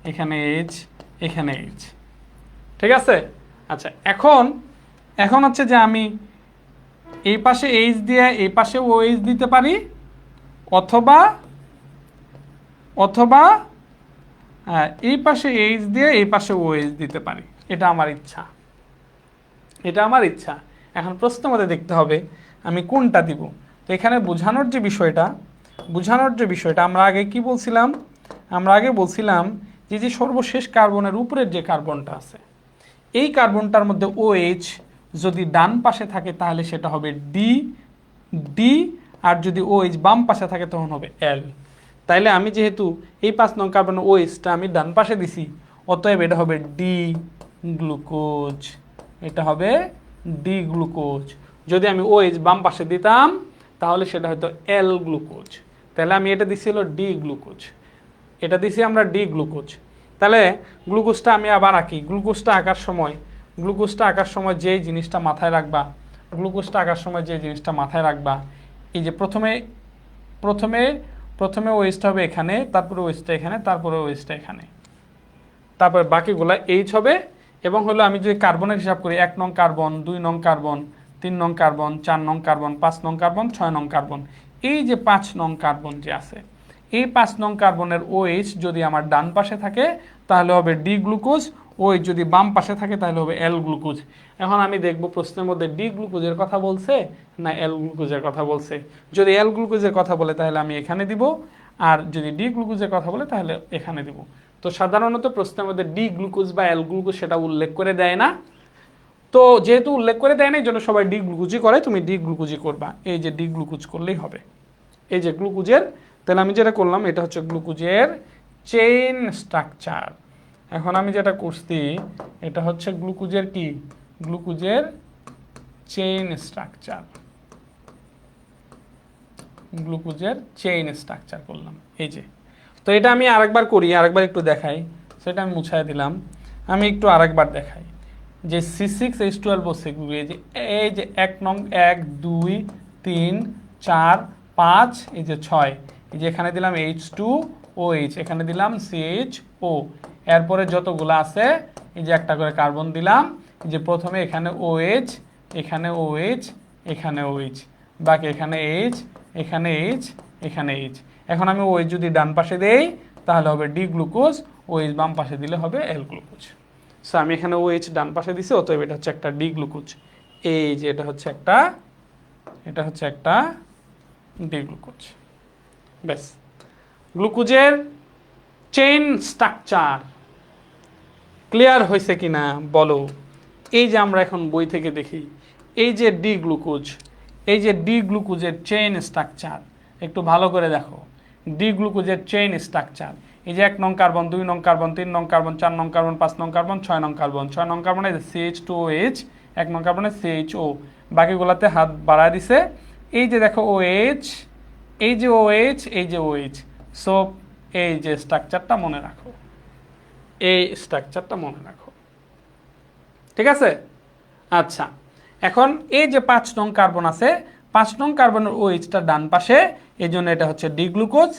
এখানে এইচ, এখানে এইচ, ঠিক আছে? আচ্ছা এখন হচ্ছে যে আমি এই পাশে এইচ দিয়ে এই পাশে ও এইচ দিতে পারি, অথবা এই পাশে এইচ দিয়ে এই পাশে ও এইচ দিতে পারি। এটা আমার ইচ্ছা, এটা আমার ইচ্ছা। এখন প্রশ্ন মধ্যে দেখতে হবে আমি কোনটা দিব। তো এখানে বোঝানোর যে বিষয়টা আমরা আগে কি বলছিলাম? আমরা আগে বলছিলাম যে সর্বশেষ কার্বনের উপরের যে কার্বনটা আছে, এই কার্বনটার মধ্যে OH যদি ডান পাশে থাকে তাহলে সেটা হবে ডি, আর যদি OH বাম পাশে থাকে তখন হবে L। তাইলে আমি যেহেতু এই 5 নং কার্বনের OHটা আমি ডান পাশে দিছি, অতএব এটা হবে ডি গ্লুকোজ, এটা হবে ডি গ্লুকোজ। যদি আমি OH বাম পাশে দিতাম তাহলে সেটা হয়তো L গ্লুকোজ। তাহলে আমি এটা দিছি হলো ডি গ্লুকোজ, এটা দিছি আমরা ডি গ্লুকোজ। তাহলে গ্লুকোজটা আমি আবার আঁকি। গ্লুকোজটা আঁকার সময় যেই জিনিসটা মাথায় রাখবা, এই যে প্রথমে ওয়েস্টটা হবে এখানে, তারপরে ওয়েস্টটা এখানে, তারপরে ওয়েস্টটা এখানে, তারপরে বাকিগুলা এইচ হবে। এবং হলো আমি যদি কার্বনের হিসাব করি, 1 নং কার্বন, 2 নং কার্বন, 3 নং কার্বন, 4 নং কার্বন, 5 নং কার্বন, 6 নং কার্বন, এই যে 5 নং কার্বন যে আছে, এই 5 নং কার্বনের OH যদি আমার ডান পাশে থাকে তাহলে হবে ডি গ্লুকোজ, OH যদি বাম পাশে থাকে তাহলে হবে L গ্লুকোজ। এখন আমি দেখব প্রশ্নের মধ্যে ডি গ্লুকোজের কথা বলছে না L গ্লুকোজের কথা বলছে। যদি L গ্লুকোজের কথা বলে তাহলে আমি এখানে দিব, আর যদি ডি গ্লুকোজের কথা বলে তাহলে এখানে দিব। তো সাধারণত প্রশ্নের মধ্যে ডি গ্লুকোজ বা L গ্লুকোজ সেটা উল্লেখ করে দেয় না। তো যেহেতু উল্লেখ করে দেয় না, এই জন্য সবাই ডি গ্লুকোজই করে, তুমি ডি গ্লুকোজই করবা। এই যে ডি গ্লুকোজ করলেই হবে। এই যে গ্লুকোজের, তাহলে আমি যেটা করলাম এটা হচ্ছে গ্লুকোজের চেইন স্ট্রাকচার। এখন আমি যেটা করছি এটা হচ্ছে গ্লুকোজের কি? গ্লুকোজের চেইন স্ট্রাকচার, গ্লুকোজের চেইন স্ট্রাকচার করলাম। এই যে, তো এটা আমি আরেকবার করি, আরেকবার একটু দেখাই। সেটা আমি মুছাই দিলাম, আমি একটু আরেকবার দেখাই যে C6H12O6, এই যে 1 নং 1 2 3 4 5, এই যে 6, এই যে এখানে দিলাম H2OH, এখানে দিলাম CHO, এরপরে যতগুলো আছে এই যে একটা করে কার্বন দিলাম। এই যে প্রথমে এখানে OH, এখানে OH, এখানে OH, বাকি এখানে H, এখানে H, এখানে H। এখন আমি OH যদি ডান পাশে দেই তাহলে হবে ডি গ্লুকোজ, OH বাম পাশে দিলে হবে L গ্লুকোজ। সো আমি এখানে OH ডান পাশে দিছি, অতএব এটা হচ্ছে একটা ডি গ্লুকোজ। এই যে এটা হচ্ছে একটা ডি গ্লুকোজ। ব্যাস, গ্লুকোজের চেইন স্ট্রাকচার ক্লিয়ার হয়েছে কিনা বলো? এই যে আমরা এখন বই থেকে দেখি, এই যে ডি গ্লুকোজ, এই যে ডি গ্লুকোজের চেইন স্ট্রাকচার একটু ভালো করে দেখো। ডি গ্লুকোজের চেইন স্ট্রাকচার, এই যে 1 নং কার্বন, 2 নং কার্বন, 3 নং কার্বন, 4 নং কার্বন, 5 নং কার্বন, 6 নং কার্বন, 6 নং কার্বনে CH2OH, 1 নং কার্বনে CHO, বাকিগুলোতে হাত বাড়ায় দিছে। এই যে দেখো OH, এই যে OH, এই যে OH। সো এই যে স্ট্রাকচারটা মনে রাখো, এই স্ট্রাকচারটা মনে রাখো, ঠিক আছে? আচ্ছা, এখন এই যে 5 নং কার্বন আছে, 5 নং কার্বনের OH-টা ডান পাশে, এই জন্য এটা হচ্ছে ডি গ্লুকোজ।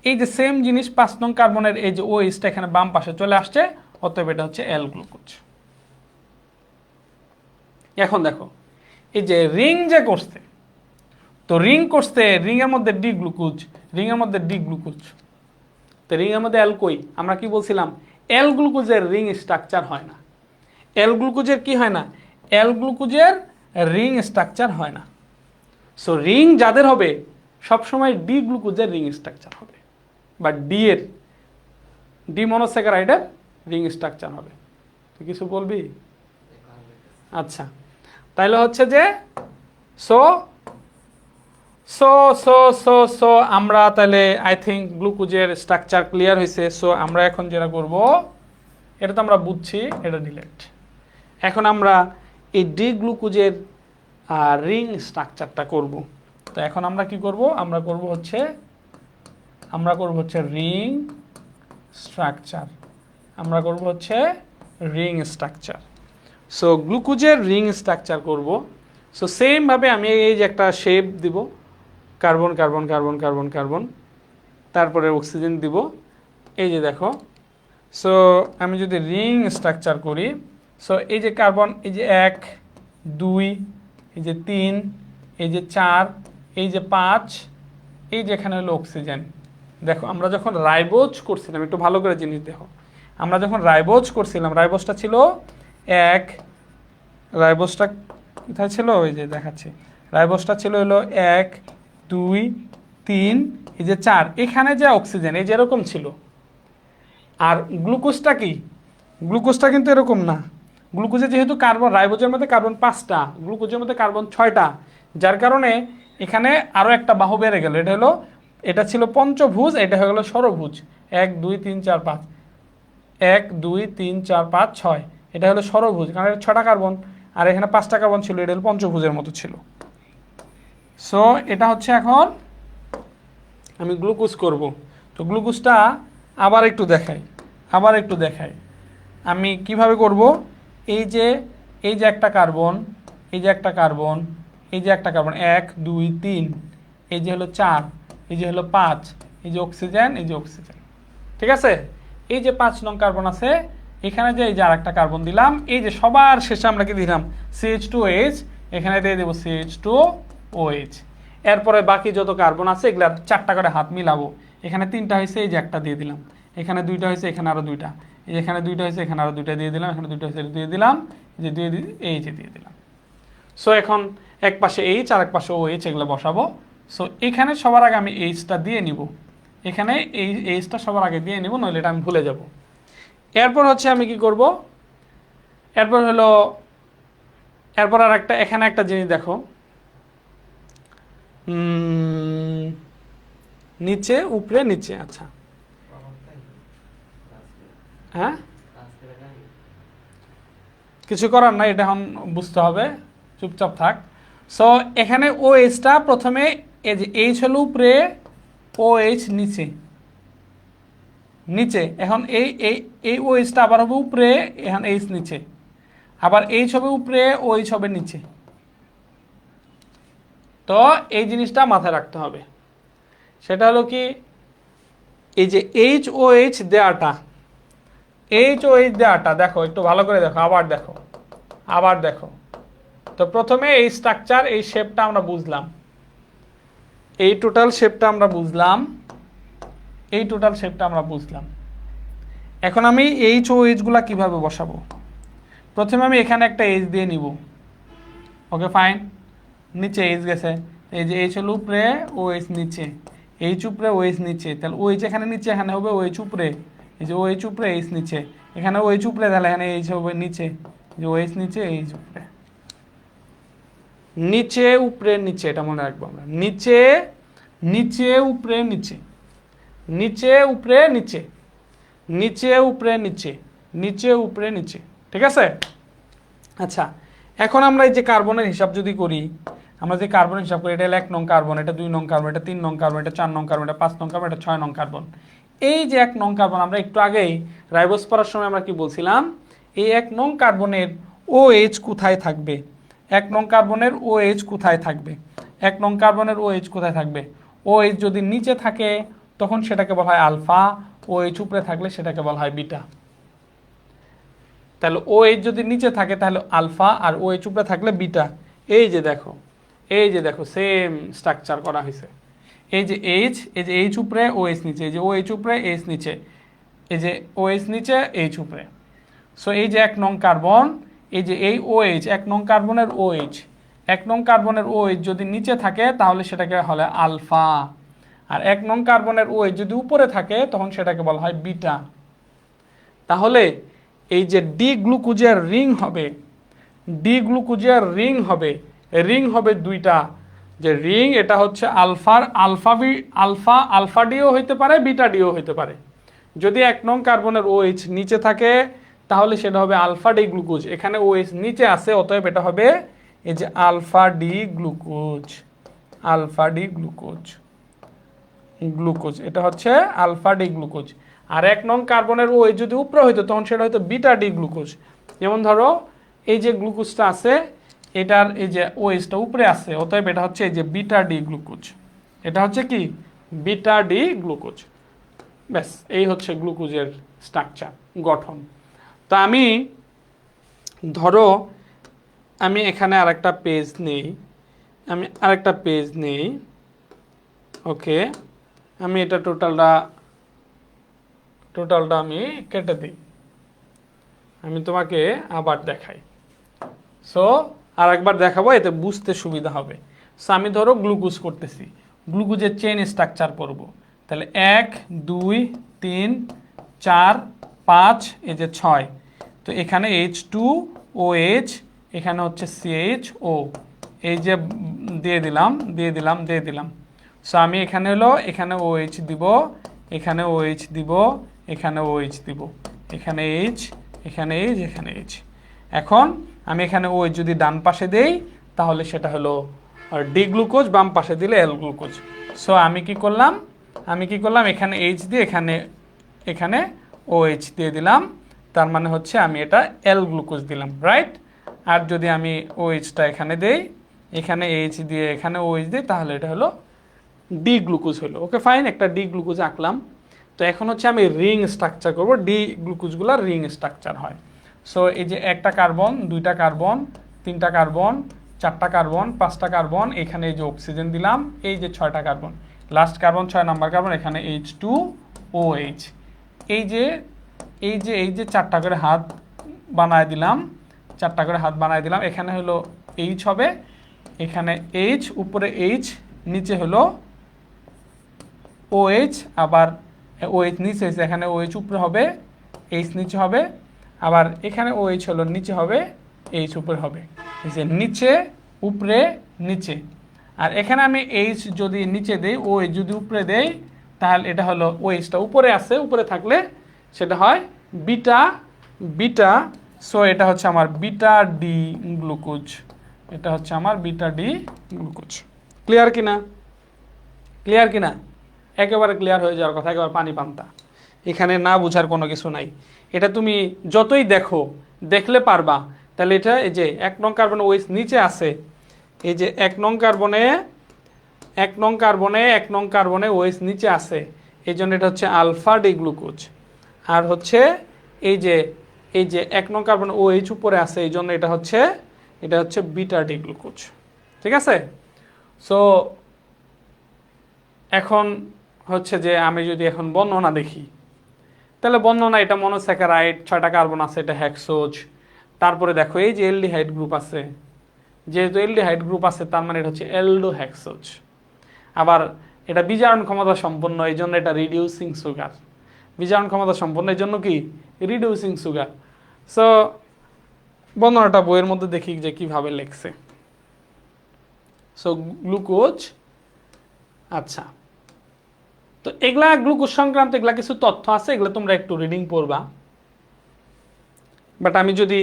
এই যে সেম জিনিস 5 নং কার্বনের এই যে OH-টা এখানে বাম পাশে চলে আসছে, অতএব এটা হচ্ছে এল গ্লুকোজ। এখন দেখো এই যে রিং যে করছে, তো রিং করছে, রিং এর মধ্যে ডি গ্লুকোজ, রিং এর মধ্যে ডি গ্লুকোজ, তো রিং এর মধ্যে এল কই? আমরা কি বলছিলাম? এল গ্লুকোজের রিং স্ট্রাকচার হয় না। এল গ্লুকোজের কি হয় না? এল গ্লুকোজের রিং স্ট্রাকচার হয় না। সো রিং যাদের হবে সবসময় ডি গ্লুকোজের রিং স্ট্রাকচার হবে, বা ডি এর, ডি মনোস্যাকারাইডের রিং স্ট্রাকচার হবে। তুই কিছু বলবি? আচ্ছা, তাইলে হচ্ছে যে so so so so so আমরা তাহলে আই থিঙ্ক গ্লুকোজের স্ট্রাকচার ক্লিয়ার হয়েছে। সো আমরা এখন যেটা করব, এটা তো আমরা বুঝছি, এটা ডিলেট। এখন আমরা এই ডি গ্লুকোজের রিং স্ট্রাকচারটা করব। তো এখন আমরা কি করব? আমরা করব হচ্ছে রিং স্ট্রাকচার। আমরা করব হচ্ছে রিং স্ট্রাকচার। সো গ্লুকোজের রিং স্ট্রাকচার করব। সো সেমভাবে আমি এই যে একটা শেপ দিব, carbon carbon carbon carbon carbon, তারপরে অক্সিজেন দিব। এই যে দেখো, সো আমি যদি রিং স্ট্রাকচার করি, সো এই যে কার্বন, এই যে 1 2, এই যে 3, এই যে 4, এই যে 5, এই যে এখানে হলো অক্সিজেন। দেখো আমরা যখন রাইবোজ করছিলাম, একটু ভালো করে জিনিস দেখো, আমরা যখন রাইবোজ করছিলাম, রাইবোজটা ছিল 1, রাইবোজটা কোথায় ছিল? ওই যে দেখাচ্ছি, রাইবোজটা ছিল হলো 1 2 3, এই যে 4, এখানে যে অক্সিজেন এই যে এরকম ছিল। আর গ্লুকোজটা কি? গ্লুকোজটা কিন্তু এরকম না। গ্লুকোজে যেহেতু কার্বন, রাইবোজের মধ্যে কার্বন 5টা, গ্লুকোজের মধ্যে কার্বন 6টা, যার কারণে এখানে আরও একটা বাহু বেড়ে গেল। এটা ছিল পঞ্চভুজ, এটা হয়ে গেল ষড়ভুজ। 1 2 3 4 5, 1 2 3 4 5 6, এটা হলো ষড়ভুজ, কারণ এটা 6টা কার্বন, আর এখানে 5টা কার্বন ছিল, এটা হলো পঞ্চভুজের মতো ছিল। সো এটা হচ্ছে এখন আমি গ্লুকোজ করব। তো গ্লুকোজটা আবার একটু দেখাই আমি কিভাবে করব। এই যে একটা কার্বন, এই যে একটা কার্বন, এই যে একটা কার্বন, 1 2 3, এই যে হলো 4, এই যে হলো 5, এই যে অক্সিজেন, এই যে অক্সিজেন। ঠিক আছে? এই যে 5 নং কার্বন আছে, এখানে যে এই যে আরেকটা কার্বন দিলাম, এই যে সবার শেষে আমরা কি দিলাম? CH2OH, এখানে দিয়ে দেবো CH2OH। এরপরে বাকি যত কার্বন আছে এগুলা 4টা করে হাত মিলাবো। এখানে 3টা হয়েছে, এই যে একটা দিয়ে দিলাম, এখানে 2টা হয়েছে, এখানে আরো 2টা, এখানে 2টা হয়েছে, এখানে আরো 2টা দিয়ে দিলাম, এখানে 2টা হয়েছে, দিয়ে দিলাম, যে এই যে দিয়ে দিলাম। সো এখন এক পাশে H আর এক পাশে OH এগুলো বসাবো। সো এখানে সবার আগে আমি Hটা দিয়ে নিব, এখানে এই Hটা সবার আগে দিয়ে নিব, নইলে এটা আমি ভুলে যাব। এরপর হচ্ছে আমি কি করব? এরপর আর একটা, এখানে একটা জিনিস দেখো, নিচে উপরে নিচে। আচ্ছা, হ্যাঁ, কিছু করার নাই, এটা এখন বুঝতে হবে, চুপচাপ থাক। সো এখানে OH-টা প্রথমে, এই যে H হলো উপরে, OH নিচে। এখন এই OH-টা আবার হবে উপরে, এখন H নিচে, আবার H হবে উপরে, OH হবে নিচে। তো এই জিনিসটা মাথায় রাখতে হবে। সেটা হলো কি, এই যে HOH দেওয়াটা, দেখো একটু ভালো করে দেখো, আবার দেখো। তো প্রথমে এই স্ট্রাকচার, এই শেপটা আমরা বুঝলাম, এই টোটাল শেপটা আমরা বুঝলাম, এখন আমি HOH গুলা কিভাবে বসাবো? প্রথমে আমি এখানে একটা H দিয়ে নিব, ওকে ফাইন, নিচে H গেছে, এই যে H হলো উপরে, OH নিচে, H উপরে, OH নিচে, তাহলে OH এখানে নিচে, এখানে হবে OH উপরে, এই যে OH উপরে, H নিচে, এখানে OH উপরে, তাহলে এখানে H হবে নিচে, যে OH নিচে, H উপরে, নিচে উপরে নিচে, এটা মনে রাখবো আমরা, নিচে উপরে নিচে, নিচে উপরে নিচে, নিচে উপরে নিচে, নিচে উপরে নিচে। ঠিক আছে? আচ্ছা, এখন আমরা এই যে কার্বনের হিসাব যদি করি, আমরা যে কার্বনের হিসাব করি, এটা হলো 1 নং কার্বন, এটা 2 নং কার্বন, এটা 3 নং কার্বন, এটা 4 নং কার্বন, এটা 5 নং কার্বন, এটা 6 নং কার্বন। এই যে 1 নং কার্বন, আমরা একটু আগেই রাইবোজ পড়ার সময় আমরা কি বলছিলাম? এই 1 নং কার্বনের ও এইচ কোথায় থাকবে, 1 নং কার্বনের ও এইচ কোথায় থাকবে, 1 নং কার্বনের ও এইচ কোথায় থাকবে, ও এইচ যদি নিচে থাকে তখন সেটাকে বলা হয় আলফা, ও এইচ উপরে থাকলে সেটাকে বলা হয় বিটা। তাহলে ও এইচ যদি নিচে থাকে তাহলে আলফা, আর ও এইচ উপরে থাকলে বিটা। এই যে দেখো, এই যে দেখো সেম স্ট্রাকচার করা হয়েছে। এই যে এইচ উপরে, ও এইচ নিচে, এই যে ও এইচ উপরে, এইচ নিচে, এই যে ও এইচ নিচে, এইচ উপরে। সো এই যে 1 নং কার্বন, এই যে এই ও এইচ, 1 নং কার্বনের ও এইচ, 1 নং কার্বনের ও এইচ যদি নিচে থাকে তাহলে সেটাকে বলা হয় আলফা, আর 1 নং কার্বনের ও এইচ যদি উপরে থাকে তখন সেটাকে বলা হয় বিটা। তাহলে এই যে ডি গ্লুকোজের রিং হবে, ডি গ্লুকোজের রিং হবে, রিং হবে দুইটা, যে রিং এটা হচ্ছে আলফার আলফা ডিও হইতে পারে, বিটা ডিও হইতে পারে। যদি 1 নং কার্বনের OH নিচে থাকে তাহলে সেটা হবে আলফা ডি গ্লুকোজ, এখানে OH নিচে আছে অতএব এটা হবে এই যে alpha D glucose, alpha D glucose, glucose এটা হচ্ছে আলফা ডি গ্লুকোজ। আর 1 নং কার্বনের OH যদি উপরে হইতো তখন সেটা হয়তো বিটা ডি গ্লুকোজ। যেমন ধরো এই যে গ্লুকোজটা আছে এটার এই যে OHটা উপরে আছে অতএব এটা হচ্ছে এই যে বিটা ডি গ্লুকোজ, এটা হচ্ছে কি বিটা ডি গ্লুকোজ। ব্যাস এই হচ্ছে গ্লুকোজের স্ট্রাকচার, গঠন। তো আমি ধরো আমি এখানে আরেকটা পেজ নেই, আমি আরেকটা পেজ নেই, ওকে, আমি এটা টোটালটা আমি কেটে দিই, আমি তোমাকে আবার দেখাই। সো আর একবার দেখাবো এতে বুঝতে সুবিধা হবে। সো আমি ধরো গ্লুকোজ করতেছি, গ্লুকোজের চেইন স্ট্রাকচার করব। তাহলে 1 2 3 4 5 এই যে 6, তো এখানে H2OH, এখানে হচ্ছে CHO, এই যে দিয়ে দিলাম। সো আমি এখানে হলো এখানে OH দিব, এখানে OH দিব, এখানে OH দিব, এখানে H, এখানে H, এখানে H। এখন আমি এখানে OH যদি ডান পাশে দেই তাহলে সেটা হলো ডি গ্লুকোজ, বাম পাশে দিলে এল গ্লুকোজ। সো আমি কি করলাম এখানে H দিয়ে এখানে OH দিয়ে দিলাম, তার মানে হচ্ছে আমি এটা এল গ্লুকোজ দিলাম, রাইট। আর যদি আমি OHটা এখানে দেই, এখানে H দিয়ে এখানে OH দিই তাহলে এটা হলো ডি গ্লুকোজ হলো। ওকে ফাইন, একটা ডি গ্লুকোজ আঁকলাম। তো এখন হচ্ছে আমি রিং স্ট্রাকচার করব, ডি গ্লুকোজগুলো রিং স্ট্রাকচার হয়। সো এই যে একটা কার্বন, দুইটা কার্বন, তিনটা কার্বন, চারটা কার্বন, পাঁচটা কার্বন, এখানে এই যে অক্সিজেন দিলাম, এই যে 6টা carbon, last carbon 6 number carbon, এখানে H2OH। এই যে 4টা করে হাত বানায় দিলাম, এখানে হলো H হবে, এখানে H, উপরে H, নিচে হলো OH, আবার OH নিচে, এখানে OH উপরে হবে, H নিচে হবে, আবার এখানে OH হলো নিচে হবে, H উপরে হবে, এই যে নিচে উপরে নিচে। আর এখানে আমি H যদি নিচে দেই, OH যদি উপরে দেই তাহলে এটা হলো OHটা উপরে আছে, উপরে থাকলে সেটা হয় বিটা। সো এটা হচ্ছে আমার বিটা ডি গ্লুকোজ, এটা হচ্ছে আমার বিটা ডি গ্লুকোজ। ক্লিয়ার কিনা? একেবারে ক্লিয়ার হয়ে যাওয়ার কথা, একেবারে পানি পান্তা, এখানে না বুঝার কোনো কিছু নাই। এটা তুমি যতই দেখলে পারবা। তাহলে এটা এই যে 1 নং কার্বনে OH নিচে আছে, এই যে 1 নং কার্বনে OH নিচে আছে, এই জন্য এটা হচ্ছে আলফা ডি গ্লুকোজ। আর হচ্ছে এই যে 1 নং কার্বনে OH উপরে আছে, এই জন্য এটা হচ্ছে বিটা ডি গ্লুকোজ। ঠিক আছে? সো এখন হচ্ছে যে আমি যদি এখন বর্ণনা দেখি, তাহলে বর্ণনা এটা মনোস্যাকারাইড, 6টা কার্বন আছে, এটা হেক্সোজ। তারপরে দেখো এই যে এলডিহাইড গ্রুপ আছে, যেহেতু এলডিহাইড গ্রুপ আছে তার মানে এটা হচ্ছে এলডোহেক্সোজ। আবার এটা বিজারণ ক্ষমতা সম্পন্ন, এই জন্য এটা রিডিউসিং সুগার। বিজারণ ক্ষমতা সম্পন্ন এই জন্য কি রিডিউসিং সুগার। সো বর্ণনাটা বইয়ের মধ্যে দেখি যে কিভাবে লেখছে। সো গ্লুকোজ, আচ্ছা, তো এগুলা গ্লুকোজ সংক্রান্ত এগুলা কিছু তথ্য আছে, এগুলো তোমরা একটু রিডিং পড়বা। বাট আমি যদি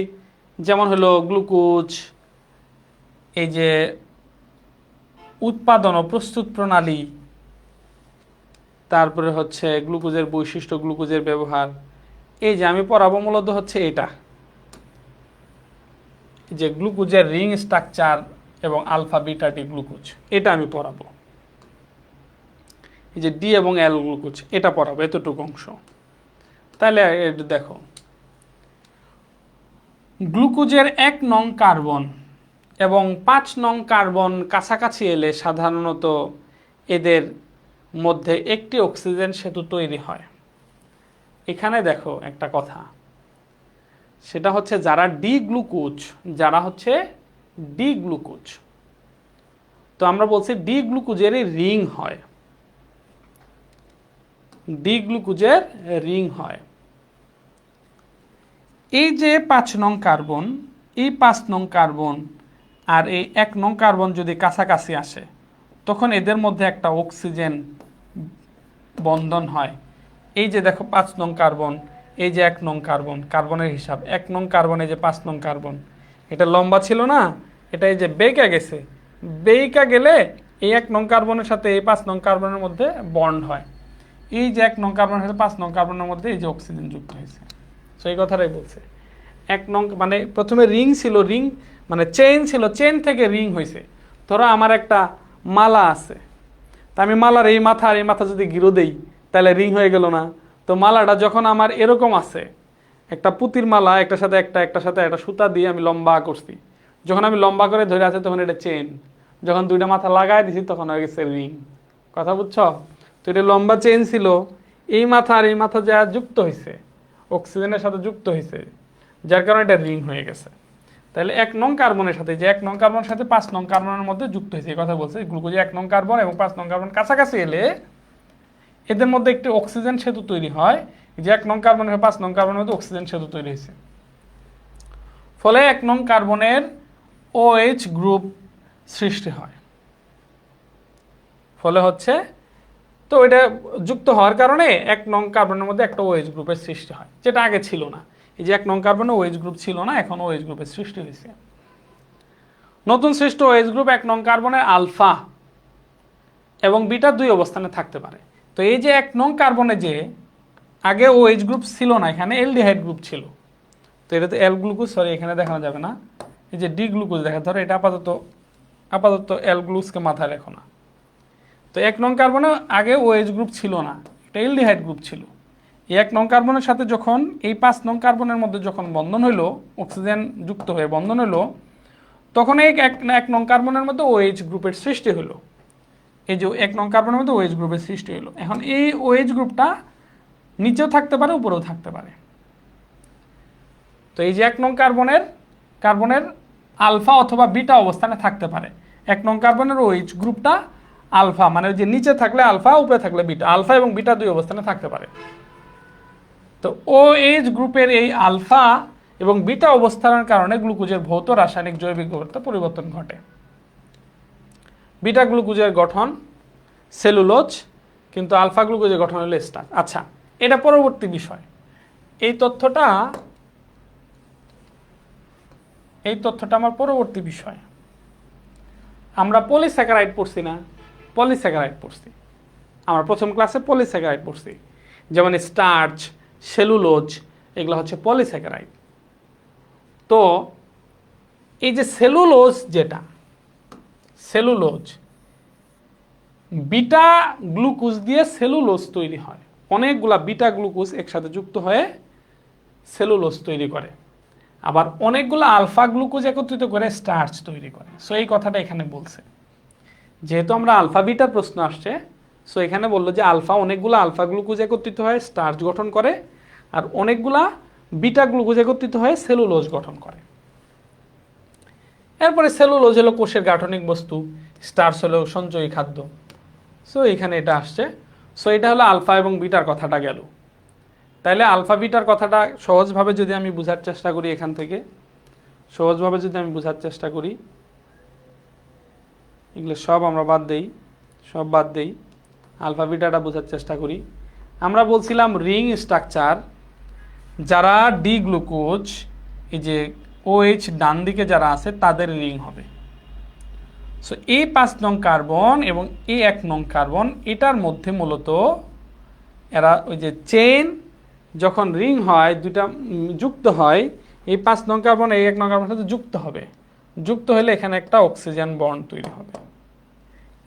যেমন হলো গ্লুকোজ, এই যে উৎপাদন ও প্রস্তুত প্রণালী, তারপরে হচ্ছে গ্লুকোজের বৈশিষ্ট্য, গ্লুকোজের ব্যবহার, এই যে আমি পড়াবো মূলত হচ্ছে এটা। যে গ্লুকোজের রিং স্ট্রাকচার এবং আলফা বিটা ডি গ্লুকোজ এটা আমি পড়াবো। এই যে ডি এবং এল গ্লুকোজ এটা পড়াবো, এতটুকু অংশ। তাহলে এটা দেখো, গ্লুকোজের 1 নং কার্বন এবং 5 নং কার্বন কাছাকাছি এলে সাধারণত এদের মধ্যে একটি অক্সিজেন সেতু তৈরি হয়। এখানে দেখো একটা কথা, সেটা হচ্ছে যারা ডি গ্লুকোজ, যারা হচ্ছে ডি গ্লুকোজ, তো আমরা বলছি ডি গ্লুকোজেরই রিং হয়, ডি গ্লুকোজের রিং হয়। এই যে 5 নং কার্বন, এই 5 নং কার্বন আর এই 1 নং কার্বন যদি কাছাকাছি আসে তখন এদের মধ্যে একটা অক্সিজেন বন্ধন হয়। এই যে দেখো 5 নং কার্বন, এই যে 1 নং কার্বন, কার্বনের হিসাব 1 নং কার্বন, এই যে 5 নং কার্বন, এটা লম্বা ছিল না, এটা এই যে বেঁকে গেছে, বেঁকা গেলে এই 1 নং কার্বনের সাথে এই 5 নং কার্বনের মধ্যে বন্ড হয়। এই যে 1 নং কার্বনের সাথে 5 নং কার্বনের মধ্যে এই যে অক্সিজেন যুক্ত হয়েছে। সো এই কথাটাই বলছে, 1 নং মানে প্রথমে রিং ছিল, রিং মানে চেইন ছিল, চেইন থেকে রিং হয়েছে। ধরো আমার একটা মালা আছে, তা আমি মালার এই মাথা আর এই মাথা যদি গিরো দেই তাহলে রিং হয়ে গেল না? তো মালাটা যখন আমার এরকম আছে, একটা পুতির মালা, একটার সাথে একটা সুতা দিয়ে আমি লম্বা করছি, যখন আমি লম্বা করে ধরে আছে তখন এটা চেইন, যখন দুইটা মাথা লাগাই দিছি তখন হয়ে গেছে রিং। কথা বুঝছো? তো এটা লম্বা চেইন ছিল, এই মাথা আর এই মাথা যা যুক্ত হয়েছে, অক্সিজেনের সাথে যুক্ত হয়েছে, যার কারণে এটা রিং হয়ে গেছে। তাহলে 1 নং কার্বনের সাথে, যে 1 নং কার্বনের সাথে 5 নং কার্বনের মধ্যে যুক্ত হয়েছে, এই কথা বলছে। গ্লুকোজে 1 নং কার্বন এবং 5 নং কার্বন কাছাকাছি এলে এদের মধ্যে একটি অক্সিজেন সেতু তৈরি হয়। যে 1 নং কার্বন এবং 5 নং কার্বনের মধ্যে অক্সিজেন সেতু তৈরি হয়েছে, ফলে 1 নং কার্বনের OH গ্রুপ সৃষ্টি হয়। ফলে হচ্ছে, তো এটা যুক্ত হওয়ার কারণে 1 নং কার্বনের মধ্যে একটা OH গ্রুপের সৃষ্টি হয়, যেটা আগে ছিল না। এই যে 1 নং কার্বনে OH গ্রুপ ছিল না, এখন OH গ্রুপের সৃষ্টি হয়েছে। নতুন সৃষ্ট OH গ্রুপ 1 নং কার্বনের আলফা এবং বিটা 2 অবস্থানে থাকতে পারে। তো এই যে 1 নং কার্বনে যে আগে OH গ্রুপ ছিল না, এখানে অ্যালডিহাইড গ্রুপ ছিল, তো এটা তো এল গ্লুকোজ, সরি এখানে দেখানো যাবে না, এই যে ডি গ্লুকোজ দেখা, ধরো এটা আপাতত এল গ্লুকোজকে মাথায় রেখো না। তো 1 নং কার্বনে আগে OH গ্রুপ ছিল না, এটা অ্যালডিহাইড গ্রুপ ছিল। এই 1 নং কার্বনের সাথে যখন এই 5 নং কার্বনের মধ্যে যখন বন্ধন হইলো, অক্সিজেন যুক্ত হয়ে বন্ধন হইলো, তখন এই 1 নং কার্বনের মধ্যে OH গ্রুপের সৃষ্টি হলো। এই যে 1 নং কার্বনের মধ্যে OH গ্রুপের সৃষ্টি হলো। এখন এই OH গ্রুপটা নিচেও থাকতে পারে, উপরেও থাকতে পারে। তো এই যে 1 নং কার্বনের আলফা অথবা বিটা অবস্থানে থাকতে পারে। 1 নং কার্বনের OH গ্রুপটা আলফা, মানে যে নিচে থাকলে আলফা, উপরে থাকলে বিটা, আলফা এবং বিটা 2 অবস্থানে থাকতে পারে। তো OH গ্রুপের এই আলফা এবং বিটা অবস্থানের কারণে গ্লুকোজের ভৌত রাসায়নিক জৈবিক ব্যবস্থা পরিবর্তন ঘটে। বিটা গ্লুকোজের গঠন সেলুলোজ, কিন্তু আলফা গ্লুকোজের গঠন হলো স্টার্চ। আচ্ছা, এটা পরবর্তী বিষয়। এই তথ্যটা আমার পরবর্তী বিষয়। আমরা পলিস্যাকারাইড পড়ছি না? পলিস্যাকারাইড পড়ছি, আমরা প্রথম ক্লাসে পলিস্যাকারাইড পড়ছি, যেমন স্টার্চ, সেলুলোজ, এগুলো হচ্ছে পলিস্যাকারাইড। তো এই যে সেলুলোজ, যেটা সেলুলোজ, বিটা গ্লুকোজ দিয়ে সেলুলোজ তৈরি হয়। অনেকগুলা বিটা গ্লুকোজ একসাথে যুক্ত হয়ে সেলুলোজ তৈরি করে, আবার অনেকগুলো আলফা গ্লুকোজ একত্রিত করে স্টার্চ তৈরি করে। সো এই কথাটা এখানে বলছে, যেহেতু আমরা আলফা বিটার প্রশ্ন আসছে, সো এখানে বললো যে অনেকগুলো আলফা গ্লুকোজ একত্রিত হয়ে স্টার্চ গঠন করে, আর অনেকগুলা বিটা গ্লুকোজ একত্রিত হয়ে সেলুলোজ গঠন করে। এরপরে সেলুলোজ হলো কোষের গাঠনিক বস্তু, স্টার্চ হলো সঞ্চয়ী খাদ্য। সো এখানে এটা আসছে। সো এটা হলো আলফা এবং বিটার কথাটা গেল। তাইলে আলফা বিটার কথাটা সহজভাবে যদি আমি বোঝার চেষ্টা করি, এখান থেকে সহজভাবে যদি আমি বোঝার চেষ্টা করি, এগুলো সব আমরা বাদ দেই, আলফা বিটাটা বোঝার চেষ্টা করি। আমরা বলছিলাম রিং স্ট্রাকচার, যারা ডি গ্লুকোজ, এই যে OH ডান দিকে যারা আছে তাদের রিং হবে। সো এই 5 নং কার্বন এবং এই 1 নং কার্বন, এটার মধ্যে মূলত এরা ওই যে চেইন, যখন রিং হয়, দুইটা যুক্ত হয়, এই 5 নং কার্বন এই 1 নং কার্বনের সাথে যুক্ত হবে, যুক্ত হলে এখানে একটা অক্সিজেন বন্ড তৈরি হবে।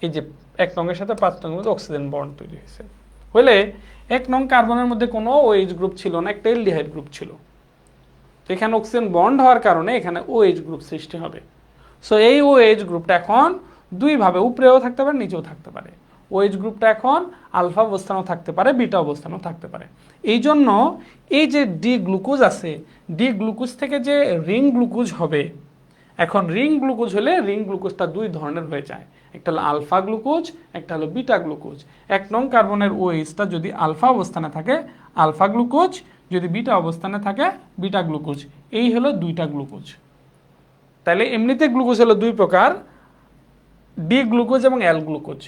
এই যে 1 নং এর সাথে 5 নং এর মধ্যে অক্সিজেন বন্ড তৈরি হয়েছে, হলে 1 নং কার্বনের মধ্যে কোনো OH গ্রুপ ছিল না, একটা অ্যালডিহাইড গ্রুপ ছিল। তো এখানে অক্সিজেন বন্ড হওয়ার কারণে এখানে OH গ্রুপ সৃষ্টি হবে। সো এই OH গ্রুপটা এখন দুইভাবে, উপরেও থাকতে পারে নিচেও থাকতে পারে। OH গ্রুপটা এখন আলফা অবস্থানও থাকতে পারে, বিটা অবস্থানও থাকতে পারে। এই জন্য এই যে ডি গ্লুকোজ আছে, ডি গ্লুকোজ থেকে যে রিং গ্লুকোজ হবে, এখন রিং গ্লুকোজ হলে রিং গ্লুকোজটা দুই ধরনের হয়ে যায়, একটা হলো আলফা গ্লুকোজ, একটা হলো বিটা গ্লুকোজ। 1 নং কার্বনের OHটা যদি আলফা অবস্থানে থাকে আলফা গ্লুকোজ, যদি বিটা অবস্থানে থাকে বিটা গ্লুকোজ। এই হলো দুইটা গ্লুকোজ। তাহলে এমনিতে গ্লুকোজ হলো দুই প্রকার, ডি গ্লুকোজ এবং এল গ্লুকোজ।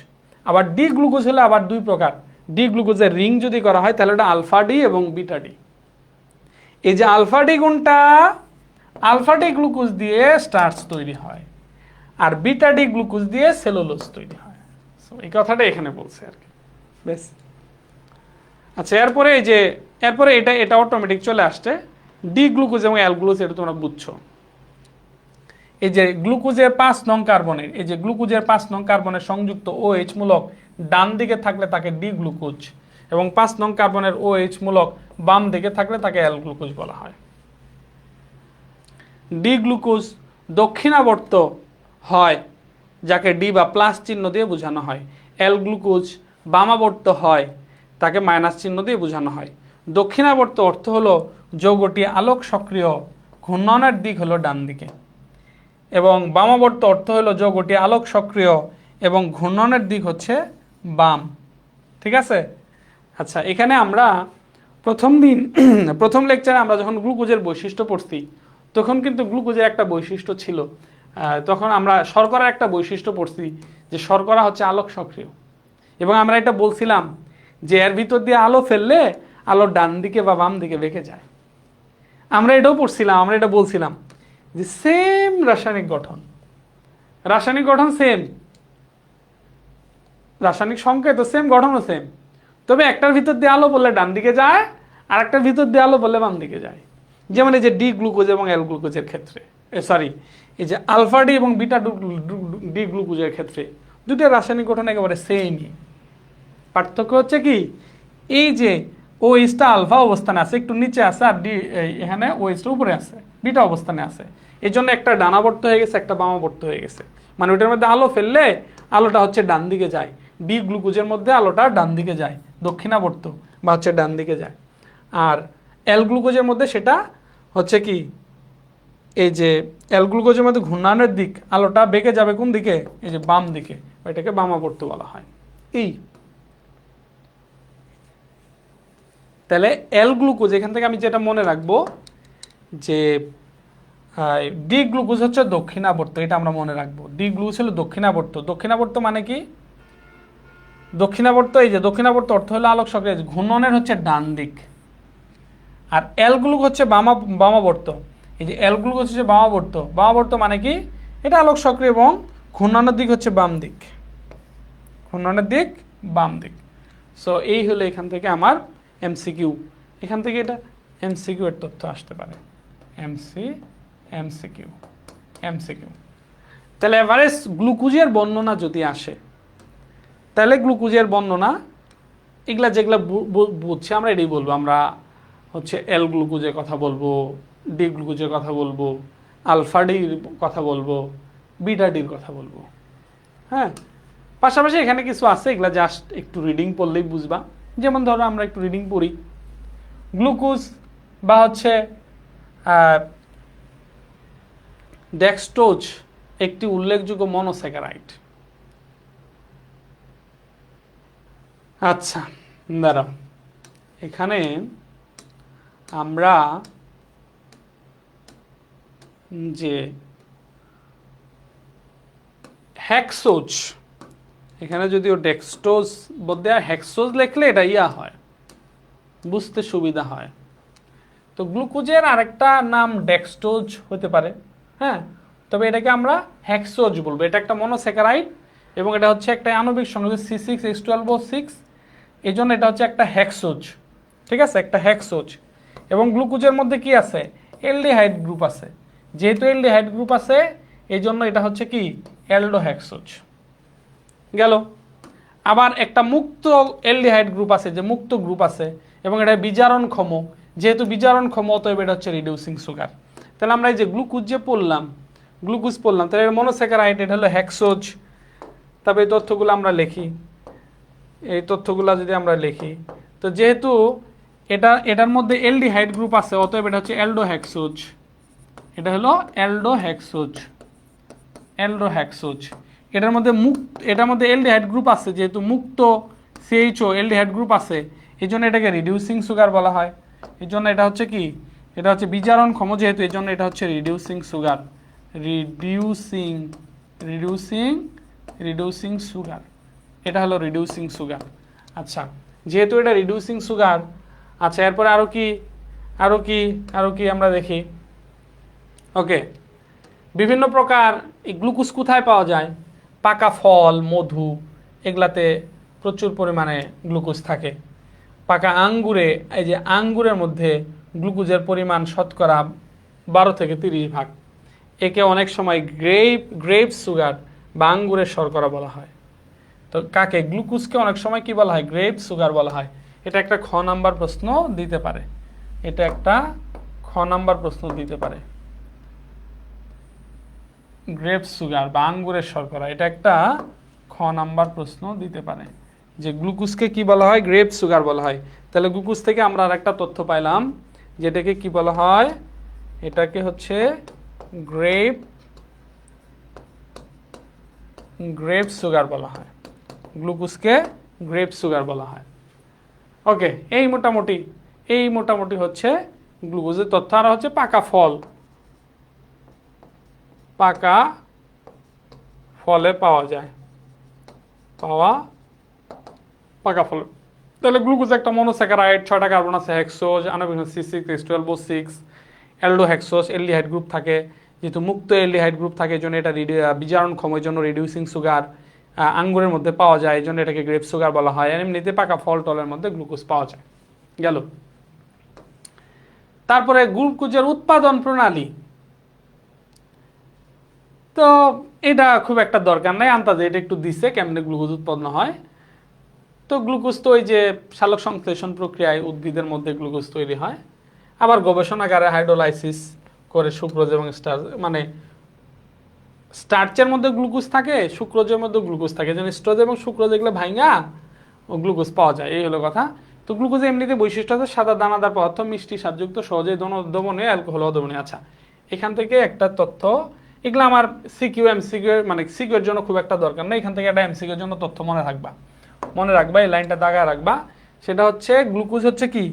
আবার ডি গ্লুকোজ হলো আবার দুই প্রকার, ডি গ্লুকোজের রিং যদি করা হয় তাহলে ওটা আলফা ডি এবং বিটা ডি। এই যে আলফা ডি গুণটা, আলফা ডি গ্লুকোজ দিয়ে স্টার্চ তৈরি হয়, আর বিটা ডি গ্লুকোজ দিয়ে সেলুলোজ তৈরি হয়। এই কথাটা এখানে বলছে আর কি, বেশ। আচ্ছা, এরপরে এই যে এরপরে এটা অটোমেটিক চলে আসছে, ডি গ্লুকোজ এবং এল গ্লুকোজ, এটা তোমরা বুঝছো। এই যে গ্লুকোজের 5 নং কার্বনের, এই যে গ্লুকোজের 5 নং কার্বনের সংযুক্ত OH মূলক ডান দিকে থাকলে তাকে ডি গ্লুকোজ, এবং 5 নং কার্বনের OH মূলক বাম দিকে থাকলে তাকে এল গ্লুকোজ বলা হয়। ডি গ্লুকোজ দক্ষিণাবর্ত হয়, যাকে ডি বা প্লাস চিহ্ন দিয়ে বোঝানো হয়। এল গ্লুকোজ বামাবর্ত হয়, তাকে মাইনাস চিহ্ন দিয়ে বোঝানো হয়। দক্ষিণাবর্ত অর্থ হলো যৌগটি আলোক সক্রিয়, ঘূর্ণনের দিক হলো ডান দিকে, এবং বামাবর্ত অর্থ হলো যৌগটি আলোক সক্রিয় এবং ঘূর্ণনের দিক হচ্ছে বাম। ঠিক আছে? আচ্ছা, এখানে আমরা প্রথম লেকচারে আমরা যখন গ্লুকোজের বৈশিষ্ট্য পড়ছি, তখন কিন্তু গ্লুকোজের একটা বৈশিষ্ট্য ছিল, তখন আমরা শর্করার একটা বৈশিষ্ট্য পড়ছি যে শর্করা হচ্ছে আলোক সক্রিয়, এবং আমরা এটা বলছিলাম যে এর ভিতর দিয়ে আলো ফেললে আলো ডান দিকে বা বাম দিকে বেঁকে যায়। আমরা এটাও পড়ছিলাম, আমরা এটা বলছিলাম যে সেম রাসায়নিক গঠন সেম, রাসায়নিক সংকেত সেম, গঠনও সেম, তবে একটার ভিতর দিয়ে আলো পড়লে ডান দিকে যায়, আর একটার ভিতর দিয়ে আলো পড়লে বাম দিকে যায়। যেমন এই যে ডি গ্লুকোজ এবং এল গ্লুকোজের ক্ষেত্রে, এই যে আলফা ডি এবং বিটা ডি গ্লুকোজের ক্ষেত্রে দুটো রাসায়নিক গঠন একেবারে সেমই। পার্থক্য হচ্ছে কি, এই যে OHটা আলফা অবস্থানে আছে, একটু নিচে আছে, আর ডি এখানে OHটা উপরে আছে, বিটা অবস্থানে আছে। এই জন্য একটা ডানাবর্ত হয়ে গেছে, একটা বামাবর্ত হয়ে গেছে। মানে ওটার মধ্যে আলো ফেললে আলোটা হচ্ছে ডান দিকে যায়, ডি গ্লুকোজের মধ্যে আলোটা ডান দিকে যায়, দক্ষিণাবর্ত বা হচ্ছে ডান দিকে যায়। আর এল গ্লুকোজের মধ্যে সেটা হচ্ছে কি, এই যে এল গ্লুকোজের মধ্যে ঘূর্ণায়নের দিক, আলোটা বেঁকে যাবে কোন দিকে, এই যে বাম দিকে, এটাকে বামাবর্ত বলা হয়। তাহলে এল গ্লুকোজ, এখান থেকে আমি যেটা মনে রাখবো যে ডি গ্লুকোজ হচ্ছে দক্ষিণাবর্ত, এটা আমরা মনে রাখবো। ডি গ্লুকোজ হলো দক্ষিণাবর্ত। দক্ষিণাবর্ত মানে কি, দক্ষিণাবর্ত, এই যে দক্ষিণাবর্ত অর্থ হলো আলোক সক্রিয়, ঘূর্ণনের হচ্ছে ডান দিক। আর এল গ্লুকোজ হচ্ছে বামাবর্ত। এই যে এল গ্লুকোজ হচ্ছে বামাবর্ত মানে কি, এটা আলোক সক্রিয় এবং ঘূর্ণনের দিক হচ্ছে বাম দিক, সো এই হলো এখান থেকে আমার এমসিকিউ। এখান থেকে এটা এমসিকিউ এর তথ্য আসতে পারে, এমসিকিউ। তাহলে এভারেজ গ্লুকোজের বর্ণনা যদি আসে, তাহলে গ্লুকোজের বর্ণনা এগুলা যেগুলা বুঝছে আমরা এটাই বলবো। আমরা হচ্ছে এল গ্লুকোজের কথা বলবো, ডি গ্লুকোজের কথা বলবো, আলফা ডির কথা বলবো, বিটা ডির কথা বলবো। হ্যাঁ, পাশাপাশি এখানে কিছু আছে, এগুলা জাস্ট একটু রিডিং পড়লেই বুঝবা। যেমন ধরো আমরা একটু রিডিং পড়ি, গ্লুকোজ বা হচ্ছে ডেক্সট্রোজ একটি উল্লেখযোগ্য মনোস্যাকারাইড। আচ্ছা, দাঁড়াও, এখানে আমরা যে হেক্সোজ, এখানে যদিও ডেক্সট্রোজ বলতে হেক্সোজ লিখলে এটা হয়, বুঝতে সুবিধা হয়। তো গ্লুকোজের আরেকটা নাম ডেক্সট্রোজ হতে পারে, হ্যাঁ, তবে এটাকে আমরা হেক্সোজ বলবো। এটা একটা মনোস্যাকারাইড এবং এটা হচ্ছে একটা আণবিক সংযোগ C6H12O6, এই জন্য এটা হচ্ছে একটা হেক্সোজ। ঠিক আছে, একটা হেক্সোজ। এবং গ্লুকোজের মধ্যে কি আছে, অ্যালডিহাইড গ্রুপ আছে, যেহেতু অ্যালডিহাইড গ্রুপ আছে এই জন্য এটা হচ্ছে কি অ্যালডোহেক্সোজ গেল। আবার একটা মুক্ত অ্যালডিহাইড গ্রুপ আছে, যে মুক্ত গ্রুপ আছে এবং এটা বিজারণক্ষম, যেহেতু বিজারণক্ষম অতএব এটা হচ্ছে রিডিউসিং সুগার। তাহলে আমরা এই যে গ্লুকোজ যে পড়লাম, গ্লুকোজ পড়লাম, তাহলে মনোস্যাকারাইড এটা হলো হেক্সোজ। তবে এই তথ্যগুলো আমরা লিখি, এই তথ্যগুলো যদি আমরা লিখি, তো যেহেতু এটার মধ্যে অ্যালডিহাইড গ্রুপ আছে অতএব এটা হচ্ছে অ্যালডোহেক্সোজ, এটা হলো অ্যালডোহেক্সোজ, অ্যালডোহেক্সোজ। এটার মধ্যে অ্যালডিহাইড গ্রুপ আছে, যেহেতু মুক্ত সিএইচও অ্যালডিহাইড গ্রুপ আছে এই জন্য এটাকে রিডিউসিং সুগার বলা হয়। এই জন্য এটা হচ্ছে কি, এটা হচ্ছে বিজারণক্ষম যেহেতু এই জন্য এটা হচ্ছে reducing sugar, reducing reducing reducing sugar, এটা হলো রিডিউসিং সুগার। আচ্ছা, যেহেতু এটা রিডিউসিং সুগার, আচ্ছা এরপরে আরও কি আরও কি আরও কি আমরা দেখি। ওকে, বিভিন্ন প্রকার এই গ্লুকোজ কোথায় পাওয়া যায়? পাকা ফল, মধু, এগুলাতে প্রচুর পরিমাণে গ্লুকোজ থাকে। পাকা আঙ্গুরে, এই যে আঙ্গুরের মধ্যে গ্লুকোজের পরিমাণ শতকরা 12 থেকে 30 ভাগ। একে অনেক সময় গ্রেপ সুগার বা আঙ্গুরের শর্করা বলা হয়। তো কাকে, গ্লুকোজকে অনেক সময় কি বলা হয়? গ্রেপ সুগার বলা হয়। এটা একটা খ নাম্বার প্রশ্ন দিতে পারে, এটা একটা খ নাম্বার প্রশ্ন দিতে পারে। গ্রেপ সুগার বা আঙ্গুরের শর্করা, এটা একটা খ নাম্বার প্রশ্ন দিতে পারে, যে গ্লুকোজকে কি বলা হয়? গ্রেপ সুগার বলা হয়। তাহলে গ্লুকোজ থেকে আমরা আর একটা তথ্য পাইলাম, যেটাকে কি বলা হয়? এটাকে হচ্ছে গ্রেপ সুগার বলা হয়, গ্লুকোজকে গ্রেপ সুগার বলা হয়। ওকে, এই মোটামুটি হচ্ছে গ্লুকোজের তথ্য। আর হচ্ছে পাকা ফল, পাকা ফলে পাওয়া যায়, পাকা ফল। তাহলে গ্লুকোজ একটা মনোস্যাকারাইড, 6টা কার্বন আছে, হেক্সোজ, আণবিক C6 H12O6, অ্যালডোহেক্সোজ, অ্যালডিহাইড গ্রুপ থাকে। যেহেতু মুক্ত অ্যালডিহাইড গ্রুপ থাকে এই জন্য এটা বিজারণক্ষম, এই জন্য রিডিউসিং সুগার। আঙ্গুরের মধ্যে পাওয়া যায় এই জন্য এটাকে গ্রেপ সুগার বলা হয়। আর এমনিতে পাকা ফল টলের মধ্যে গ্লুকোজ পাওয়া যায় গেল। তারপরে গ্লুকোজের উৎপাদন প্রণালী, তো এটা খুব একটা দরকার নাই, আন্দাজে এটা একটু দিছে কেমনে গ্লুকোজ উৎপন্ন হয়। তো গ্লুকোজ তো ওই যে সালোক সংশ্লেষণ প্রক্রিয়ায় উদ্ভিদের মধ্যে গ্লুকোজ তৈরি হয়। আবার গবেষণাগারে হাইড্রোলাইসিস করে সুক্রোজ এবং মানে স্টার্চের মধ্যে গ্লুকোজ থাকে, সুক্রোজের মধ্যে গ্লুকোজ থাকে, যেন স্ট্রোজ এবং সুক্রোজ এগুলো ভাঙা ও গ্লুকোজ পাওয়া যায়, এই হলো কথা। তো গ্লুকোজে এমনিতে বৈশিষ্ট্য আছে সাদা দানাদার পদার্থ, মিষ্টি স্বাদযুক্ত, সহজে দ্রবণীয়, অ্যালকোহল অদ্রবণীয়। আচ্ছা, এখান থেকে একটা তথ্য, এগুলো আমার সিকিউ এমসিকিউ মানে সিকিউ এর জন্য খুব একটা দরকার নেই, এখান থেকে একটা এমসিকিউ এর জন্য তথ্য মনে রাখবা, এই লাইনটা দাগায় রাখবা। সেটা হচ্ছে গ্লুকোজ হচ্ছে কি,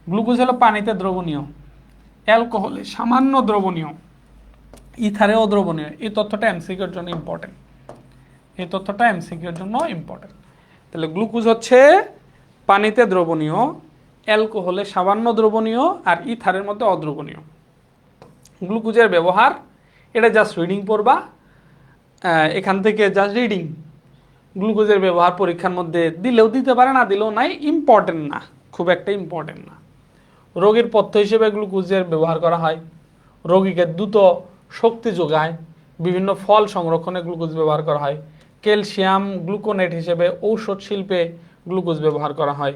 গ্লুকোজ হলো পানিতে দ্রবণীয়, অ্যালকোহলে সামান্য দ্রবণীয়, ইথারে অদ্রবণীয়। এই তথ্যটা এমসিকিউ এর জন্য ইম্পর্টেন্ট, এই তথ্যটা এমসিকিউ এর জন্য ইম্পর্টেন্ট। তাহলে গ্লুকোজ হচ্ছে পানিতে দ্রবণীয়, অ্যালকোহলে সামান্য দ্রবণীয়, আর ইথারের মধ্যে অদ্রবণীয়। গ্লুকোজের ব্যবহার, এটা জাস্ট রিডিং পড়বা, এখান থেকে জাস্ট রিডিং। গ্লুকোজের ব্যবহার পরীক্ষার মধ্যে দিলেও দিতে পারে, না দিলেও নাই, ইম্পর্টেন্ট না, খুব একটা ইম্পর্টেন্ট না। রোগীর পথ্য হিসেবে গ্লুকোজের ব্যবহার করা হয়, রোগীকে দ্রুত শক্তি যোগায়। বিভিন্ন ফল সংরক্ষণে গ্লুকোজ ব্যবহার করা হয়। ক্যালসিয়াম গ্লুকোনেট হিসেবে ঔষধ শিল্পে গ্লুকোজ ব্যবহার করা হয়।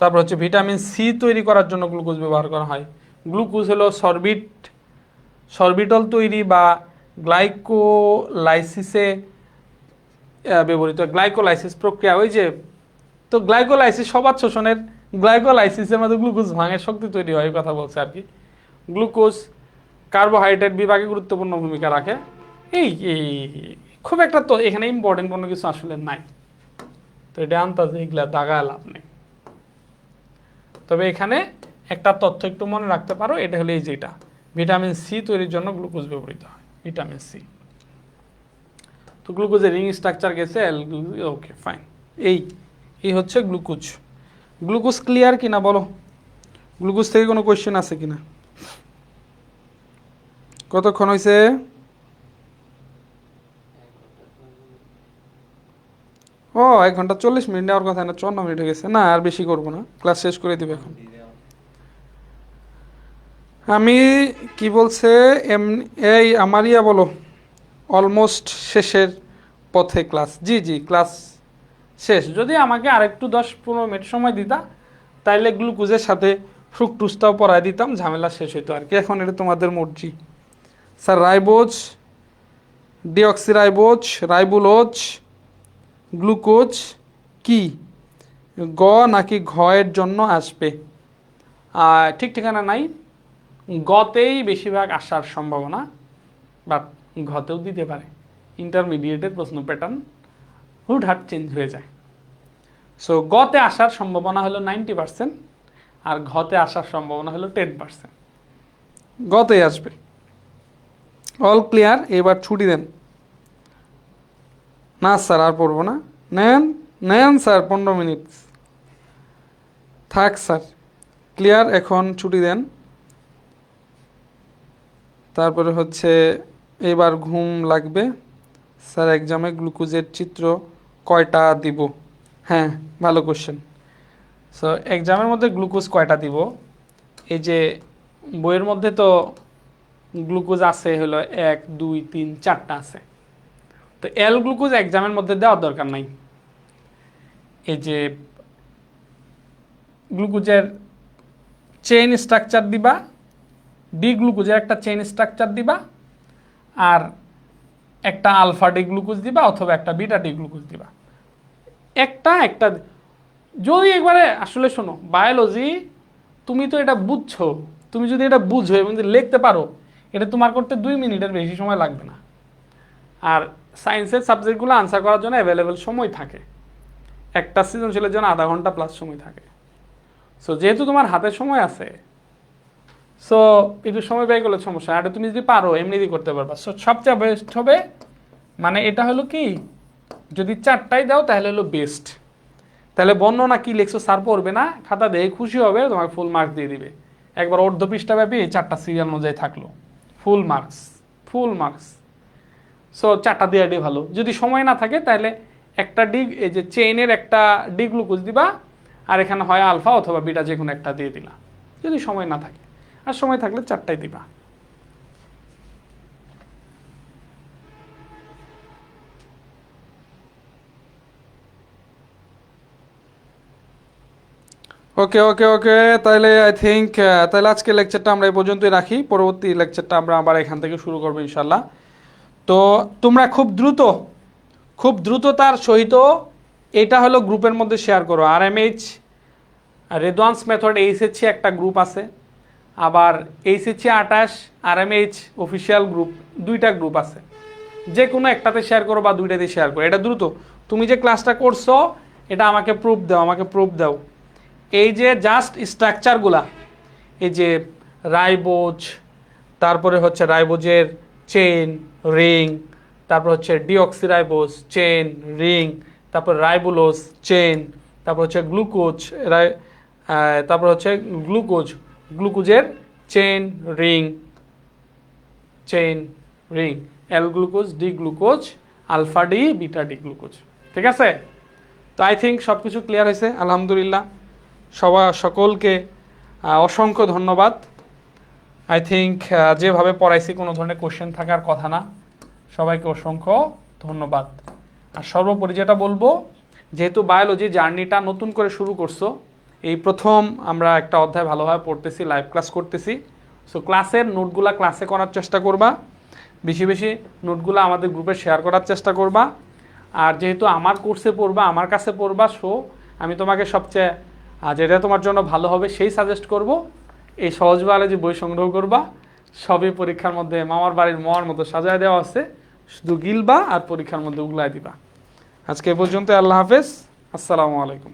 তারপর হচ্ছে ভিটামিন সি তৈরি করার জন্য গ্লুকোজ ব্যবহার করা হয়। গ্লুকোজ হলো সরবিটল তৈরি বা গ্লাইকোলাইসিসে ব্যবহৃত, গ্লাইকোলাইসিস প্রক্রিয়া, ওই যে তো গ্লাইকোলাইসিস সবাত শোষণের, গ্লাইকোলাইসিসের মধ্যে গ্লুকোজ ভাঙের শক্তি তৈরি হয়, কথা বলছে আর কি। গ্লুকোজ কার্বোহাইড্রেট বিভাগে গুরুত্বপূর্ণ ভূমিকা রাখে। এই খুব একটা তো এখানে ইম্পর্টেন্ট কোনো কিছু আসলে নাই, তো এটা আন্তাজে এগুলা দাগায় লাভ নেই। তবে এখানে একটা তথ্য একটু মনে রাখতে পারো, এটা হলো এই যেটা ভিটামিন সি তৈরির জন্য গ্লুকোজ ব্যবহৃত হয়, ভিটামিন সি। তো গ্লুকোজের রিং স্ট্রাকচার গেছে, ওকে ফাইন। এই হচ্ছে গ্লুকোজ। গ্লুকোজ ক্লিয়ার কিনা বলো? গ্লুকোজ থেকে কোনো কোয়েশ্চেন আছে কিনা? কতক্ষণ হয়েছে? ও 1 ঘন্টা 40 মিনিট নেওয়ার কথা না, 54 মিনিট হয়ে গেছে। না আর বেশি করবো না, ক্লাস শেষ করে দিবে এখন। আমি কি বলছে এই আমার ইয়া বলো অলমোস্ট শেষের পথে ক্লাস। জি জি ক্লাস শেষ। যদি আমাকে আরেকটু 10-15 মিনিট সময় দিতা তাইলে গ্লুকোজের সাথে ফ্রুকটুসটাও পরায় দিতাম, ঝামেলা শেষ হইতো আর কি। এখন এটা তোমাদের মর্জি। Sir ribose, deoxyribose, ribulose, glucose কি গ নাকি ঘ এর জন্য আসবে? ঠিক ঠিকানা নাই, গতেই বেশিরভাগ আসার সম্ভাবনা, বাট ঘতেও দিতে পারে। ইন্টারমিডিয়েটের প্রশ্ন প্যাটার্ন হুটহাট চেঞ্জ হয়ে যায়। সো গতে আসার সম্ভাবনা হলো 90%, আর ঘতে আসার সম্ভাবনা হলো 10%। গতেই আসবে। All clear? এবার ছুটি দেন। না স্যার আর পড়বো না। নেন নেন স্যার 15 মিনিট থাক স্যার। ক্লিয়ার, এখন ছুটি দেন। তারপরে হচ্ছে এবার ঘুম লাগবে। স্যার এক্সামে গ্লুকোজের চিত্র কয়টা দিব? হ্যাঁ, ভালো কোশ্চেন। সো এক্সামের মধ্যে গ্লুকোজ কয়টা দিব? এই যে বইয়ের মধ্যে তো গ্লুকোজ আছে হলো 1, 2, 3, 4টা আছে। তো এল গ্লুকোজ এক্সামের মধ্যে দেওয়ার দরকার নাই। এই যে গ্লুকোজের চেইন স্ট্রাকচার দিবা, ডি গ্লুকোজের একটা চেইন স্ট্রাকচার দিবা, আর একটা আলফা ডি গ্লুকোজ দিবা অথবা একটা বিটা ডি গ্লুকোজ দিবা। একটা যদি একবারে আসলে শোনো বায়োলজি, তুমি তো এটা বুঝছো, তুমি যদি এটা বুঝো এবং যদি লিখতে পারো, এটা তোমার করতে 2 মিনিটের বেশি সময় লাগবে না। আর সায়েন্সের সাবজেক্টগুলো আনসার করার জন্য অ্যাভেলেবেল সময় থাকে, একটা সৃজনশীলের জন্য আধা ঘন্টা প্লাস সময় থাকে। সো যেহেতু তোমার হাতে সময় আছে, সো একটু সময় ব্যয় করলে সমস্যা, আর তুমি যদি পারো এমনিতেই করতে পারবা। সো সবচেয়ে বেস্ট হবে, মানে এটা হলো কি, যদি 4টাই দাও তাহলে হলো বেস্ট। তাহলে বর্ণনা কি লিখছো স্যার পড়বে না, খাতা দেখে খুশি হবে, তোমাকে ফুল মার্কস দিয়ে দিবে। একবার অর্ধ পৃষ্ঠা ব্যাপী 4টা সিরিয়াল অনুযায়ী থাকলো, full marks, full marks. So 4টা দেওয়াটাই ভালো। যদি সময় না থাকে তাহলে একটা ডি, এই যে চেইনের একটা ডি গ্লুকোজ দিবা, আর এখানে হয় আলফা অথবা বিটা, যে কোনো একটা দিয়ে দিলা যদি সময় না থাকে। আর সময় থাকলে 4টাই দিবা। ওকে ওকে ওকে, তাহলে আই থিঙ্ক তাহলে আজকে লেকচারটা আমরা এই পর্যন্তই রাখি। পরবর্তী লেকচারটা আমরা আবার এখান থেকে শুরু করবো ইনশাল্লাহ। তো তোমরা খুব দ্রুততার সহিত এটা হলো গ্রুপের মধ্যে শেয়ার করো। RMH রেদওয়ান্স মেথড এইচএসসি একটা গ্রুপ আছে, আবার এইচএসসি 28 RMH অফিসিয়াল গ্রুপ, 2টা গ্রুপ আছে। যে কোনো একটাতে শেয়ার করো বা 2টাতে শেয়ার করো। এটা দ্রুত, তুমি যে ক্লাসটা করছো এটা আমাকে প্রুফ দাও, আমাকে প্রুফ দাও। এই যে জাস্ট স্ট্রাকচারগুলা, এই যে রাইবোজ, তারপরে হচ্ছে রাইবোজের চেইন রিং, তারপর হচ্ছে ডিঅক্সিরাইবোজ চেইন রিং, তারপর রাইবুলোজ চেইন, তারপর হচ্ছে গ্লুকোজ, তারপর হচ্ছে গ্লুকোজের chain ring, L glucose, D glucose, alpha D, beta D glucose. ঠিক আছে? তো আই থিঙ্ক সব কিছু ক্লিয়ার হয়েছে আলহামদুলিল্লাহ। সকলকে অসংখ্য ধন্যবাদ। আই থিঙ্ক যেভাবে পড়াইছি কোনো ধরনের কোশ্চেন থাকার কথা না। সবাইকে অসংখ্য ধন্যবাদ। আর সর্বোপরি যেটা বলবো, যেহেতু বায়োলজি জার্নিটা নতুন করে শুরু করছো, এই প্রথম আমরা একটা অধ্যায় ভালোভাবে পড়তেছি, লাইভ ক্লাস করতেছি। সো ক্লাসের নোটগুলা ক্লাসে করার চেষ্টা করবা, বেশি বেশি নোটগুলো আমাদের গ্রুপে শেয়ার করার চেষ্টা করবা। আর যেহেতু আমার কোর্সে পড়বা, আমার কাছে পড়বা, সো আমি তোমাকে সবচেয়ে যেটা তোমার জন্য ভালো হবে সেই সাজেস্ট করব। এই সহজ বায়োলজি বই সংগ্রহ করবা, সবই পরীক্ষার মধ্যে মামার বাড়ির মর মতো সাজায় দেওয়া আছে, শুধু গিলবা আর পরীক্ষার মধ্যে উগলায় দিবা। আজকে এ পর্যন্ত, আল্লাহ হাফেজ, আসসালামু আলাইকুম।